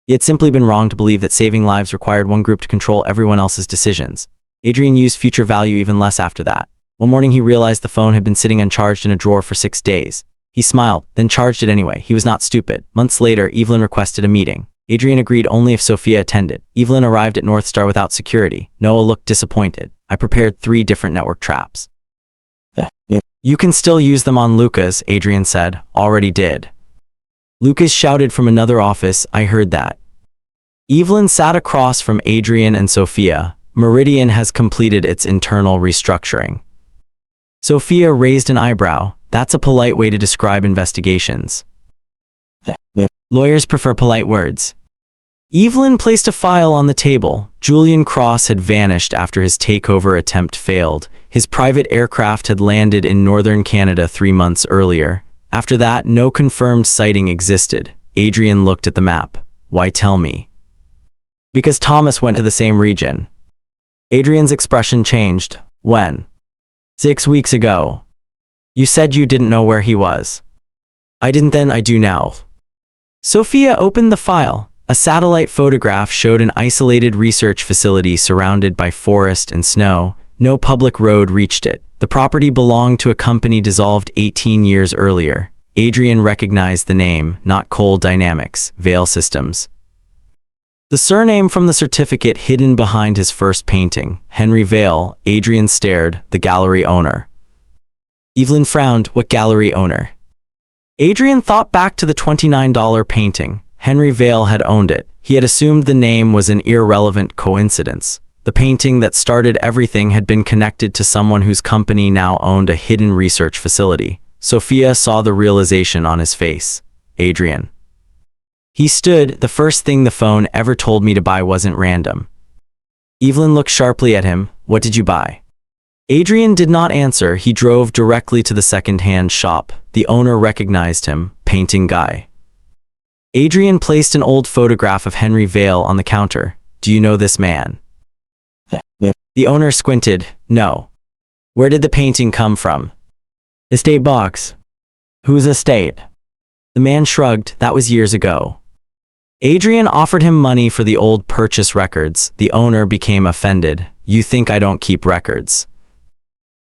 He had simply been wrong to believe that saving lives required one group to control everyone else's decisions. Adrian used future value even less after that. One morning he realized the phone had been sitting uncharged in a drawer for 6 days. He smiled, then charged it anyway. He was not stupid. Months later, Evelyn requested a meeting. Adrian agreed only if Sophia attended. Evelyn arrived at North Star without security. Noah looked disappointed. I prepared 3 different network traps. You can still use them on Lucas, Adrian said. Already did. Lucas shouted from another office, I heard that. Evelyn sat across from Adrian and Sophia. Meridian has completed its internal restructuring. Sophia raised an eyebrow. That's a polite way to describe investigations. Lawyers prefer polite words. Evelyn placed a file on the table. Julian Cross had vanished after his takeover attempt failed. His private aircraft had landed in northern Canada 3 months earlier. After that, no confirmed sighting existed. Adrian looked at the map. Why tell me? Because Thomas went to the same region. Adrian's expression changed. When? 6 weeks ago. You said you didn't know where he was. I didn't then, I do now. Sophia opened the file. A satellite photograph showed an isolated research facility surrounded by forest and snow. No public road reached it. The property belonged to a company dissolved 18 years earlier. Adrian recognized the name, not Coal Dynamics, Vale Systems. The surname from the certificate hidden behind his first painting, Henry Vale. Adrian stared, the gallery owner. Evelyn frowned, what gallery owner? Adrian thought back to the $29 painting. Henry Vale had owned it. He had assumed the name was an irrelevant coincidence. The painting that started everything had been connected to someone whose company now owned a hidden research facility. Sophia saw the realization on his face. Adrian. He stood, the first thing the phone ever told me to buy wasn't random. Evelyn looked sharply at him. What did you buy? Adrian did not answer. He drove directly to the second-hand shop. The owner recognized him. Painting guy. Adrian placed an old photograph of Henry Vale on the counter. Do you know this man? The owner squinted. No. Where did the painting come from? Estate box. Whose estate? The man shrugged. That was years ago. Adrian offered him money for the old purchase records. The owner became offended. You think I don't keep records?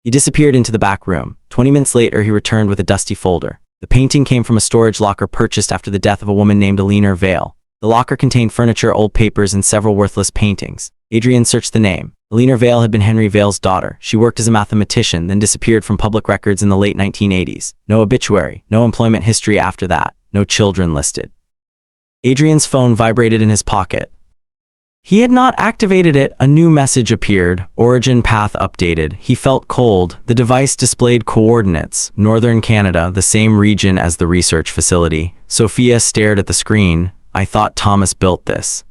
He disappeared into the back room. 20 minutes later, he returned with a dusty folder. The painting came from a storage locker purchased after the death of a woman named Billionaire Vale. The locker contained furniture, old papers, and several worthless paintings. Adrian searched the name. Billionaire Vale had been Henry Vale's daughter. She worked as a mathematician, then disappeared from public records in the late 1980s. No obituary, no employment history after that, no children listed. Adrian's phone vibrated in his pocket. He had not activated it. A new message appeared. Origin path updated. He felt cold. The device displayed coordinates. Northern Canada, the same region as the research facility. Sophia stared at the screen. I thought Thomas built this.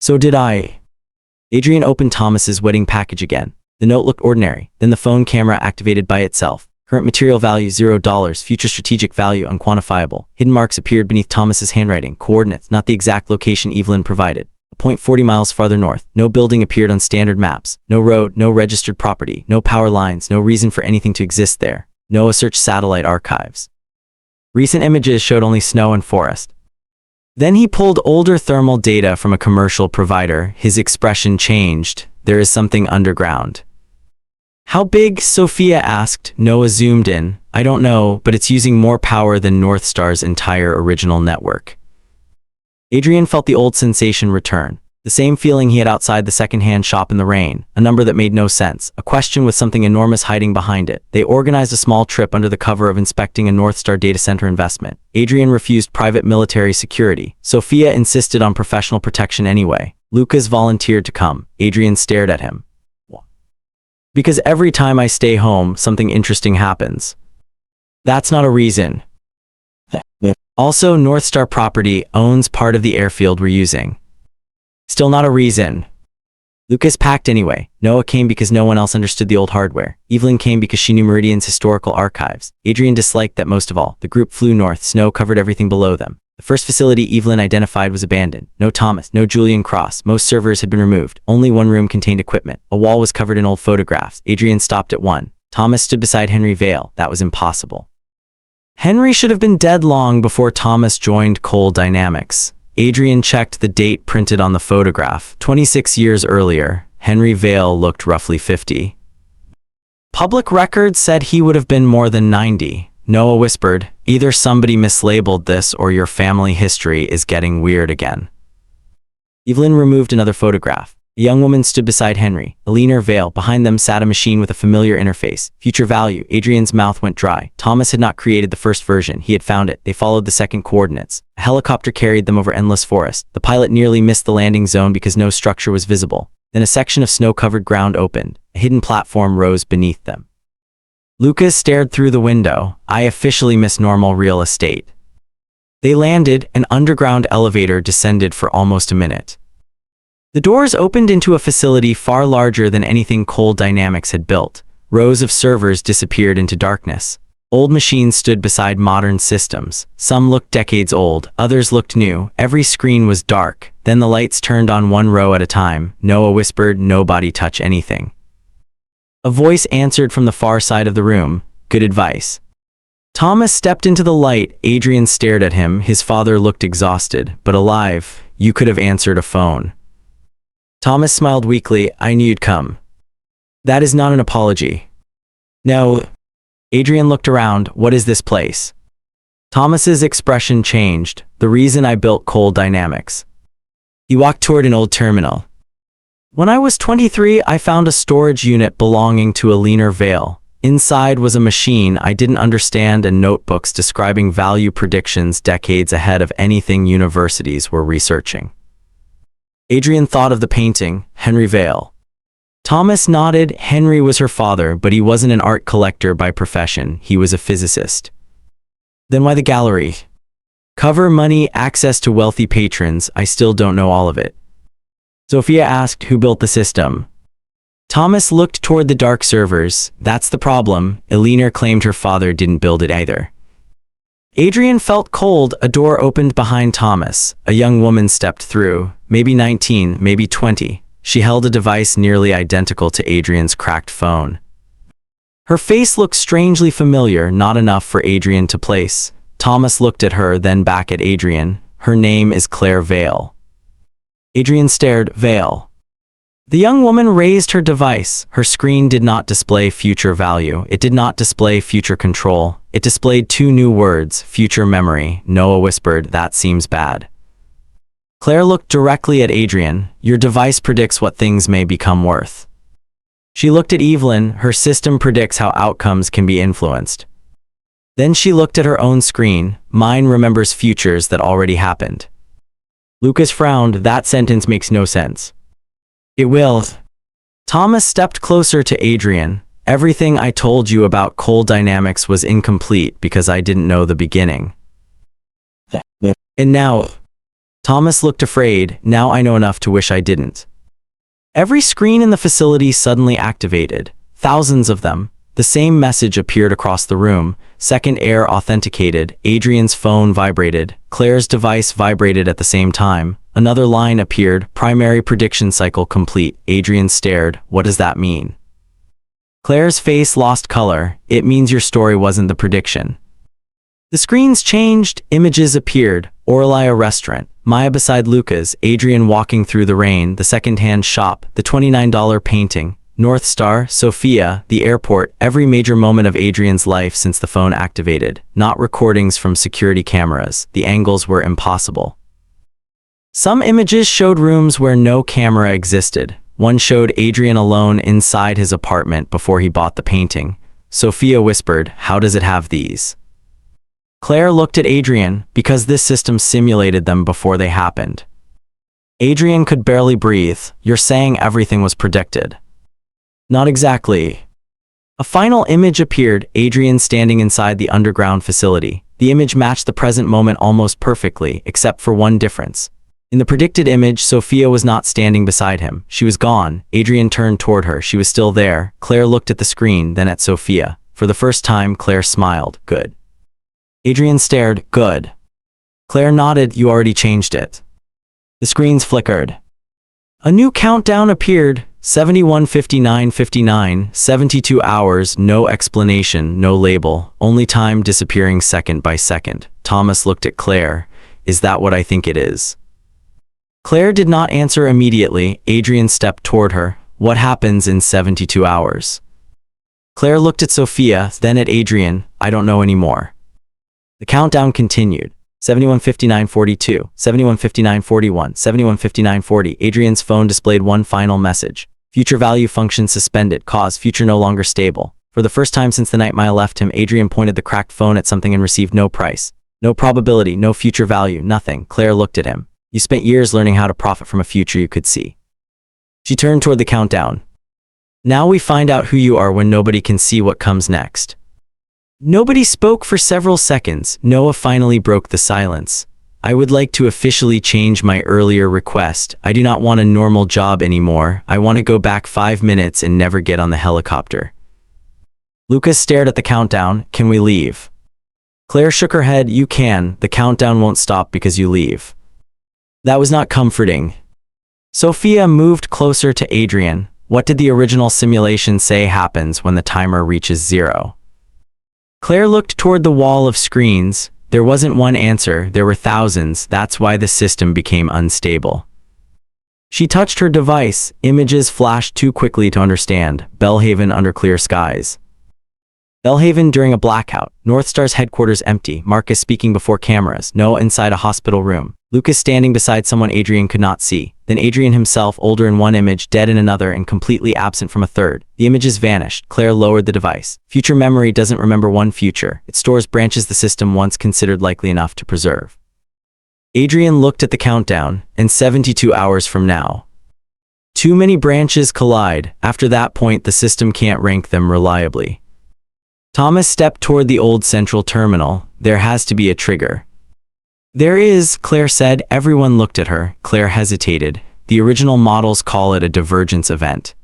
So did I. Adrian opened Thomas's wedding package again. The note looked ordinary. Then the phone camera activated by itself. Current material value $0. Future strategic value unquantifiable. Hidden marks appeared beneath Thomas's handwriting. Coordinates, not the exact location Evelyn provided. A point 40 miles farther north. No building appeared on standard maps. No road, no registered property, no power lines, no reason for anything to exist there. Noah searched satellite archives. Recent images showed only snow and forest. Then he pulled older thermal data from a commercial provider. His expression changed. There is something underground. How big? Sophia asked. Noah zoomed in. I don't know, but it's using more power than North Star's entire original network. Adrian felt the old sensation return. The same feeling he had outside the second-hand shop in the rain. A number that made no sense. A question with something enormous hiding behind it. They organized a small trip under the cover of inspecting a North Star data center investment. Adrian refused private military security. Sophia insisted on professional protection anyway. Lucas volunteered to come. Adrian stared at him. Because every time I stay home, something interesting happens. That's not a reason. Also, North Star Property owns part of the airfield we're using. Still not a reason. Lucas packed anyway. Noah came because no one else understood the old hardware. Evelyn came because she knew Meridian's historical archives. Adrian disliked that most of all. The group flew north. Snow covered everything below them. The first facility Evelyn identified was abandoned. No Thomas, no Julian Cross. Most servers had been removed. Only one room contained equipment. A wall was covered in old photographs. Adrian stopped at one. Thomas stood beside Henry Vale. That was impossible. Henry should have been dead long before Thomas joined Coal Dynamics. Adrian checked the date printed on the photograph. 26 years earlier, Henry Vale looked roughly 50. Public records said he would have been more than 90. Noah whispered, either somebody mislabeled this or your family history is getting weird again. Evelyn removed another photograph. A young woman stood beside Henry. Billionaire Vale. Behind them sat a machine with a familiar interface. Future value. Adrian's mouth went dry. Thomas had not created the first version. He had found it. They followed the second coordinates. A helicopter carried them over endless forest. The pilot nearly missed the landing zone because no structure was visible. Then a section of snow-covered ground opened. A hidden platform rose beneath them. Lucas stared through the window. I officially miss normal real estate. They landed. An underground elevator descended for almost a minute. The doors opened into a facility far larger than anything Coal Dynamics had built. Rows of servers disappeared into darkness. Old machines stood beside modern systems. Some looked decades old, others looked new. Every screen was dark. Then the lights turned on one row at a time. Noah whispered, "Nobody touch anything." A voice answered from the far side of the room, "Good advice." Thomas stepped into the light. Adrian stared at him. His father looked exhausted, but alive. You could have answered a phone. Thomas smiled weakly. I knew you'd come. That is not an apology. No. Adrian looked around. What is this place? Thomas's expression changed. The reason I built Coal Dynamics. He walked toward an old terminal. When I was 23, I found a storage unit belonging to Billionaire Vale. Inside was a machine I didn't understand and notebooks describing value predictions decades ahead of anything universities were researching. Adrian thought of the painting, Henry Vale. Thomas nodded. Henry was her father, but he wasn't an art collector by profession. He was a physicist. Then why the gallery? Cover money, access to wealthy patrons. I still don't know all of it. Sophia asked, who built the system? Thomas looked toward the dark servers. That's the problem. Billionaire claimed her father didn't build it either. Adrian felt cold. A door opened behind Thomas. A young woman stepped through, maybe 19, maybe 20. She held a device nearly identical to Adrian's cracked phone. Her face looked strangely familiar, not enough for Adrian to place. Thomas looked at her, then back at Adrian. Her name is Claire Vale. Adrian stared. Vale. The young woman raised her device. Her screen did not display future value. It did not display future control. It displayed two new words, future memory. Noah whispered, that seems bad. Claire looked directly at Adrian. Your device predicts what things may become worth. She looked at Evelyn. Her system predicts how outcomes can be influenced. Then she looked at her own screen. Mine remembers futures that already happened. Lucas frowned. That sentence makes no sense. It will. Thomas stepped closer to Adrian. Everything I told you about Coal Dynamics was incomplete because I didn't know the beginning. And now, Thomas looked afraid. Now I know enough to wish I didn't. Every screen in the facility suddenly activated. Thousands of them. The same message appeared across the room. Second air authenticated. Adrian's phone vibrated. Claire's device vibrated at the same time. Another line appeared. Primary prediction cycle complete. Adrian stared. What does that mean? Claire's face lost color. It means your story wasn't the prediction. The screens changed. Images appeared. Orlai restaurant. Maya beside Lucas. Adrian walking through the rain. The second-hand shop. The $29 painting. North Star, Sophia, the airport, every major moment of Adrian's life since the phone activated. Not recordings from security cameras. The angles were impossible. Some images showed rooms where no camera existed. One showed Adrian alone inside his apartment before he bought the painting. Sophia whispered, how does it have these? Claire looked at Adrian, because this system simulated them before they happened. Adrian could barely breathe. You're saying everything was predicted. Not exactly. A final image appeared, Adrian standing inside the underground facility. The image matched the present moment almost perfectly, except for one difference. In the predicted image, Sophia was not standing beside him. She was gone. Adrian turned toward her. She was still there. Claire looked at the screen, then at Sophia. For the first time, Claire smiled. Good. Adrian stared. Good. Claire nodded. You already changed it. The screens flickered. A new countdown appeared. 71:59:59, 72 hours, no explanation, no label, only time disappearing second by second. Thomas looked at Claire. Is that what I think it is? Claire did not answer immediately. Adrian stepped toward her. What happens in 72 hours? Claire looked at Sophia, then at Adrian. I don't know anymore. The countdown continued. 71:59:42, 71:59:41, 71:59:40. Adrian's phone displayed one final message. Future value function suspended, cause future no longer stable. For the first time since the night Maya left him, Adrian pointed the cracked phone at something and received no price. No probability, no future value, nothing. Claire looked at him. You spent years learning how to profit from a future you could see. She turned toward the countdown. Now we find out who you are when nobody can see what comes next. Nobody spoke for several seconds. Noah finally broke the silence. I would like to officially change my earlier request. I do not want a normal job anymore. I want to go back 5 minutes and never get on the helicopter. Lucas stared at the countdown. Can we leave? Claire shook her head. You can. The countdown won't stop because you leave. That was not comforting. Sophia moved closer to Adrian. What did the original simulation say happens when the timer reaches 0? Claire looked toward the wall of screens. There wasn't one answer, there were thousands. That's why the system became unstable. She touched her device. Images flashed too quickly to understand. Bellhaven under clear skies. Bellhaven during a blackout. Northstar's headquarters empty. Marcus speaking before cameras. Noah inside a hospital room. Lucas standing beside someone Adrian could not see. Then Adrian himself, older in one image, dead in another, and completely absent from a third. The images vanished. Claire lowered the device. Future memory doesn't remember one future. It stores branches the system once considered likely enough to preserve. Adrian looked at the countdown, and 72 hours from now. Too many branches collide. After that point, the system can't rank them reliably. Thomas stepped toward the old central terminal. There has to be a trigger. There is, Claire said. Everyone looked at her. Claire hesitated. The original models call it a divergence event.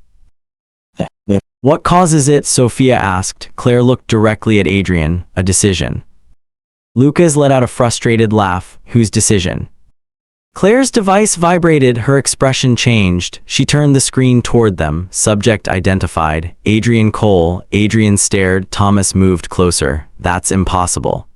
What causes it? Sophia asked. Claire looked directly at Adrian. A decision. Lucas let out a frustrated laugh. Whose decision? Claire's device vibrated. Her expression changed. She turned the screen toward them. Subject identified. Adrian Cole. Adrian stared. Thomas moved closer. That's impossible.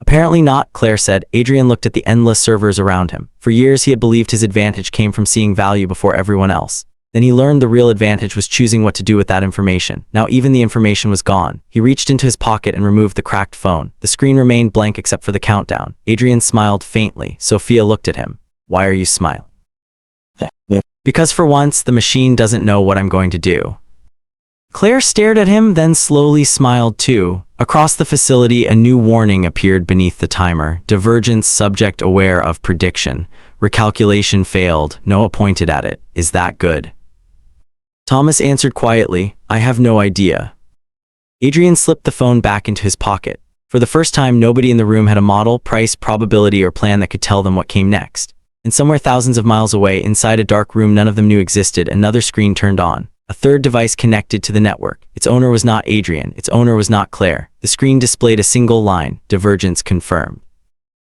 Apparently not, Claire said. Adrian looked at the endless servers around him. For years he had believed his advantage came from seeing value before everyone else. Then he learned the real advantage was choosing what to do with that information. Now even the information was gone. He reached into his pocket and removed the cracked phone. The screen remained blank except for the countdown. Adrian smiled faintly. Sophia looked at him. Why are you smiling? Because for once, the machine doesn't know what I'm going to do. Claire stared at him, then slowly smiled too. Across the facility, a new warning appeared beneath the timer. Divergence, subject aware of prediction. Recalculation failed. Noah pointed at it. Is that good? Thomas answered quietly, I have no idea. Adrian slipped the phone back into his pocket. For the first time, nobody in the room had a model, price, probability, or plan that could tell them what came next. And somewhere thousands of miles away, inside a dark room none of them knew existed, another screen turned on. A third device connected to the network. Its owner was not Adrian. Its owner was not Claire. The screen displayed a single line. Divergence confirmed.